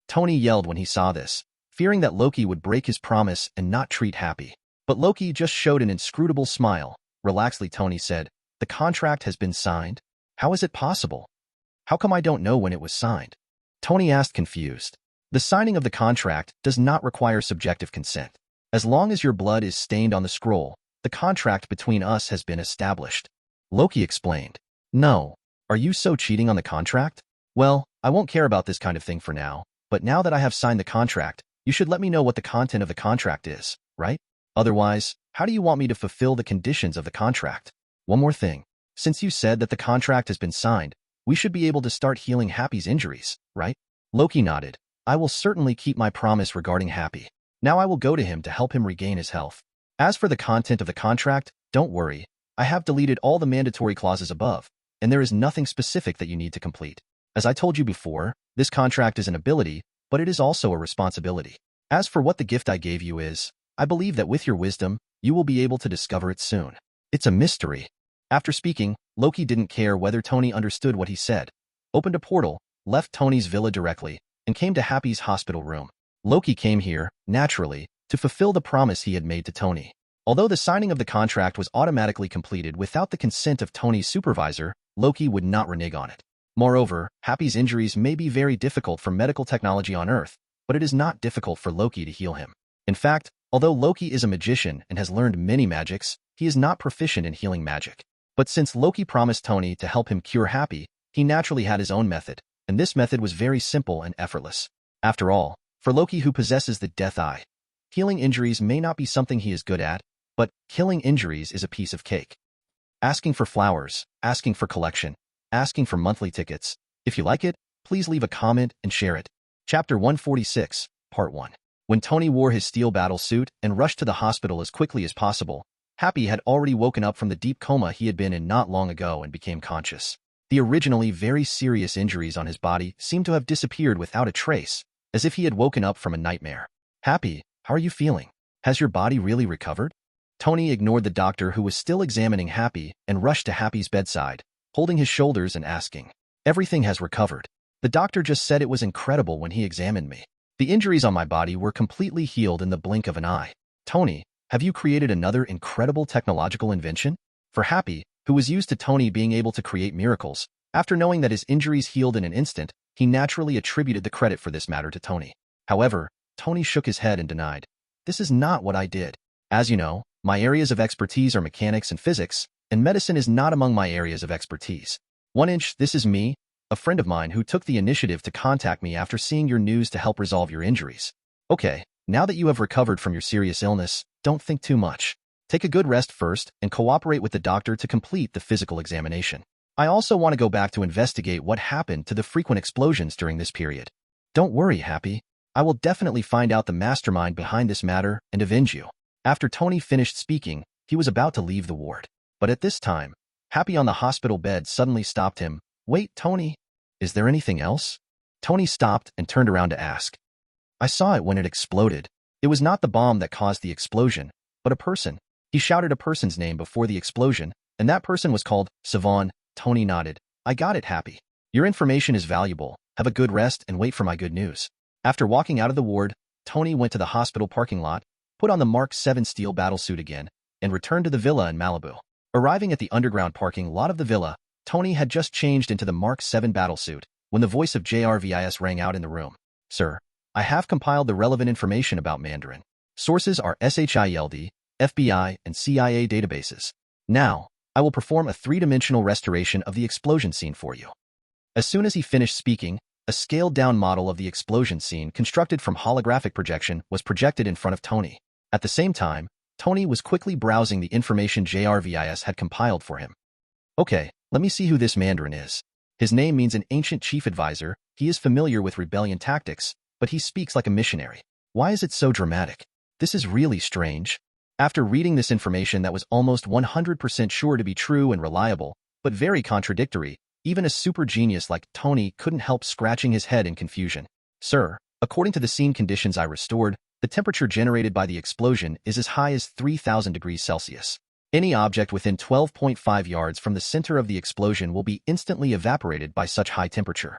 Speaker 1: Tony yelled when he saw this, fearing that Loki would break his promise and not treat Happy. But Loki just showed an inscrutable smile. Relaxedly, Tony said, "The contract has been signed? How is it possible? How come I don't know when it was signed?" Tony asked, confused. "The signing of the contract does not require subjective consent. As long as your blood is stained on the scroll, the contract between us has been established," Loki explained. "No. Are you so cheating on the contract? Well, I won't care about this kind of thing for now, but now that I have signed the contract, you should let me know what the content of the contract is, right? Otherwise, how do you want me to fulfill the conditions of the contract? One more thing. Since you said that the contract has been signed, we should be able to start healing Happy's injuries, right?" Loki nodded. "I will certainly keep my promise regarding Happy. Now I will go to him to help him regain his health." As for the content of the contract, don't worry. I have deleted all the mandatory clauses above, and there is nothing specific that you need to complete. As I told you before, this contract is an ability, but it is also a responsibility. As for what the gift I gave you is, I believe that with your wisdom, you will be able to discover it soon. It's a mystery. After speaking, Loki didn't care whether Tony understood what he said. Opened a portal, left Tony's villa directly, and came to Happy's hospital room. Loki came here, naturally, to fulfill the promise he had made to Tony. Although the signing of the contract was automatically completed without the consent of Tony's supervisor, Loki would not renege on it. Moreover, Happy's injuries may be very difficult for medical technology on Earth, but it is not difficult for Loki to heal him. In fact, although Loki is a magician and has learned many magics, he is not proficient in healing magic. But since Loki promised Tony to help him cure Happy, he naturally had his own method, and this method was very simple and effortless. After all, for Loki who possesses the Death Eye, healing injuries may not be something he is good at, but killing injuries is a piece of cake. Asking for flowers, asking for collection, asking for monthly tickets. If you like it, please leave a comment and share it. Chapter 146, Part 1. When Tony wore his steel battle suit and rushed to the hospital as quickly as possible, Happy had already woken up from the deep coma he had been in not long ago and became conscious. The originally very serious injuries on his body seemed to have disappeared without a trace, as if he had woken up from a nightmare. Happy, how are you feeling? Has your body really recovered? Tony ignored the doctor who was still examining Happy and rushed to Happy's bedside, holding his shoulders and asking, "Everything has recovered. The doctor just said it was incredible when he examined me. The injuries on my body were completely healed in the blink of an eye. Tony, have you created another incredible technological invention?" For Happy, who was used to Tony being able to create miracles, after knowing that his injuries healed in an instant, he naturally attributed the credit for this matter to Tony. However, Tony shook his head and denied, "This is not what I did. As you know, my areas of expertise are mechanics and physics, and medicine is not among my areas of expertise. 1-inch, this is me, a friend of mine who took the initiative to contact me after seeing your news to help resolve your injuries. Okay, now that you have recovered from your serious illness, don't think too much. Take a good rest first and cooperate with the doctor to complete the physical examination. I also want to go back to investigate what happened to the frequent explosions during this period. Don't worry, Happy. I will definitely find out the mastermind behind this matter and avenge you." After Tony finished speaking, he was about to leave the ward. But at this time, Happy on the hospital bed suddenly stopped him. "Wait, Tony, is there anything else?" Tony stopped and turned around to ask. "I saw it when it exploded. It was not the bomb that caused the explosion, but a person." He shouted a person's name before the explosion, and that person was called Savon. Tony nodded. "I got it, Happy. Your information is valuable. Have a good rest and wait for my good news." After walking out of the ward, Tony went to the hospital parking lot, put on the Mark 7 steel battlesuit again, and returned to the villa in Malibu. Arriving at the underground parking lot of the villa, Tony had just changed into the Mark 7 battlesuit when the voice of JRVIS rang out in the room. "Sir, I have compiled the relevant information about Mandarin. Sources are SHIELD, FBI, and CIA databases. Now, I will perform a three-dimensional restoration of the explosion scene for you." As soon as he finished speaking, a scaled-down model of the explosion scene constructed from holographic projection was projected in front of Tony. At the same time, Tony was quickly browsing the information JRVIS had compiled for him. "Okay, let me see who this Mandarin is. His name means an ancient chief advisor. He is familiar with rebellion tactics, but he speaks like a missionary. Why is it so dramatic? This is really strange." After reading this information that was almost 100% sure to be true and reliable, but very contradictory, even a super genius like Tony couldn't help scratching his head in confusion. "Sir, according to the scene conditions I restored, the temperature generated by the explosion is as high as 3,000 degrees Celsius. Any object within 12.5 yards from the center of the explosion will be instantly evaporated by such high temperature.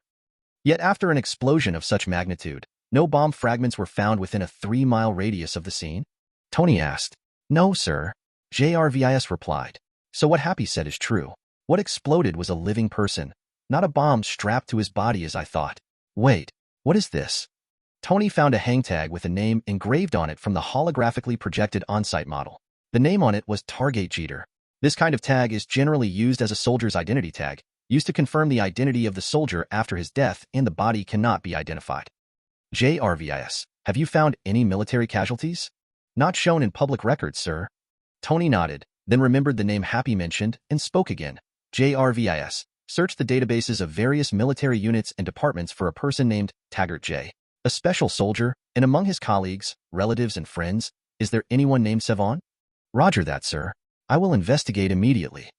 Speaker 1: Yet after an explosion of such magnitude, no bomb fragments were found within a 3-mile radius of the scene?" Tony asked. "No, sir," JRVIS replied. "So what Happy said is true. What exploded was a living person, not a bomb strapped to his body as I thought. Wait, what is this?" Tony found a hang tag with a name engraved on it from the holographically projected on-site model. The name on it was Target Jeter. This kind of tag is generally used as a soldier's identity tag, used to confirm the identity of the soldier after his death and the body cannot be identified. JRVIS, have you found any military casualties? Not shown in public records, sir. Tony nodded, then remembered the name Happy mentioned and spoke again. JRVIS, search the databases of various military units and departments for a person named Taggart J. A special soldier, and among his colleagues, relatives, and friends, is there anyone named Savon? Roger that, sir. I will investigate immediately.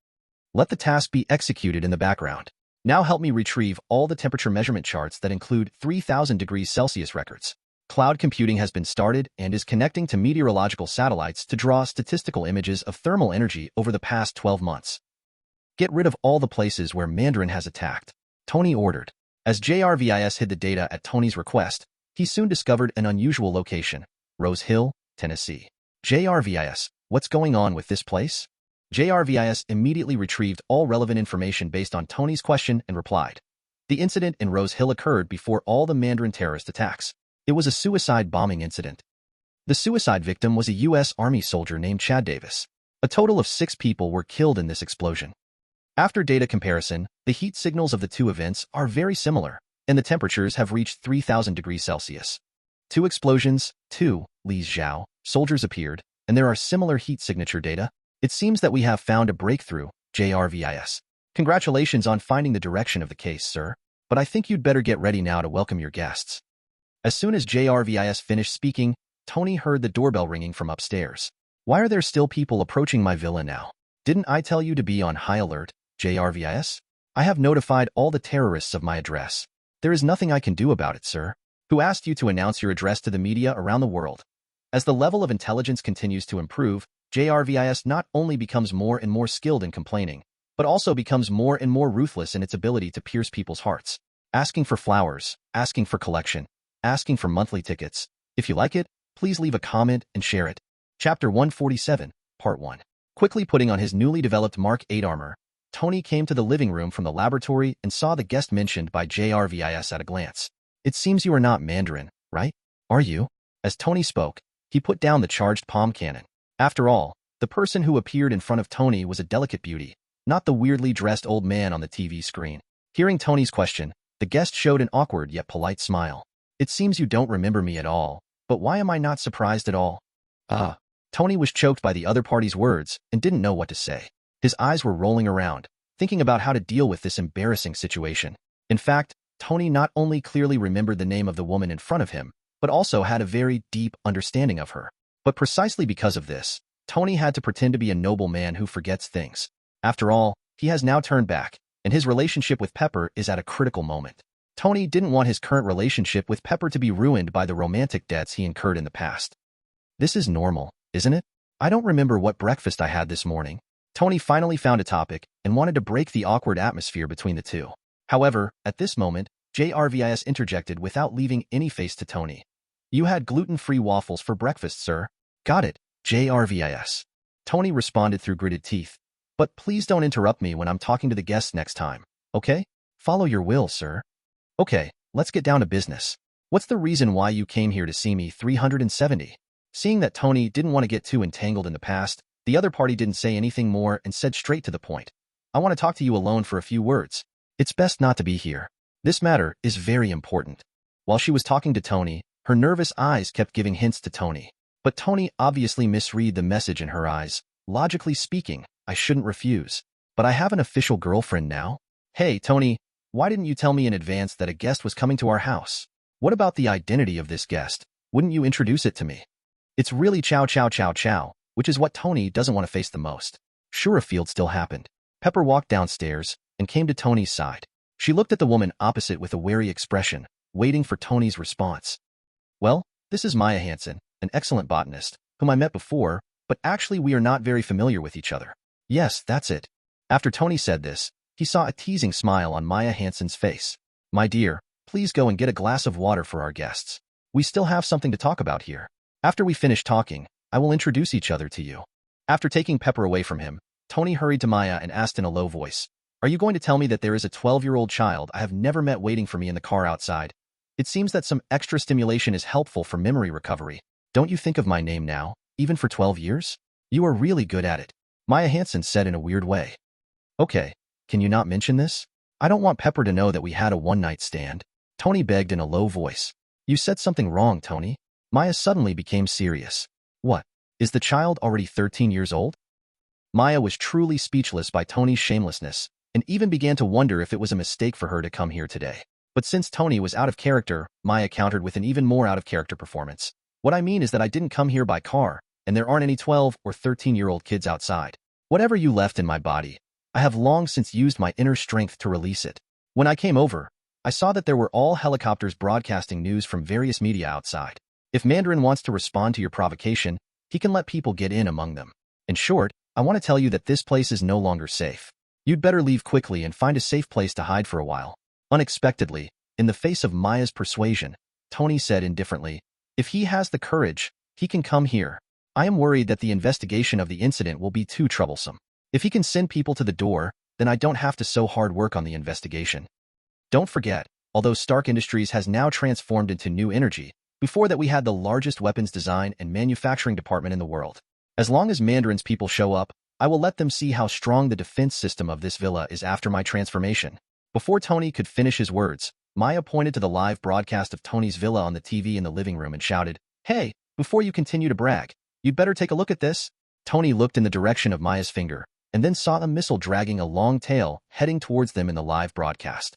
Speaker 1: Let the task be executed in the background. Now help me retrieve all the temperature measurement charts that include 3000 degrees Celsius records. Cloud computing has been started and is connecting to meteorological satellites to draw statistical images of thermal energy over the past 12 months. Get rid of all the places where Mandarin has attacked, Tony ordered. As JRVIS hid the data at Tony's request, he soon discovered an unusual location, Rose Hill, Tennessee. JRVIS, what's going on with this place? JRVIS immediately retrieved all relevant information based on Tony's question and replied. The incident in Rose Hill occurred before all the Mandarin terrorist attacks. It was a suicide bombing incident. The suicide victim was a U.S. Army soldier named Chad Davis. A total of 6 people were killed in this explosion. After data comparison, the heat signals of the two events are very similar, and the temperatures have reached 3000 degrees Celsius. 2 explosions, 2, Li Zhao, soldiers appeared, and there are similar heat signature data. It seems that we have found a breakthrough, JRVIS. Congratulations on finding the direction of the case, sir, but I think you'd better get ready now to welcome your guests. As soon as JRVIS finished speaking, Tony heard the doorbell ringing from upstairs. Why are there still people approaching my villa now? Didn't I tell you to be on high alert, JRVIS? I have notified all the terrorists of my address. There is nothing I can do about it, sir. Who asked you to announce your address to the media around the world? As the level of intelligence continues to improve, JRVIS not only becomes more and more skilled in complaining, but also becomes more and more ruthless in its ability to pierce people's hearts. Asking for flowers, asking for collection, asking for monthly tickets. If you like it, please leave a comment and share it. Chapter 147, Part 1. Quickly putting on his newly developed Mark 8 armor, Tony came to the living room from the laboratory and saw the guest mentioned by JRVIS at a glance. It seems you are not Mandarin, right? Are you? As Tony spoke, he put down the charged palm cannon. After all, the person who appeared in front of Tony was a delicate beauty, not the weirdly dressed old man on the TV screen. Hearing Tony's question, the guest showed an awkward yet polite smile. It seems you don't remember me at all, but why am I not surprised at all? Tony was choked by the other party's words and didn't know what to say. His eyes were rolling around, thinking about how to deal with this embarrassing situation. In fact, Tony not only clearly remembered the name of the woman in front of him, but also had a very deep understanding of her. But precisely because of this, Tony had to pretend to be a noble man who forgets things. After all, he has now turned back, and his relationship with Pepper is at a critical moment. Tony didn't want his current relationship with Pepper to be ruined by the romantic debts he incurred in the past. This is normal, isn't it? I don't remember what breakfast I had this morning. Tony finally found a topic and wanted to break the awkward atmosphere between the two. However, at this moment, JRVIS interjected without leaving any face to Tony. You had gluten-free waffles for breakfast, sir. Got it, JRVIS. Tony responded through gritted teeth. But please don't interrupt me when I'm talking to the guests next time, okay? Follow your will, sir. Okay, let's get down to business. What's the reason why you came here to see me 370? Seeing that Tony didn't want to get too entangled in the past, the other party didn't say anything more and said straight to the point. I want to talk to you alone for a few words. It's best not to be here. This matter is very important. While she was talking to Tony, her nervous eyes kept giving hints to Tony. But Tony obviously misread the message in her eyes. Logically speaking, I shouldn't refuse. But I have an official girlfriend now. Hey, Tony, why didn't you tell me in advance that a guest was coming to our house? What about the identity of this guest? Wouldn't you introduce it to me? It's really chow chow chow chow, which is what Tony doesn't want to face the most. Sure, a field still happened. Pepper walked downstairs and came to Tony's side. She looked at the woman opposite with a wary expression, waiting for Tony's response. Well, this is Maya Hansen, an excellent botanist, whom I met before, but actually we are not very familiar with each other. Yes, that's it. After Tony said this, he saw a teasing smile on Maya Hansen's face. My dear, please go and get a glass of water for our guests. We still have something to talk about here. After we finish talking, I will introduce each other to you. After taking Pepper away from him, Tony hurried to Maya and asked in a low voice, Are you going to tell me that there is a 12-year-old child I have never met waiting for me in the car outside? It seems that some extra stimulation is helpful for memory recovery. Don't you think of my name now, even for 12 years? You are really good at it, Maya Hansen said in a weird way. Okay, can you not mention this? I don't want Pepper to know that we had a one-night stand, Tony begged in a low voice. You said something wrong, Tony. Maya suddenly became serious. What? Is the child already 13 years old? Maya was truly speechless by Tony's shamelessness, and even began to wonder if it was a mistake for her to come here today. But since Tony was out of character, Maya countered with an even more out-of-character performance. What I mean is that I didn't come here by car, and there aren't any 12 or 13-year-old kids outside. Whatever you left in my body, I have long since used my inner strength to release it. When I came over, I saw that there were all helicopters broadcasting news from various media outside. If Mandarin wants to respond to your provocation, he can let people get in among them. In short, I want to tell you that this place is no longer safe. You'd better leave quickly and find a safe place to hide for a while. Unexpectedly, in the face of Maya's persuasion, Tony said indifferently, if he has the courage, he can come here. I am worried that the investigation of the incident will be too troublesome. If he can send people to the door, then I don't have to so hard work on the investigation. Don't forget, although Stark Industries has now transformed into New Energy, before that we had the largest weapons design and manufacturing department in the world. As long as Mandarin's people show up, I will let them see how strong the defense system of this villa is after my transformation. Before Tony could finish his words, Maya pointed to the live broadcast of Tony's villa on the TV in the living room and shouted, "Hey, before you continue to brag, you'd better take a look at this." Tony looked in the direction of Maya's finger, and then saw a missile dragging a long tail heading towards them in the live broadcast.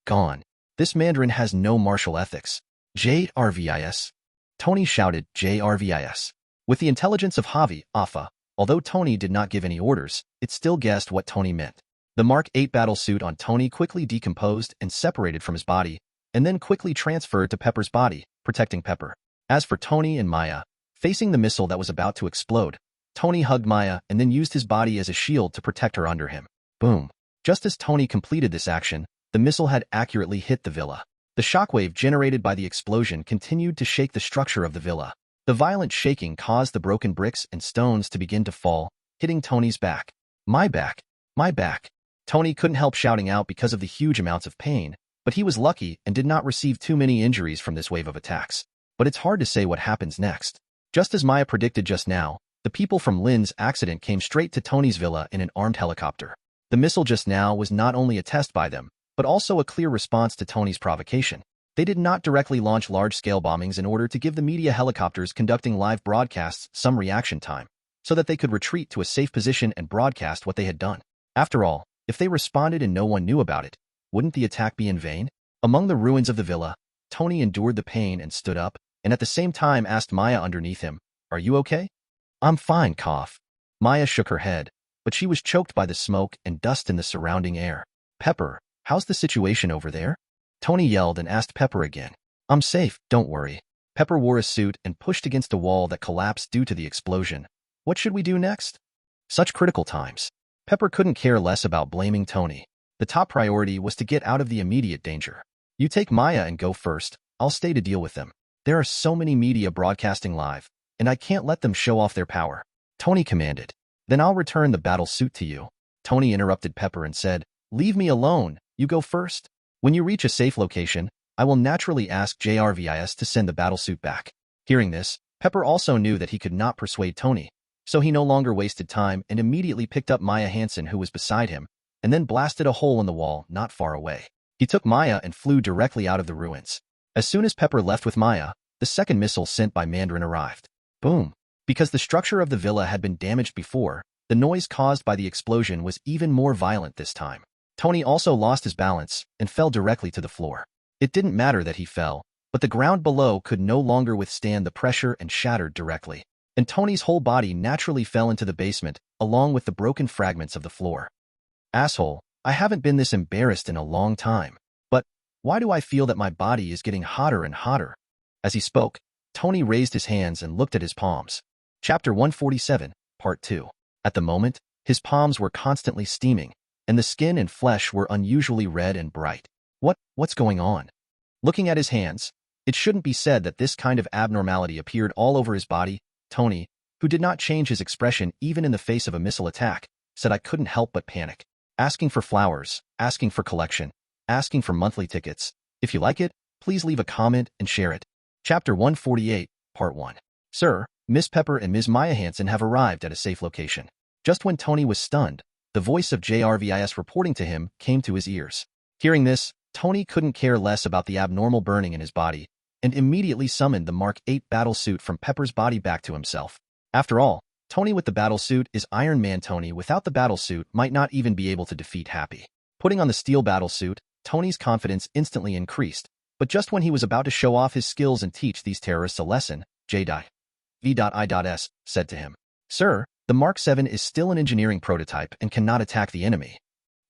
Speaker 1: Gone. This Mandarin has no martial ethics. JRVIS. Tony shouted, JRVIS. With the intelligence of Javi, Alpha, although Tony did not give any orders, it still guessed what Tony meant. The Mark 8 battle suit on Tony quickly decomposed and separated from his body, and then quickly transferred to Pepper's body, protecting Pepper. As for Tony and Maya, facing the missile that was about to explode, Tony hugged Maya and then used his body as a shield to protect her under him. Boom. Just as Tony completed this action, the missile had accurately hit the villa. The shockwave generated by the explosion continued to shake the structure of the villa. The violent shaking caused the broken bricks and stones to begin to fall, hitting Tony's back. My back. My back. Tony couldn't help shouting out because of the huge amounts of pain, but he was lucky and did not receive too many injuries from this wave of attacks. But it's hard to say what happens next. Just as Maya predicted just now, the people from Lynn's accident came straight to Tony's villa in an armed helicopter. The missile just now was not only a test by them, but also a clear response to Tony's provocation. They did not directly launch large-scale bombings in order to give the media helicopters conducting live broadcasts some reaction time, so that they could retreat to a safe position and broadcast what they had done. After all, if they responded and no one knew about it, wouldn't the attack be in vain? Among the ruins of the villa, Tony endured the pain and stood up, and at the same time asked Maya underneath him, "Are you okay?" "I'm fine, cough." Maya shook her head, but she was choked by the smoke and dust in the surrounding air. "Pepper, how's the situation over there?" Tony yelled and asked Pepper again. "I'm safe, don't worry." Pepper wore a suit and pushed against a wall that collapsed due to the explosion. What should we do next? Such critical times. Pepper couldn't care less about blaming Tony. The top priority was to get out of the immediate danger. "You take Maya and go first, I'll stay to deal with them. There are so many media broadcasting live, and I can't let them show off their power," Tony commanded. "Then I'll return the battle suit to you." Tony interrupted Pepper and said, "Leave me alone, you go first. When you reach a safe location, I will naturally ask JRVIS to send the battle suit back." Hearing this, Pepper also knew that he could not persuade Tony, so he no longer wasted time and immediately picked up Maya Hansen, who was beside him, and then blasted a hole in the wall not far away. He took Maya and flew directly out of the ruins. As soon as Pepper left with Maya, the second missile sent by Mandarin arrived. Boom. Because the structure of the villa had been damaged before, the noise caused by the explosion was even more violent this time. Tony also lost his balance and fell directly to the floor. It didn't matter that he fell, but the ground below could no longer withstand the pressure and shattered directly. And Tony's whole body naturally fell into the basement, along with the broken fragments of the floor. "Asshole, I haven't been this embarrassed in a long time. But why do I feel that my body is getting hotter and hotter?" As he spoke, Tony raised his hands and looked at his palms. Chapter 147, Part 2. At the moment, his palms were constantly steaming, and the skin and flesh were unusually red and bright. What's going on? Looking at his hands, it shouldn't be said that this kind of abnormality appeared all over his body. Tony, who did not change his expression even in the face of a missile attack, said, "I couldn't help but panic. Asking for flowers, asking for collection, asking for monthly tickets. If you like it, please leave a comment and share it." Chapter 148, Part 1. "Sir, Miss Pepper and Ms. Maya Hansen have arrived at a safe location." Just when Tony was stunned, the voice of JRVIS reporting to him came to his ears. Hearing this, Tony couldn't care less about the abnormal burning in his body, and immediately summoned the Mark 8 battle suit from Pepper's body back to himself. After all, Tony with the battle suit is Iron Man. Tony without the battle suit might not even be able to defeat Happy. Putting on the steel battle suit, Tony's confidence instantly increased, but just when he was about to show off his skills and teach these terrorists a lesson, Hie Hie. V.I.S. said to him, "Sir, the Mark 7 is still an engineering prototype and cannot attack the enemy.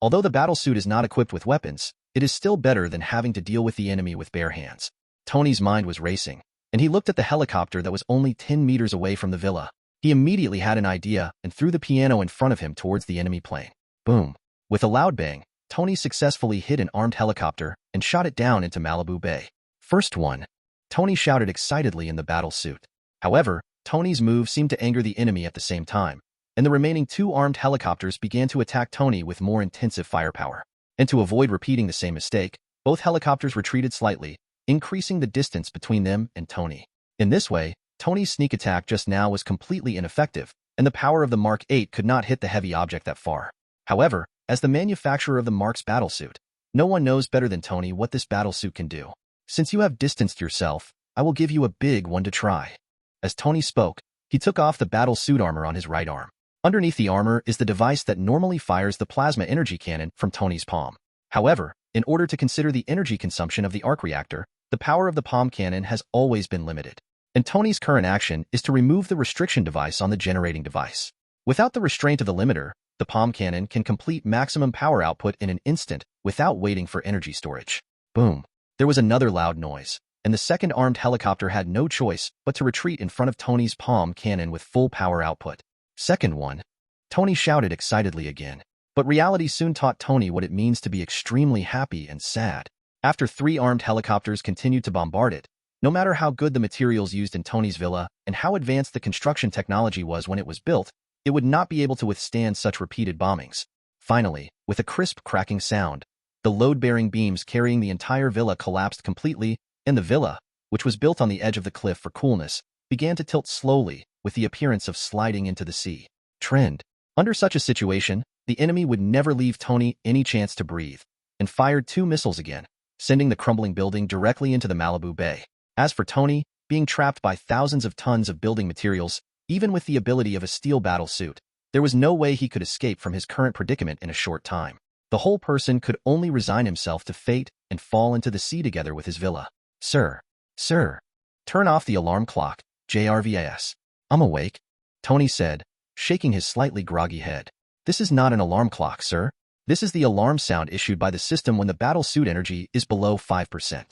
Speaker 1: Although the battlesuit is not equipped with weapons, it is still better than having to deal with the enemy with bare hands." Tony's mind was racing, and he looked at the helicopter that was only 10 meters away from the villa. He immediately had an idea and threw the piano in front of him towards the enemy plane. Boom! With a loud bang, Tony successfully hit an armed helicopter and shot it down into Malibu Bay. "First one!" Tony shouted excitedly in the battle suit. However, Tony's move seemed to anger the enemy at the same time, and the remaining 2 armed helicopters began to attack Tony with more intensive firepower. And to avoid repeating the same mistake, both helicopters retreated slightly, increasing the distance between them and Tony. In this way, Tony's sneak attack just now was completely ineffective, and the power of the Mark 8 could not hit the heavy object that far. However, as the manufacturer of the Mark's battlesuit, no one knows better than Tony what this battlesuit can do. "Since you have distanced yourself, I will give you a big one to try." As Tony spoke, he took off the battlesuit armor on his right arm. Underneath the armor is the device that normally fires the plasma energy cannon from Tony's palm. However, in order to consider the energy consumption of the arc reactor, the power of the palm cannon has always been limited. And Tony's current action is to remove the restriction device on the generating device. Without the restraint of the limiter, the palm cannon can complete maximum power output in an instant without waiting for energy storage. Boom! There was another loud noise, and the second armed helicopter had no choice but to retreat in front of Tony's palm cannon with full power output. "Second one!" Tony shouted excitedly again. But reality soon taught Tony what it means to be extremely happy and sad. After 3 armed helicopters continued to bombard it, no matter how good the materials used in Tony's villa and how advanced the construction technology was when it was built, it would not be able to withstand such repeated bombings. Finally, with a crisp cracking sound, the load-bearing beams carrying the entire villa collapsed completely, and the villa, which was built on the edge of the cliff for coolness, began to tilt slowly with the appearance of sliding into the sea. Trend. Under such a situation, the enemy would never leave Tony any chance to breathe, and fired 2 missiles again, sending the crumbling building directly into the Malibu Bay. As for Tony, being trapped by thousands of tons of building materials, even with the ability of a steel battle suit, there was no way he could escape from his current predicament in a short time. The whole person could only resign himself to fate and fall into the sea together with his villa. Sir, turn off the alarm clock, JRVAS. I'm awake, Tony said, shaking his slightly groggy head. This is not an alarm clock, sir. This is the alarm sound issued by the system when the battle suit energy is below 5%.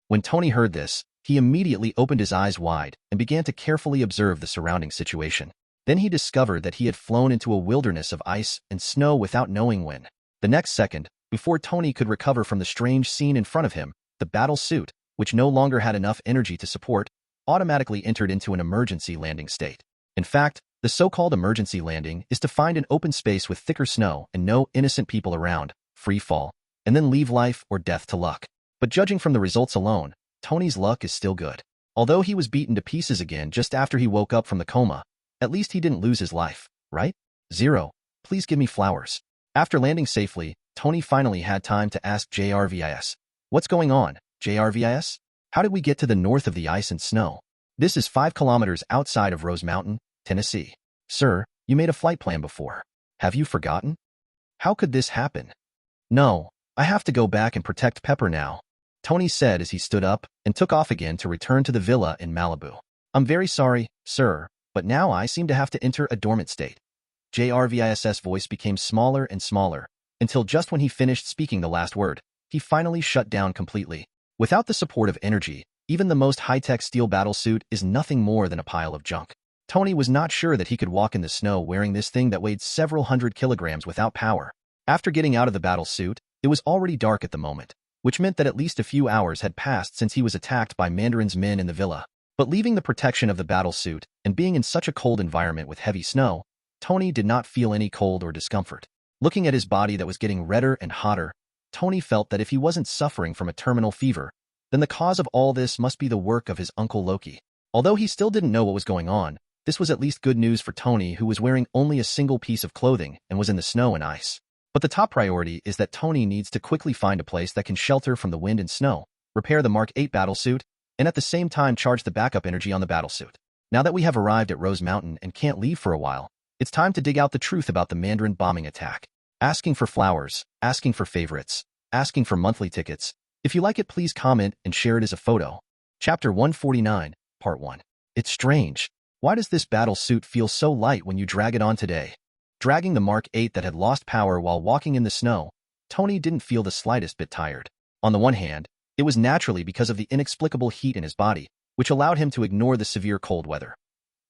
Speaker 1: When Tony heard this, he immediately opened his eyes wide and began to carefully observe the surrounding situation. Then he discovered that he had flown into a wilderness of ice and snow without knowing when. The next second, before Tony could recover from the strange scene in front of him, the battle suit, which no longer had enough energy to support, automatically entered into an emergency landing state. In fact, the so-called emergency landing is to find an open space with thicker snow and no innocent people around, free fall, and then leave life or death to luck. But judging from the results alone, Tony's luck is still good. Although he was beaten to pieces again just after he woke up from the coma, at least he didn't lose his life, right? 0. Please give me flowers. After landing safely, Tony finally had time to ask JRVIS. What's going on, JRVIS? How did we get to the north of the ice and snow? This is 5 kilometers outside of Rose Mountain, Tennessee. Sir, you made a flight plan before. Have you forgotten? How could this happen? No, I have to go back and protect Pepper now, Tony said as he stood up and took off again to return to the villa in Malibu. I'm very sorry, sir, but now I seem to have to enter a dormant state. JRVIS's voice became smaller and smaller, until just when he finished speaking the last word, he finally shut down completely. Without the support of energy, even the most high-tech steel battlesuit is nothing more than a pile of junk. Tony was not sure that he could walk in the snow wearing this thing that weighed several hundred kilograms without power. After getting out of the battlesuit, it was already dark at the moment, which meant that at least a few hours had passed since he was attacked by Mandarin's men in the villa. But leaving the protection of the battlesuit and being in such a cold environment with heavy snow, Tony did not feel any cold or discomfort. Looking at his body that was getting redder and hotter, Tony felt that if he wasn't suffering from a terminal fever, then the cause of all this must be the work of his uncle Loki. Although he still didn't know what was going on, this was at least good news for Tony, who was wearing only a single piece of clothing and was in the snow and ice. But the top priority is that Tony needs to quickly find a place that can shelter from the wind and snow, repair the Mark 8 battlesuit, and at the same time charge the backup energy on the battlesuit. Now that we have arrived at Rose Mountain and can't leave for a while, it's time to dig out the truth about the Mandarin bombing attack. Asking for flowers, asking for favorites, asking for monthly tickets. If you like it, please comment and share it as a photo. Chapter 149, Part 1. It's strange. Why does this battle suit feel so light when you drag it on today? Dragging the Mark 8 that had lost power while walking in the snow, Tony didn't feel the slightest bit tired. On the one hand, it was naturally because of the inexplicable heat in his body, which allowed him to ignore the severe cold weather.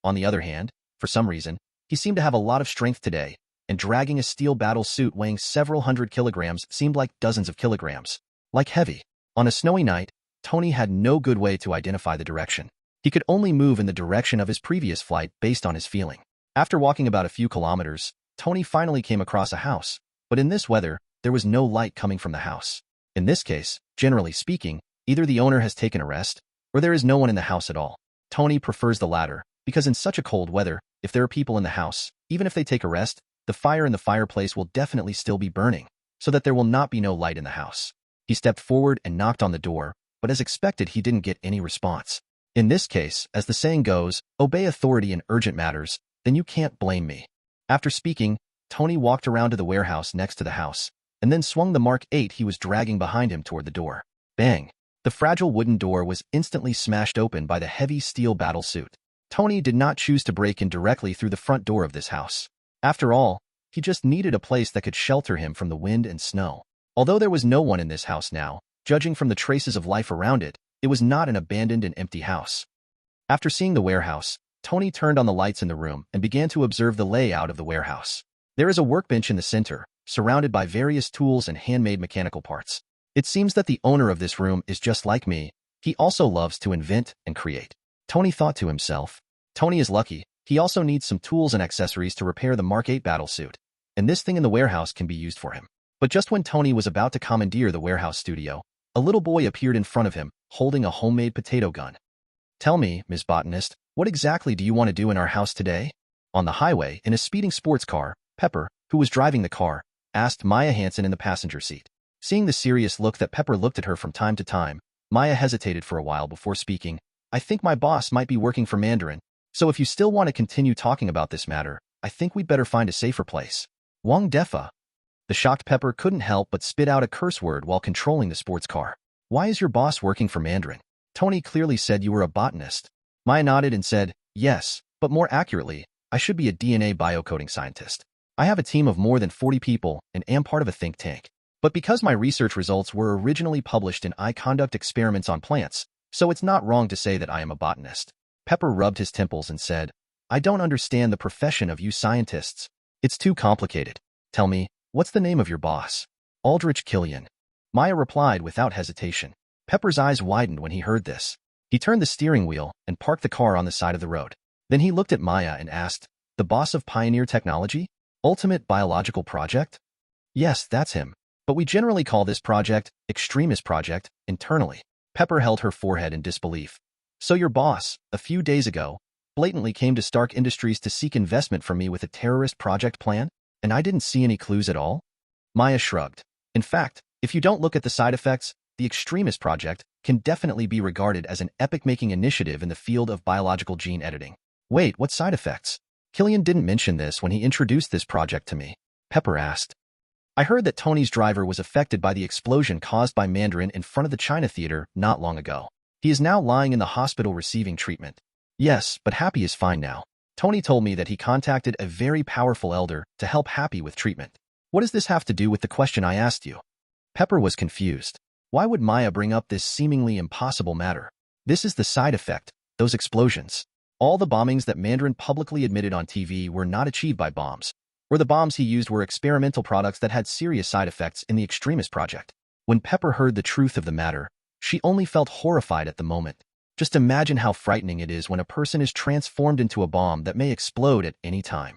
Speaker 1: On the other hand, for some reason, he seemed to have a lot of strength today, and dragging a steel battle suit weighing several hundred kilograms seemed like dozens of kilograms. Like heavy. On a snowy night, Tony had no good way to identify the direction. He could only move in the direction of his previous flight based on his feeling. After walking about a few kilometers, Tony finally came across a house, but in this weather, there was no light coming from the house. In this case, generally speaking, either the owner has taken a rest, or there is no one in the house at all. Tony prefers the latter, because in such a cold weather, if there are people in the house, even if they take a rest, the fire in the fireplace will definitely still be burning, so that there will not be no light in the house. He stepped forward and knocked on the door, but as expected he didn't get any response. In this case, as the saying goes, obey authority in urgent matters, then you can't blame me. After speaking, Tony walked around to the warehouse next to the house, and then swung the Mark 8 he was dragging behind him toward the door. Bang! The fragile wooden door was instantly smashed open by the heavy steel battle suit. Tony did not choose to break in directly through the front door of this house. After all, he just needed a place that could shelter him from the wind and snow. Although there was no one in this house now, judging from the traces of life around it, it was not an abandoned and empty house. After seeing the warehouse, Tony turned on the lights in the room and began to observe the layout of the warehouse. There is a workbench in the center, surrounded by various tools and handmade mechanical parts. It seems that the owner of this room is just like me. He also loves to invent and create. Tony thought to himself. Tony is lucky. He also needs some tools and accessories to repair the Mark 8 battlesuit, and this thing in the warehouse can be used for him. But just when Tony was about to commandeer the warehouse studio, a little boy appeared in front of him, holding a homemade potato gun. Tell me, Ms. Botanist, what exactly do you want to do in our house today? On the highway, in a speeding sports car, Pepper, who was driving the car, asked Maya Hansen in the passenger seat. Seeing the serious look that Pepper looked at her from time to time, Maya hesitated for a while before speaking. I think my boss might be working for Mandarin, so if you still want to continue talking about this matter, I think we'd better find a safer place. Wang Defa. The shocked Pepper couldn't help but spit out a curse word while controlling the sports car. Why is your boss working for Mandarin? Tony clearly said you were a botanist. Maya nodded and said, yes, but more accurately, I should be a DNA biocoding scientist. I have a team of more than 40 people and am part of a think tank. But because my research results were originally published in I conduct experiments on plants, so it's not wrong to say that I am a botanist. Pepper rubbed his temples and said, I don't understand the profession of you scientists. It's too complicated. Tell me, what's the name of your boss? Aldrich Killian. Maya replied without hesitation. Pepper's eyes widened when he heard this. He turned the steering wheel and parked the car on the side of the road. Then he looked at Maya and asked, the boss of Pioneer Technology? Ultimate Biological Project? Yes, that's him. But we generally call this project, Extremis Project, internally. Pepper held her forehead in disbelief. So your boss, a few days ago, blatantly came to Stark Industries to seek investment from me with a terrorist project plan? And I didn't see any clues at all? Maya shrugged. In fact, if you don't look at the side effects, the Extremis Project can definitely be regarded as an epic-making initiative in the field of biological gene editing. Wait, what side effects? Killian didn't mention this when he introduced this project to me. Pepper asked. I heard that Tony's driver was affected by the explosion caused by Mandarin in front of the China Theater not long ago. He is now lying in the hospital receiving treatment. Yes, but Happy is fine now. Tony told me that he contacted a very powerful elder to help Happy with treatment. What does this have to do with the question I asked you? Pepper was confused. Why would Maya bring up this seemingly impossible matter? This is the side effect, those explosions. All the bombings that Mandarin publicly admitted on TV were not achieved by bombs, or the bombs he used were experimental products that had serious side effects in the Extremis Project. When Pepper heard the truth of the matter, she only felt horrified at the moment. Just imagine how frightening it is when a person is transformed into a bomb that may explode at any time.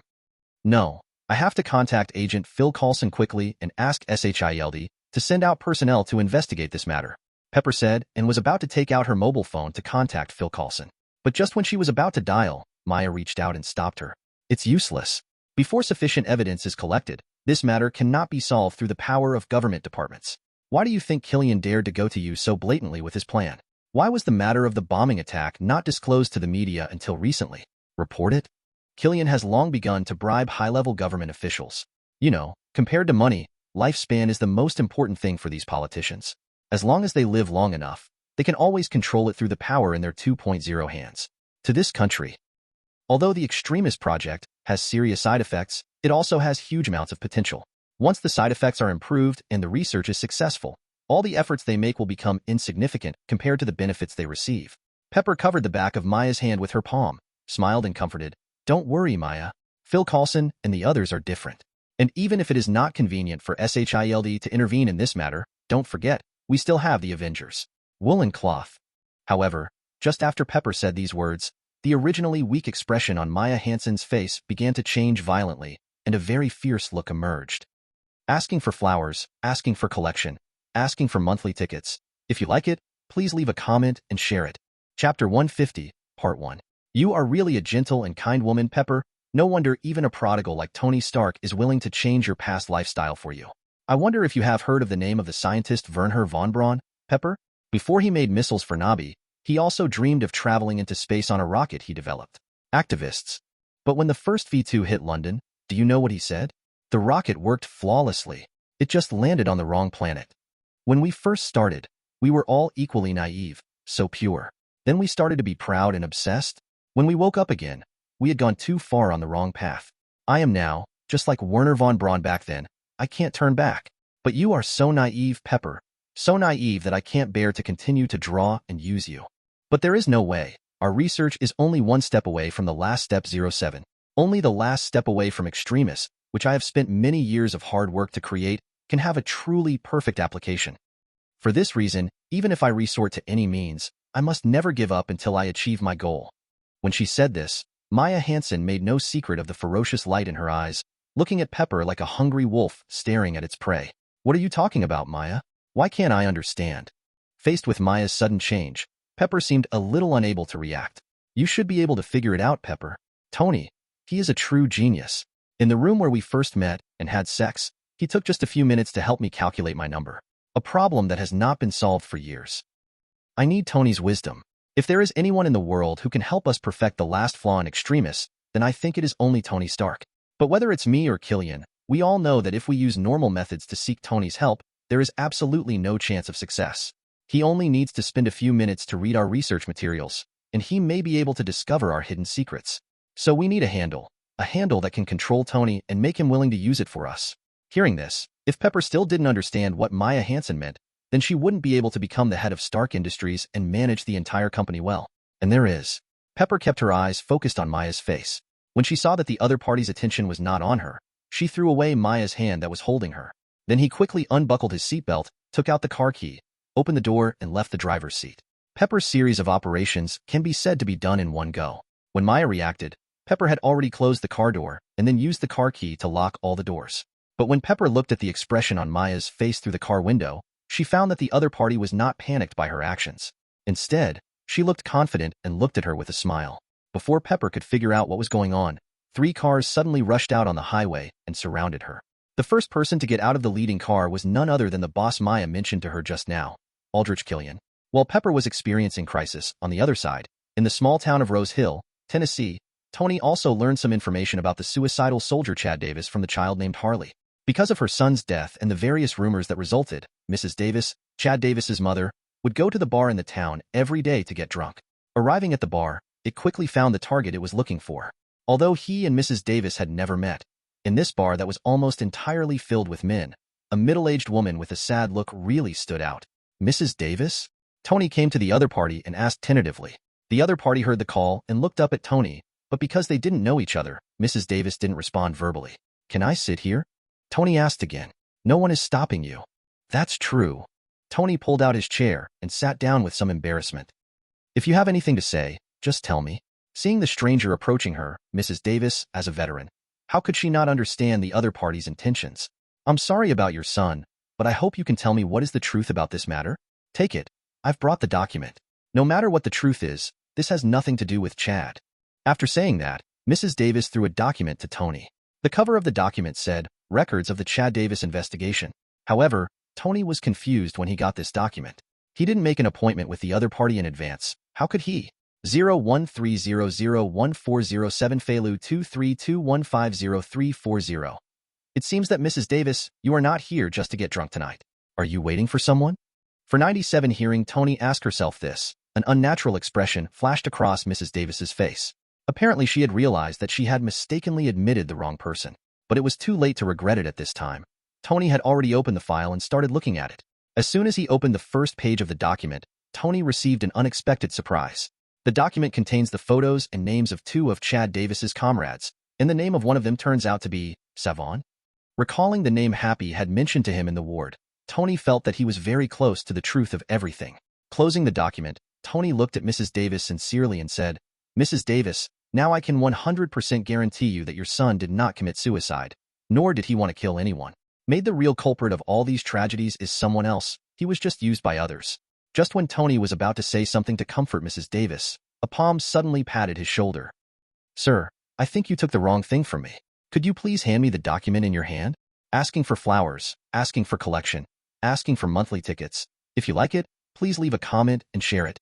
Speaker 1: No, I have to contact Agent Phil Coulson quickly and ask SHIELD to send out personnel to investigate this matter, Pepper said, and was about to take out her mobile phone to contact Phil Coulson. But just when she was about to dial, Maya reached out and stopped her. It's useless. Before sufficient evidence is collected, this matter cannot be solved through the power of government departments. Why do you think Killian dared to go to you so blatantly with his plan? Why was the matter of the bombing attack not disclosed to the media until recently? Report it? Killian has long begun to bribe high-level government officials. You know, compared to money, lifespan is the most important thing for these politicians. As long as they live long enough, they can always control it through the power in their 2.0 hands. To this country, Although the Extremist project has serious side effects, it also has huge amounts of potential. Once the side effects are improved and the research is successful, all the efforts they make will become insignificant compared to the benefits they receive. Pepper covered the back of Maya's hand with her palm, smiled and comforted. Don't worry, Maya. Phil Coulson and the others are different. And even if it is not convenient for SHIELD to intervene in this matter, don't forget, we still have the Avengers. Woolen cloth. However, just after Pepper said these words, the originally weak expression on Maya Hansen's face began to change violently, and a very fierce look emerged. Asking for flowers, asking for collection, asking for monthly tickets. If you like it, please leave a comment and share it. Chapter 150, Part 1. You are really a gentle and kind woman, Pepper. No wonder even a prodigal like Tony Stark is willing to change your past lifestyle for you. I wonder if you have heard of the name of the scientist Wernher von Braun, Pepper? Before he made missiles for Nabi, he also dreamed of traveling into space on a rocket he developed. Activists. But when the first V2 hit London, do you know what he said? The rocket worked flawlessly. It just landed on the wrong planet. When we first started, we were all equally naive, so pure. Then we started to be proud and obsessed. When we woke up again, we had gone too far on the wrong path. I am now, just like Wernher von Braun back then, I can't turn back. But you are so naive, Pepper. So naive that I can't bear to continue to draw and use you. But there is no way. Our research is only one step away from the last step 07. Only the last step away from Extremis, which I have spent many years of hard work to create, can have a truly perfect application. For this reason, even if I resort to any means, I must never give up until I achieve my goal. When she said this, Maya Hansen made no secret of the ferocious light in her eyes, looking at Pepper like a hungry wolf staring at its prey. What are you talking about, Maya? Why can't I understand? Faced with Maya's sudden change, Pepper seemed a little unable to react. You should be able to figure it out, Pepper. Tony, he is a true genius. In the room where we first met and had sex, he took just a few minutes to help me calculate my number. A problem that has not been solved for years. I need Tony's wisdom. If there is anyone in the world who can help us perfect the last flaw in Extremis, then I think it is only Tony Stark. But whether it's me or Killian, we all know that if we use normal methods to seek Tony's help, there is absolutely no chance of success. He only needs to spend a few minutes to read our research materials, and he may be able to discover our hidden secrets. So we need a handle that can control Tony and make him willing to use it for us. Hearing this, if Pepper still didn't understand what Maya Hansen meant, then she wouldn't be able to become the head of Stark Industries and manage the entire company well. And there is. Pepper kept her eyes focused on Maya's face. When she saw that the other party's attention was not on her, she threw away Maya's hand that was holding her. Then he quickly unbuckled his seatbelt, took out the car key, opened the door, and left the driver's seat. Pepper's series of operations can be said to be done in one go. When Maya reacted, Pepper had already closed the car door and then used the car key to lock all the doors. But when Pepper looked at the expression on Maya's face through the car window, she found that the other party was not panicked by her actions. Instead, she looked confident and looked at her with a smile. Before Pepper could figure out what was going on, 3 cars suddenly rushed out on the highway and surrounded her. The first person to get out of the leading car was none other than the boss Maya mentioned to her just now, Aldrich Killian. While Pepper was experiencing crisis, on the other side, in the small town of Rose Hill, Tennessee, Tony also learned some information about the suicidal soldier Chad Davis from the child named Harley. Because of her son's death and the various rumors that resulted, Mrs. Davis, Chad Davis's mother, would go to the bar in the town every day to get drunk. Arriving at the bar, it quickly found the target it was looking for. Although he and Mrs. Davis had never met, in this bar that was almost entirely filled with men, a middle-aged woman with a sad look really stood out. Mrs. Davis? Tony came to the other party and asked tentatively. The other party heard the call and looked up at Tony, but because they didn't know each other, Mrs. Davis didn't respond verbally. Can I sit here? Tony asked again. No one is stopping you. That's true. Tony pulled out his chair and sat down with some embarrassment. If you have anything to say, just tell me. Seeing the stranger approaching her, Mrs. Davis, as a veteran, how could she not understand the other party's intentions? I'm sorry about your son, but I hope you can tell me what is the truth about this matter. Take it. I've brought the document. No matter what the truth is, this has nothing to do with Chad. After saying that, Mrs. Davis threw a document to Tony. The cover of the document said, Records of the Chad Davis investigation. However, Tony was confused when he got this document. He didn't make an appointment with the other party in advance. How could he? 01300140 Felu 232150340. It seems that Mrs. Davis, you are not here just to get drunk tonight. Are you waiting for someone? For 97 hearing Tony ask herself this, an unnatural expression flashed across Mrs. Davis's face. Apparently she had realized that she had mistakenly admitted the wrong person, but it was too late to regret it at this time. Tony had already opened the file and started looking at it. As soon as he opened the first page of the document, Tony received an unexpected surprise. The document contains the photos and names of two of Chad Davis's comrades, and the name of one of them turns out to be Savon. Recalling the name Happy had mentioned to him in the ward, Tony felt that he was very close to the truth of everything. Closing the document, Tony looked at Mrs. Davis sincerely and said, "Mrs. Davis, now I can 100% guarantee you that your son did not commit suicide, nor did he want to kill anyone. Made the real culprit of all these tragedies is someone else. He was just used by others." Just when Tony was about to say something to comfort Mrs. Davis, a palm suddenly patted his shoulder. "Sir, I think you took the wrong thing from me. Could you please hand me the document in your hand? Asking for flowers, asking for collection, asking for monthly tickets. If you like it, please leave a comment and share it."